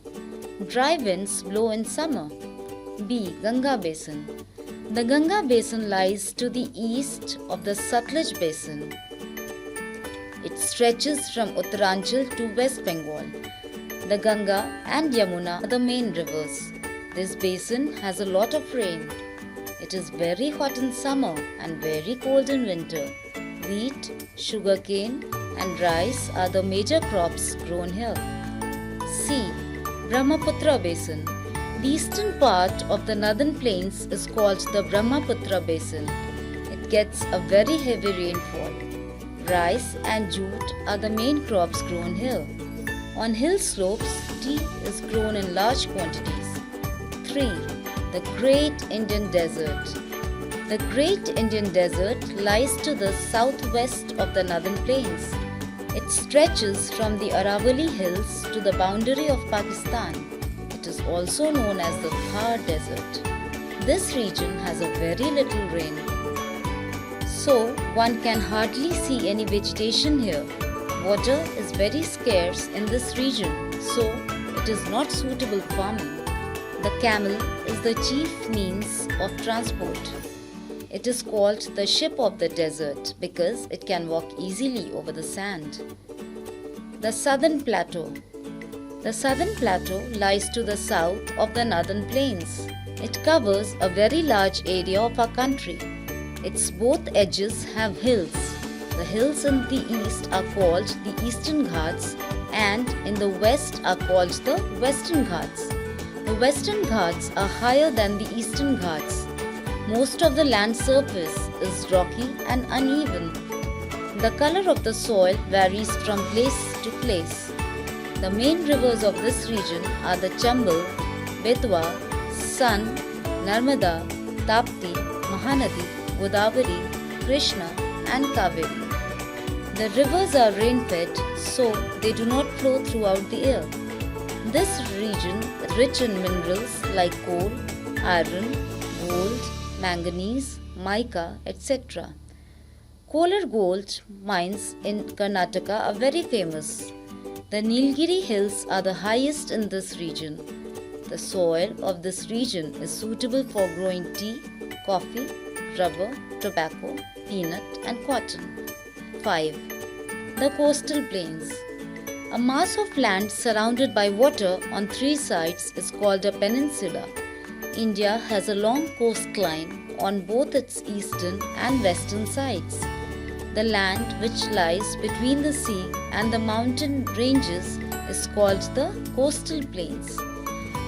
Dry winds blow in summer. B. Ganga Basin. The Ganga Basin lies to the east of the Satluj Basin. It stretches from Uttaranchal to West Bengal. The Ganga and Yamuna are the main rivers. This basin has a lot of rain. It is very hot in summer and very cold in winter. Wheat, sugarcane and rice are the major crops grown here. C. Brahmaputra Basin. The eastern part of the northern plains is called the Brahmaputra Basin. It gets a very heavy rainfall. Rice and jute are the main crops grown here. On hill slopes, tea is grown in large quantities. 3. The Great Indian Desert. The Great Indian Desert lies to the southwest of the northern plains. It stretches from the Aravalli Hills to the boundary of Pakistan. It is also known as the Thar Desert. This region has a very little rain, so one can hardly see any vegetation here. Water is very scarce in this region, so it is not suitable for farming. The camel is the chief means of transport. It is called the ship of the desert because it can walk easily over the sand. The Southern Plateau. The Southern Plateau lies to the south of the northern plains. It covers a very large area of our country. Its both edges have hills. The hills in the east are called the Eastern Ghats and in the west are called the Western Ghats. The Western Ghats are higher than the Eastern Ghats. Most of the land surface is rocky and uneven. The color of the soil varies from place to place. The main rivers of this region are the Chambal, Betwa, Son, Narmada, Tapti, Mahanadi, Godavari, Krishna and Kaveri. The rivers are rain-fed, so they do not flow throughout the year. This region is rich in minerals like coal, iron, gold, manganese, mica, etc. Kolar gold mines in Karnataka are very famous. The Nilgiri hills are the highest in this region. The soil of this region is suitable for growing tea, coffee, rubber, tobacco, peanut and cotton. 5. The coastal plains. A mass of land surrounded by water on three sides is called a peninsula. India has a long coastline on both its eastern and western sides. The land which lies between the sea and the mountain ranges is called the coastal plains.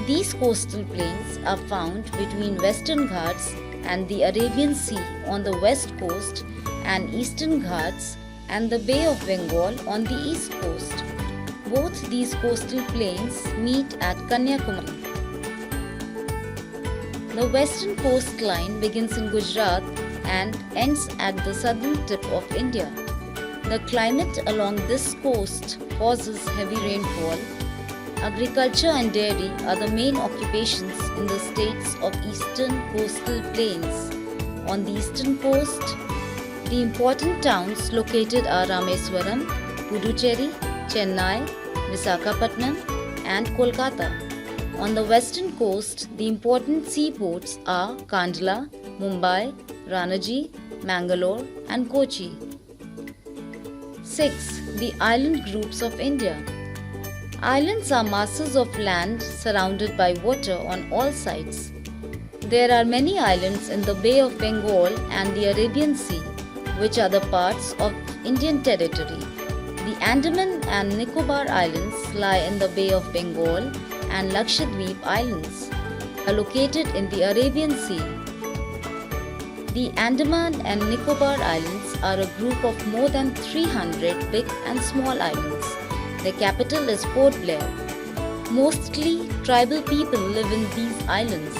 These coastal plains are found between Western Ghats and the Arabian Sea on the west coast and Eastern Ghats and the Bay of Bengal on the east coast. Both these coastal plains meet at Kanyakumari. The western coastline begins in Gujarat and ends at the southern tip of India. The climate along this coast causes heavy rainfall. Agriculture and dairy are the main occupations in the states of eastern coastal plains. On the eastern coast, the important towns located are Rameswaram, Puducherry, Chennai, Visakhapatnam, and Kolkata. On the western coast, the important seaports are Kandla, Mumbai, Ranaji, Mangalore, and Kochi. 6. The island groups of India. Islands are masses of land surrounded by water on all sides. There are many islands in the Bay of Bengal and the Arabian Sea, which are the parts of Indian territory. The Andaman and Nicobar Islands lie in the Bay of Bengal, and Lakshadweep Islands are located in the Arabian Sea. The Andaman and Nicobar Islands are a group of more than 300 big and small islands. Their capital is Port Blair. Mostly tribal people live in these islands.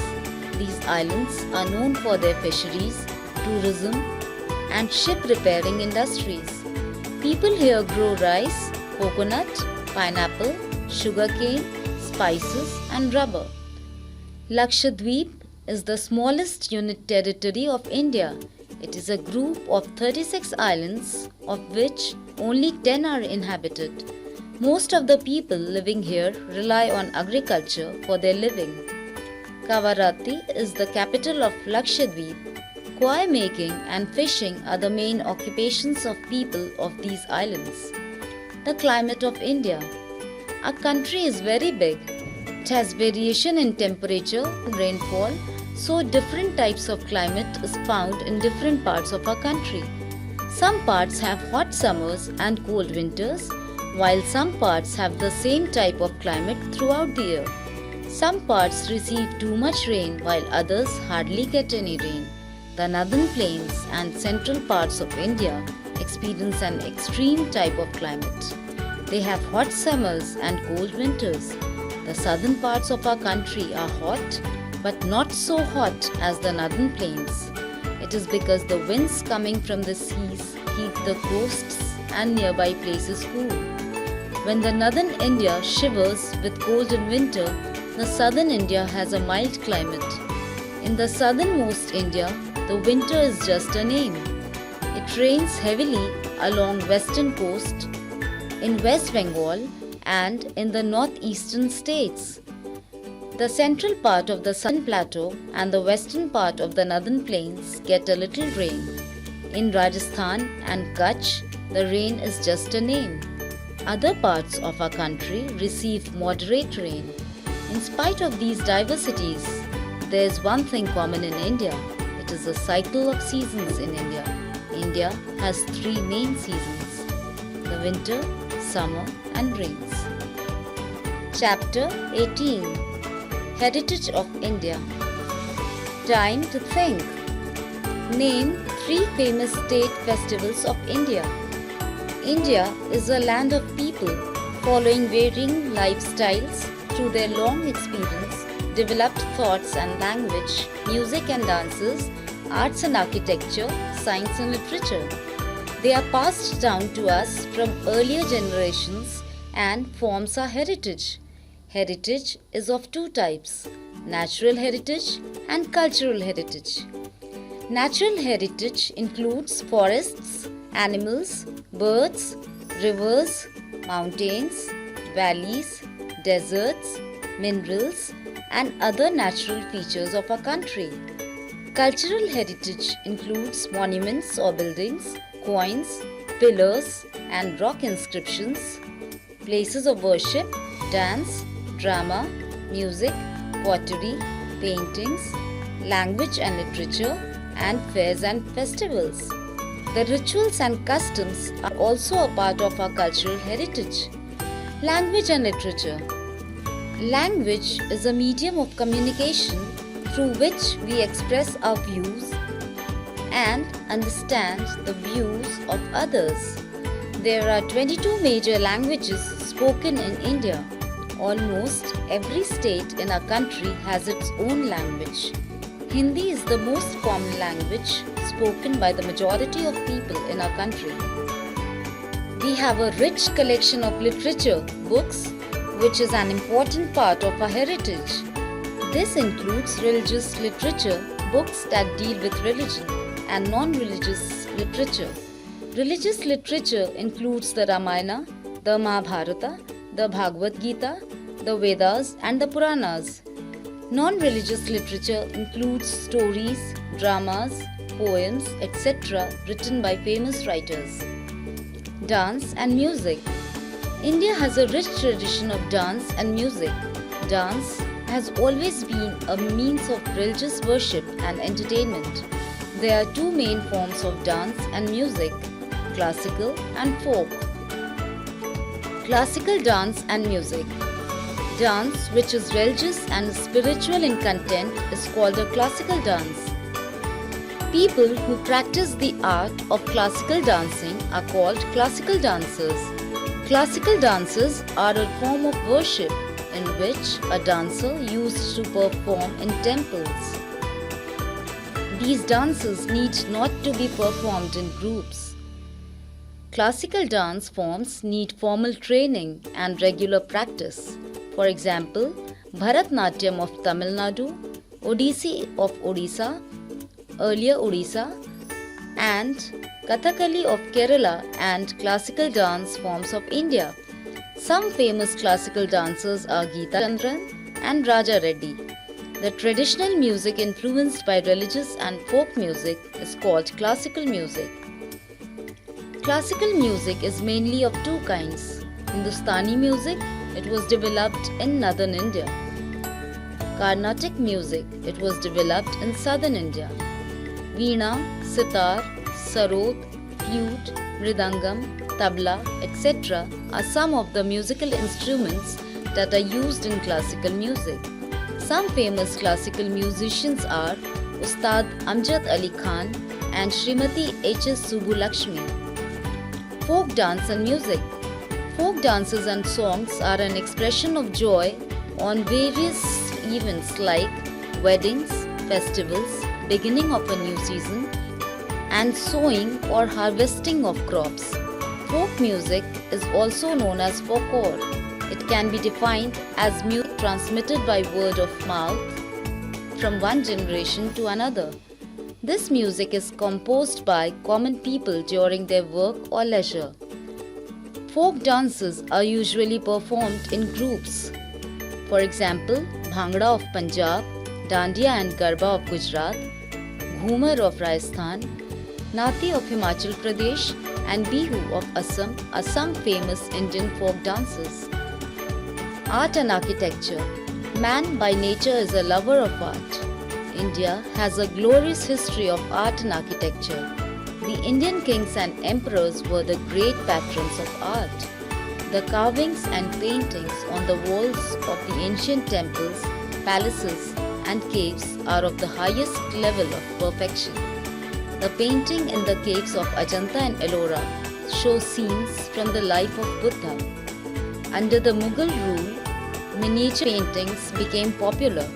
These islands are known for their fisheries, tourism, and ship repairing industries. People here grow rice, coconut, pineapple, sugarcane, spices, and rubber. Lakshadweep is the smallest unit territory of India. It is a group of 36 islands, of which only 10 are inhabited. Most of the people living here rely on agriculture for their living. Kavarati is the capital of Lakshadweep. Koi making and fishing are the main occupations of people of these islands. The climate of India. Our country is very big. It has variation in temperature and rainfall, so different types of climate is found in different parts of our country. Some parts have hot summers and cold winters, while some parts have the same type of climate throughout the year. Some parts receive too much rain while others hardly get any rain. The northern plains and central parts of India experience an extreme type of climate. They have hot summers and cold winters. The southern parts of our country are hot, but not so hot as the northern plains. It is because the winds coming from the seas keep the coasts and nearby places cool. When the northern India shivers with cold in winter, the southern India has a mild climate. In the southernmost India, the winter is just a name. It rains heavily along western coast, in West Bengal, and in the northeastern states. The central part of the southern plateau and the western part of the northern plains get a little rain. In Rajasthan and Kutch, the rain is just a name. Other parts of our country receive moderate rain. In spite of these diversities, there is one thing common in India. It is the cycle of seasons in India. India has 3 main seasons: the winter, summer, and rains. Chapter 18. Heritage of India. Time to think. Name 3 famous state festivals of India. India is a land of people following varying lifestyles through their long experience, developed thoughts and language, music and dances, arts and architecture, science and literature. They are passed down to us from earlier generations and forms our heritage. Heritage is of 2 types: natural heritage and cultural heritage. Natural heritage includes forests, animals, birds, rivers, mountains, valleys, deserts, minerals, and other natural features of our country. Cultural heritage includes monuments or buildings, coins, pillars, and rock inscriptions, places of worship, dance, drama, music, pottery, paintings, language and literature, and fairs and festivals. The rituals and customs are also a part of our cultural heritage. Language and literature. Language is a medium of communication through which we express our views and understand the views of others. There are 22 major languages spoken in India. Almost every state in our country has its own language. Hindi is the most common language spoken by the majority of people in our country. We have a rich collection of literature, books, which is an important part of our heritage. This includes religious literature, books that deal with religion and non-religious literature. Religious literature includes the Ramayana, the Mahabharata, the Bhagavad Gita, the Vedas and the Puranas. Non-religious literature includes stories, dramas, poems, etc. written by famous writers. Dance and music. India has a rich tradition of dance and music. Dance has always been a means of religious worship and entertainment. There are two main forms of dance and music, classical and folk. Classical dance and music. Dance, which is religious and spiritual in content, is called a classical dance. People who practice the art of classical dancing are called classical dancers. Classical dances are a form of worship in which a dancer used to perform in temples. These dances need not to be performed in groups. Classical dance forms need formal training and regular practice. For example, Bharatnatyam of Tamil Nadu, Odissi of Odisha, earlier Odisha, and Kathakali of Kerala and classical dance forms of India. Some famous classical dancers are Geeta Chandran and Raja Reddy. The traditional music influenced by religious and folk music is called classical music. Classical music is mainly of two kinds. Hindustani music, it was developed in northern India. Carnatic music, it was developed in southern India. Veena, sitar, sarod, flute, mridangam, tabla, etc. are some of the musical instruments that are used in classical music. Some famous classical musicians are Ustad Amjad Ali Khan and Srimati H.S. Subbulakshmi. Folk dance and music. Folk dances and songs are an expression of joy on various events like weddings, festivals, beginning of a new season, and sowing or harvesting of crops. Folk music is also known as folklore. It can be defined as music transmitted by word of mouth from one generation to another. This music is composed by common people during their work or leisure. Folk dances are usually performed in groups. For example, Bhangra of Punjab, Dandiya and Garba of Gujarat, Ghumar of Rajasthan, Nati of Himachal Pradesh and Bihu of Assam are some famous Indian folk dances. Art and architecture. Man by nature is a lover of art. India has a glorious history of art and architecture. The Indian kings and emperors were the great patrons of art. The carvings and paintings on the walls of the ancient temples, palaces, and caves are of the highest level of perfection. The painting in the caves of Ajanta and Ellora show scenes from the life of Buddha. Under the Mughal rule, miniature paintings became popular.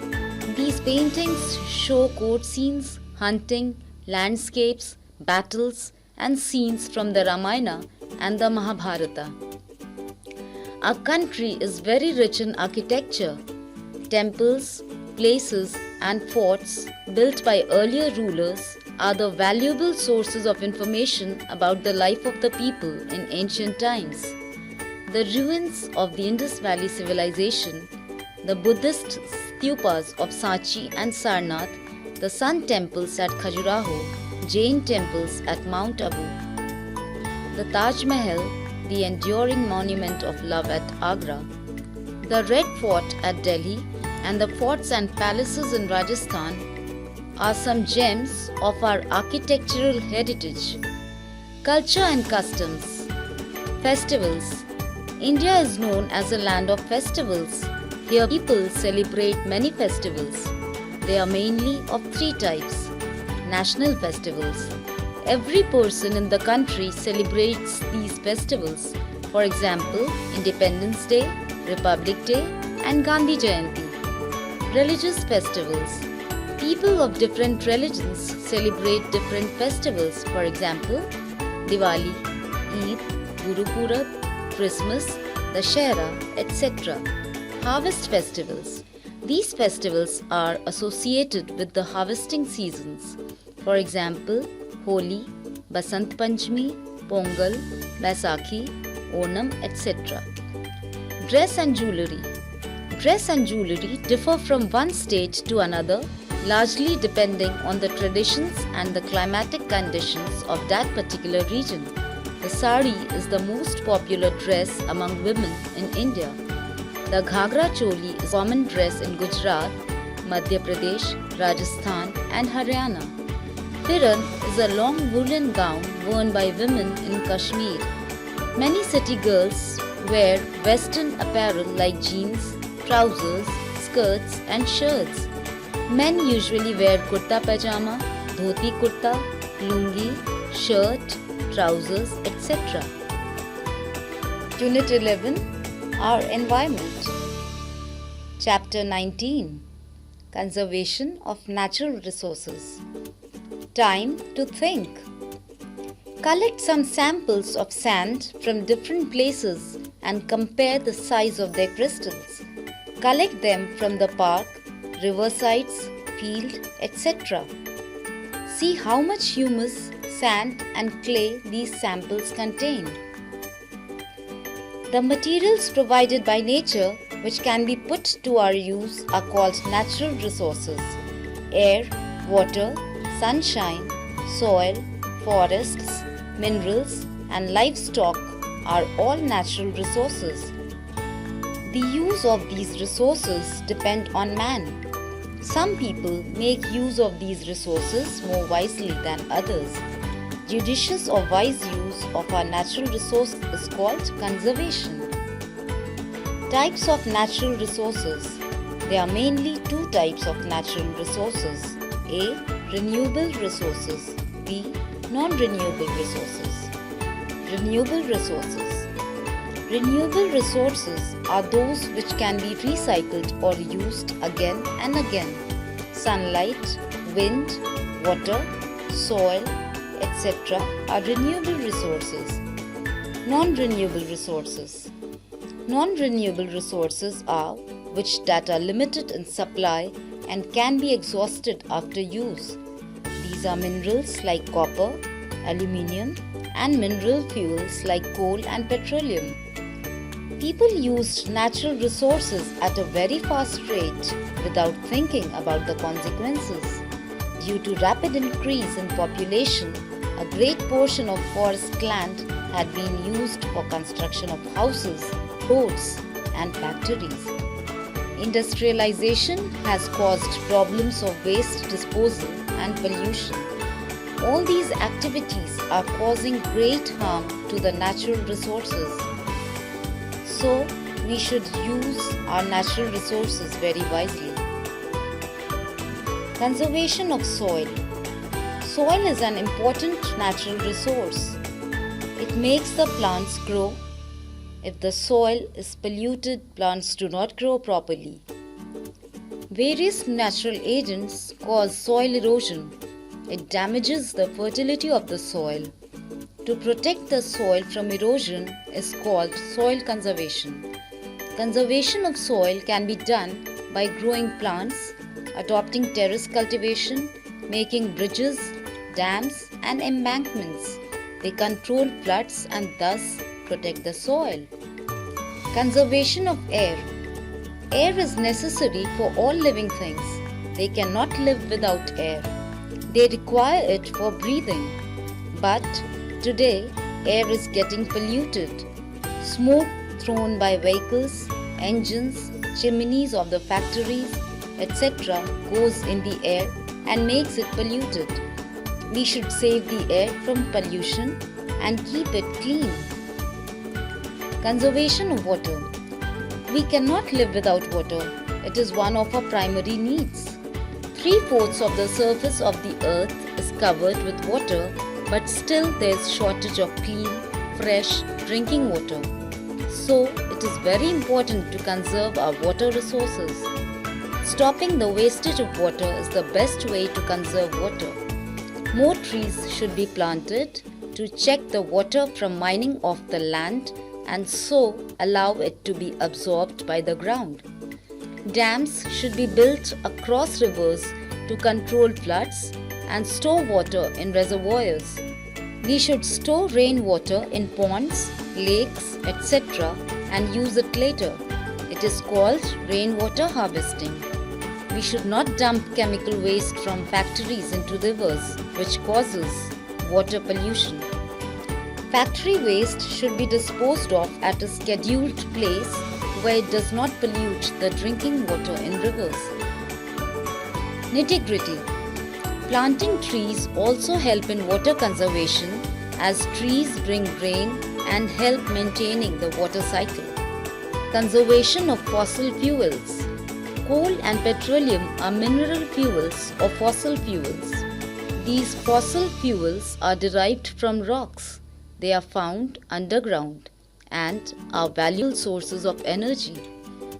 These paintings show court scenes, hunting, landscapes, battles, and scenes from the Ramayana and the Mahabharata. Our country is very rich in architecture. Temples, places, and forts built by earlier rulers are the valuable sources of information about the life of the people in ancient times. The ruins of the Indus Valley civilization, the Buddhist stupas of Sanchi and Sarnath, the sun temples at Khajuraho, Jain temples at Mount Abu, the Taj Mahal, the enduring monument of love at Agra, the Red Fort at Delhi, and the forts and palaces in Rajasthan are some gems of our architectural heritage. Culture and customs. Festivals. India is known as a land of festivals. Here people celebrate many festivals. They are mainly of three types. National festivals. Every person in the country celebrates these festivals. For example, Independence Day, Republic Day, and Gandhi Jayanti. Religious festivals. People of different religions celebrate different festivals. For example, Diwali, Eid, Guru Purab, Christmas, Dashera, etc. Harvest festivals. These festivals are associated with the harvesting seasons. For example, Holi, Basant Panchami, Pongal, Baisakhi, Onam, etc. Dress and jewellery. Dress and jewellery differ from one state to another, largely depending on the traditions and the climatic conditions of that particular region. The sari is the most popular dress among women in India. The ghagra choli is a common dress in Gujarat, Madhya Pradesh, Rajasthan and Haryana. Firan is a long woolen gown worn by women in Kashmir. Many city girls wear western apparel like jeans, trousers, skirts and shirts. Men usually wear kurta pajama, dhoti kurta, lungi, shirt, trousers, etc. Unit 11, Our Environment. Chapter 19, Conservation of Natural Resources. Time to think. Collect some samples of sand from different places and compare the size of their crystals. Collect them from the park, riversides, field, etc. See how much humus, sand and clay these samples contain. The materials provided by nature which can be put to our use are called natural resources. Air, water, sunshine, soil, forests, minerals and livestock are all natural resources. The use of these resources depend on man. Some people make use of these resources more wisely than others. Judicious or wise use of our natural resource is called conservation. Types of natural resources. There are mainly two types of natural resources. A. Renewable resources. B. Non-renewable resources. Renewable resources. Renewable resources are those which can be recycled or used again and again. Sunlight, wind, water, soil, etc. are renewable resources. Non-renewable resources. Non-renewable resources are which that are limited in supply and can be exhausted after use. These are minerals like copper, aluminium, and mineral fuels like coal and petroleum. People used natural resources at a very fast rate without thinking about the consequences. Due to rapid increase in population, a great portion of forest land had been used for construction of houses, roads, and factories. Industrialization has caused problems of waste disposal and pollution. All these activities are causing great harm to the natural resources. So, we should use our natural resources very wisely. Conservation of soil. Soil is an important natural resource. It makes the plants grow. If the soil is polluted, plants do not grow properly. Various natural agents cause soil erosion. It damages the fertility of the soil. To protect the soil from erosion is called soil conservation. Conservation of soil can be done by growing plants, adopting terrace cultivation, making bridges, dams and embankments. They control floods and thus protect the soil. Conservation of air. Air is necessary for all living things. They cannot live without air. They require it for breathing. But today, air is getting polluted. Smoke thrown by vehicles, engines, chimneys of the factories, etc. goes in the air and makes it polluted. We should save the air from pollution and keep it clean. Conservation of water. We cannot live without water. It is one of our primary needs. 3/4 of the surface of the earth is covered with water, but still there is shortage of clean, fresh drinking water. So, it is very important to conserve our water resources. Stopping the wastage of water is the best way to conserve water. More trees should be planted to check the water from mining off the land and so allow it to be absorbed by the ground. Dams should be built across rivers to control floods and store water in reservoirs. We should store rainwater in ponds, lakes, etc. and use it later. It is called rainwater harvesting. We should not dump chemical waste from factories into rivers, which causes water pollution. Factory waste should be disposed of at a scheduled place where it does not pollute the drinking water in rivers. Nitty-gritty. Planting trees also help in water conservation as trees bring rain and help maintaining the water cycle. Conservation of fossil fuels. Coal and petroleum are mineral fuels or fossil fuels. These fossil fuels are derived from rocks. They are found underground and are valuable sources of energy.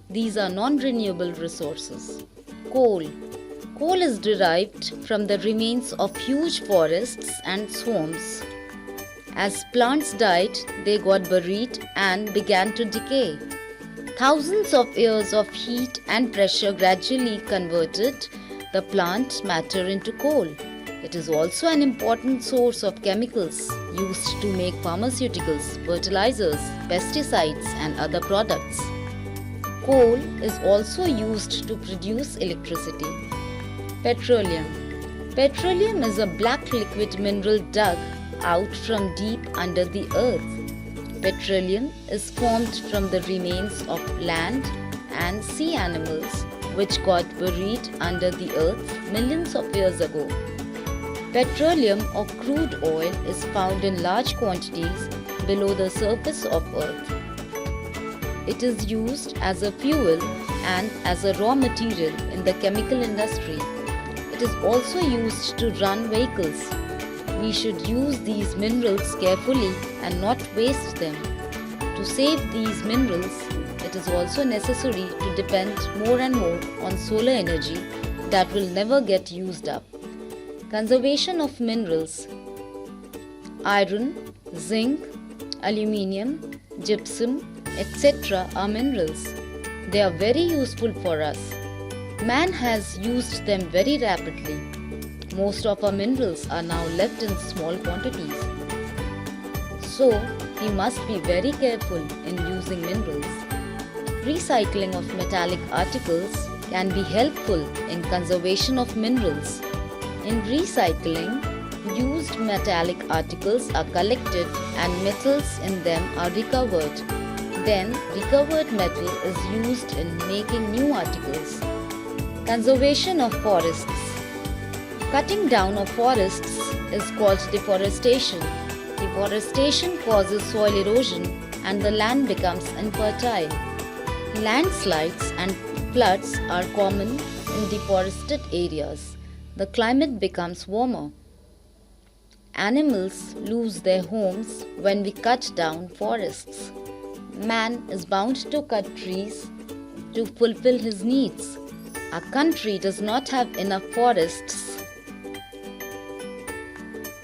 These are non-renewable resources. Coal. Coal is derived from the remains of huge forests and swamps. As plants died, they got buried and began to decay. Thousands of years of heat and pressure gradually converted the plant matter into coal. It is also an important source of chemicals used to make pharmaceuticals, fertilizers, pesticides, and other products. Coal is also used to produce electricity. Petroleum. Petroleum is a black liquid mineral dug out from deep under the earth. Petroleum is formed from the remains of land and sea animals which got buried under the earth millions of years ago. Petroleum or crude oil is found in large quantities below the surface of earth. It is used as a fuel and as a raw material in the chemical industry. It is also used to run vehicles. We should use these minerals carefully and not waste them. To save these minerals, it is also necessary to depend more and more on solar energy that will never get used up. Conservation of minerals. Iron, zinc, aluminium, gypsum, etc. are minerals. They are very useful for us. Man has used them very rapidly. Most of our minerals are now left in small quantities. So, we must be very careful in using minerals. Recycling of metallic articles can be helpful in conservation of minerals. In recycling, used metallic articles are collected and metals in them are recovered. Then, recovered metal is used in making new articles. Conservation of forests. Cutting down of forests is called deforestation. Deforestation causes soil erosion and the land becomes infertile. Landslides and floods are common in deforested areas. The climate becomes warmer. Animals lose their homes when we cut down forests. Man is bound to cut trees to fulfill his needs. Our country does not have enough forests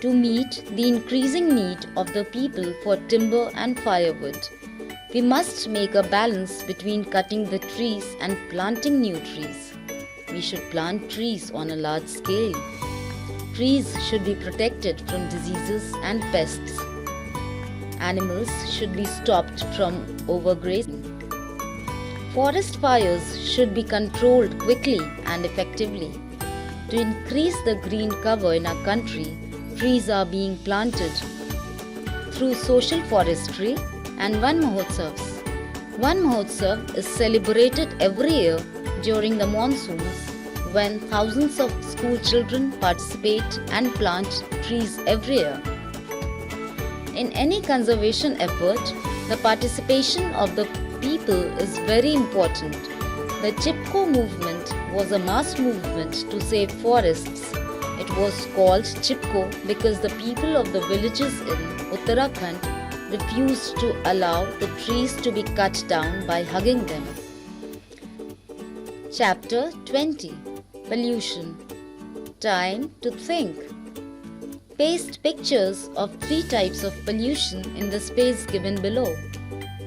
to meet the increasing need of the people for timber and firewood. We must make a balance between cutting the trees and planting new trees. We should plant trees on a large scale. Trees should be protected from diseases and pests. Animals should be stopped from overgrazing. Forest fires should be controlled quickly and effectively. To increase the green cover in our country, trees are being planted through social forestry and Van Mahotsavs. Van Mahotsav is celebrated every year during the monsoons when thousands of school children participate and plant trees every year. In any conservation effort, the participation of the people is very important. The Chipko movement was a mass movement to save forests. It was called Chipko because the people of the villages in Uttarakhand refused to allow the trees to be cut down by hugging them. Chapter 20. Pollution. Time to think. Paste pictures of 3 types of pollution in the space given below.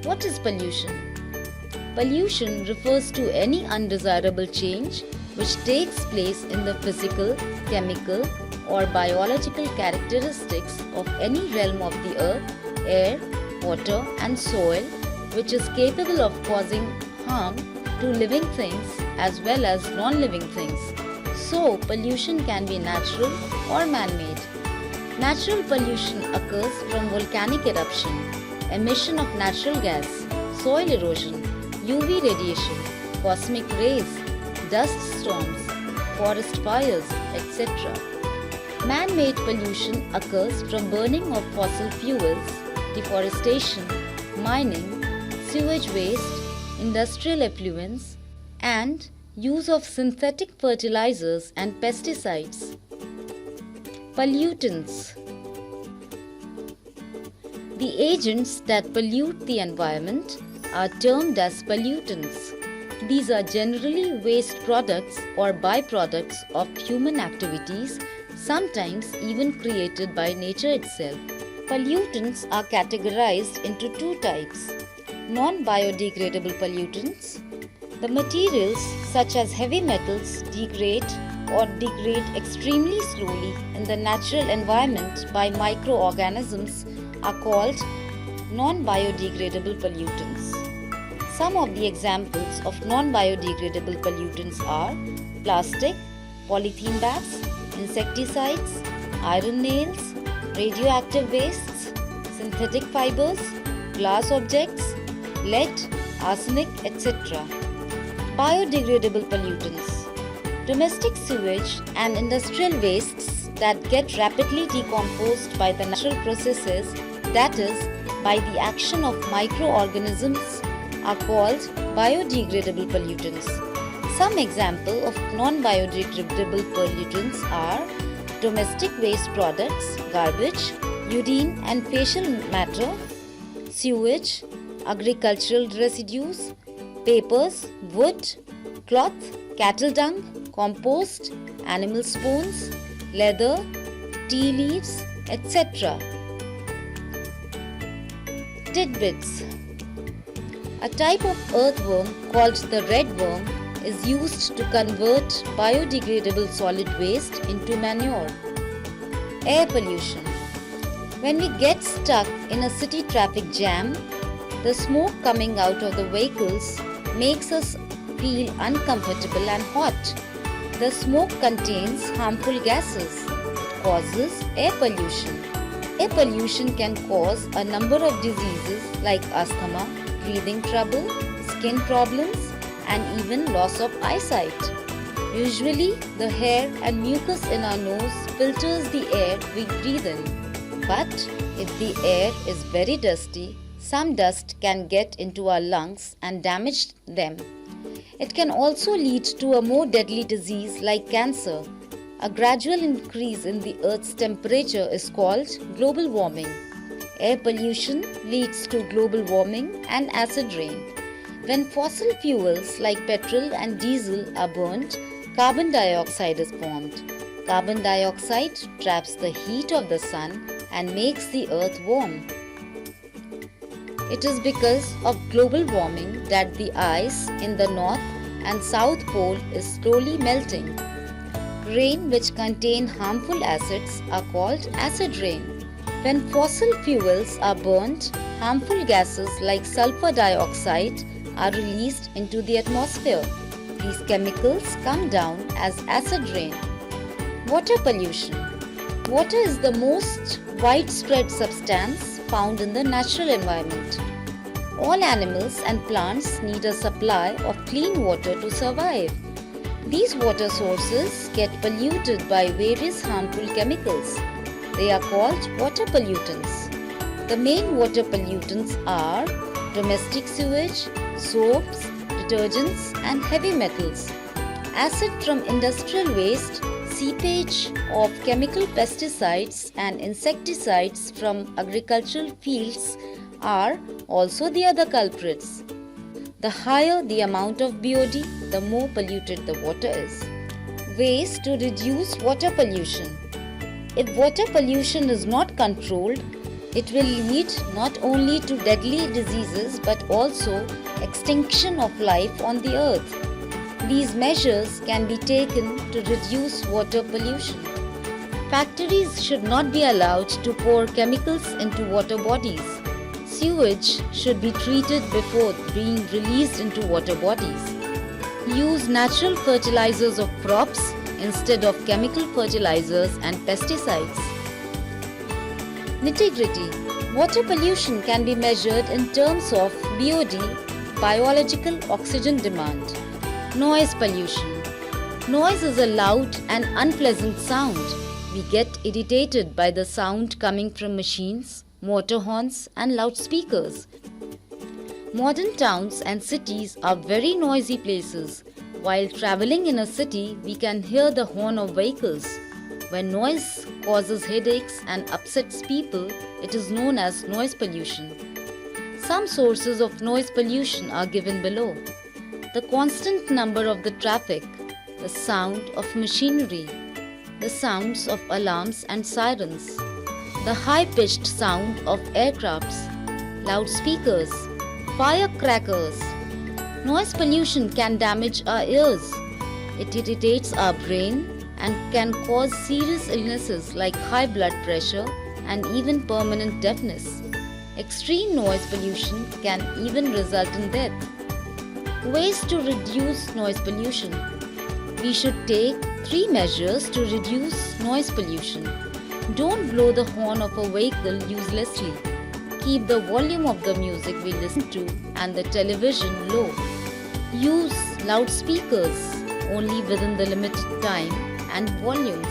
What is pollution? Pollution refers to any undesirable change which takes place in the physical, chemical, or biological characteristics of any realm of the earth, air, water, and soil which is capable of causing harm to living things as well as non-living things. So, pollution can be natural or man-made. Natural pollution occurs from volcanic eruption, emission of natural gas, soil erosion, UV radiation, cosmic rays, dust storms, forest fires, etc. Man-made pollution occurs from burning of fossil fuels, deforestation, mining, sewage waste, industrial effluents, and use of synthetic fertilizers and pesticides. Pollutants. The agents that pollute the environment are termed as pollutants. These are generally waste products or byproducts of human activities, sometimes even created by nature itself. Pollutants are categorized into two types: non-biodegradable pollutants. The materials such as heavy metals degrade extremely slowly in the natural environment by microorganisms are called non-biodegradable pollutants. Some of the examples of non-biodegradable pollutants are plastic, polythene bags, insecticides, iron nails, radioactive wastes, synthetic fibers, glass objects, lead, arsenic, etc. Biodegradable pollutants. Domestic sewage and industrial wastes that get rapidly decomposed by the natural processes, that is, by the action of microorganisms, are called biodegradable pollutants. Some examples of non-biodegradable pollutants are domestic waste products, garbage, urine and facial matter, sewage, agricultural residues, papers, wood, cloth, cattle dung, compost, animal bones, leather, tea leaves, etc. Tidbits. A type of earthworm called the red worm is used to convert biodegradable solid waste into manure. Air pollution. When we get stuck in a city traffic jam, the smoke coming out of the vehicles makes us feel uncomfortable and hot. The smoke contains harmful gases. It causes air pollution. Air pollution can cause a number of diseases like asthma, breathing trouble, skin problems, and even loss of eyesight. Usually, the hair and mucus in our nose filters the air we breathe in. But if the air is very dusty, some dust can get into our lungs and damage them. It can also lead to a more deadly disease like cancer. A gradual increase in the Earth's temperature is called global warming. Air pollution leads to global warming and acid rain. When fossil fuels like petrol and diesel are burnt, carbon dioxide is formed. Carbon dioxide traps the heat of the sun and makes the earth warm. It is because of global warming that the ice in the north and south pole is slowly melting. Rain which contain harmful acids are called acid rain. When fossil fuels are burnt, harmful gases like sulfur dioxide are released into the atmosphere. These chemicals come down as acid rain. Water pollution. Water is the most widespread substance found in the natural environment. All animals and plants need a supply of clean water to survive. These water sources get polluted by various harmful chemicals. They are called water pollutants. The main water pollutants are domestic sewage, soaps, detergents, and heavy metals. Acid from industrial waste, seepage of chemical pesticides and insecticides from agricultural fields are also the other culprits. The higher the amount of BOD, the more polluted the water is. Ways to reduce water pollution. If water pollution is not controlled, It will lead not only to deadly diseases but also extinction of life on the earth. These measures can be taken to reduce water pollution. Factories should not be allowed to pour chemicals into water bodies. Sewage should be treated before being released into water bodies. Use natural fertilizers of crops instead of chemical fertilizers and pesticides. Nitty-gritty. Water pollution can be measured in terms of BOD, biological oxygen demand. Noise pollution. Noise is a loud and unpleasant sound. We get irritated by the sound coming from machines, motor horns and loudspeakers. Modern towns and cities are very noisy places. While traveling in a city, we can hear the horn of vehicles. When noise causes headaches and upsets people, it is known as noise pollution. Some sources of noise pollution are given below. The constant number of the traffic, the sound of machinery, the sounds of alarms and sirens, the high-pitched sound of aircrafts, loudspeakers, firecrackers. Noise pollution can damage our ears. It irritates our brain and can cause serious illnesses like high blood pressure and even permanent deafness. Extreme noise pollution can even result in death. Ways to reduce noise pollution. We should take 3 measures to reduce noise pollution. Don't blow the horn of a vehicle uselessly. Keep the volume of the music we listen to and the television low. Use loudspeakers only within the limited time and volumes.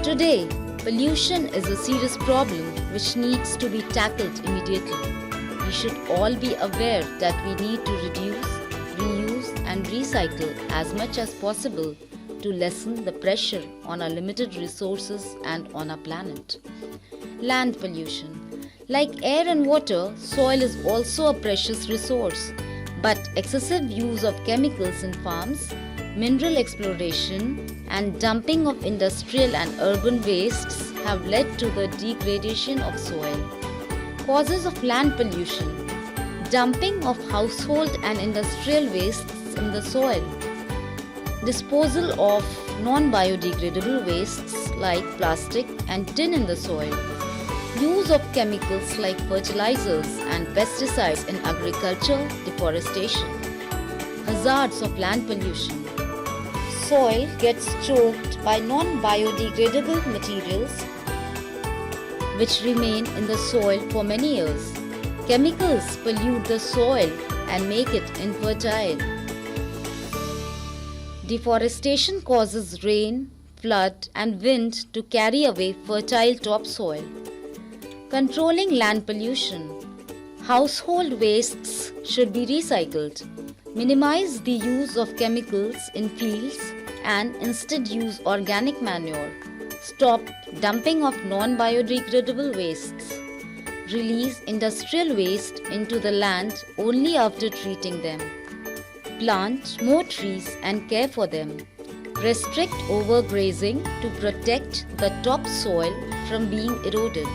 Today, pollution is a serious problem which needs to be tackled immediately. We should all be aware that we need to reduce, reuse and recycle as much as possible to lessen the pressure on our limited resources and on our planet. Land pollution. Like air and water, soil is also a precious resource, but excessive use of chemicals in farms, mineral exploration and dumping of industrial and urban wastes have led to the degradation of soil. Causes of land pollution. Dumping of household and industrial wastes in the soil. Disposal of non-biodegradable wastes like plastic and tin in the soil. Use of chemicals like fertilizers and pesticides in agriculture, deforestation. Hazards of land pollution. Soil gets choked by non-biodegradable materials which remain in the soil for many years. Chemicals pollute the soil and make it infertile. Deforestation causes rain, flood and wind to carry away fertile topsoil. Controlling land pollution. Household wastes should be recycled. Minimize the use of chemicals in fields and instead use organic manure. Stop dumping of non-biodegradable wastes. Release industrial waste into the land only after treating them. Plant more trees and care for them. Restrict overgrazing to protect the topsoil from being eroded.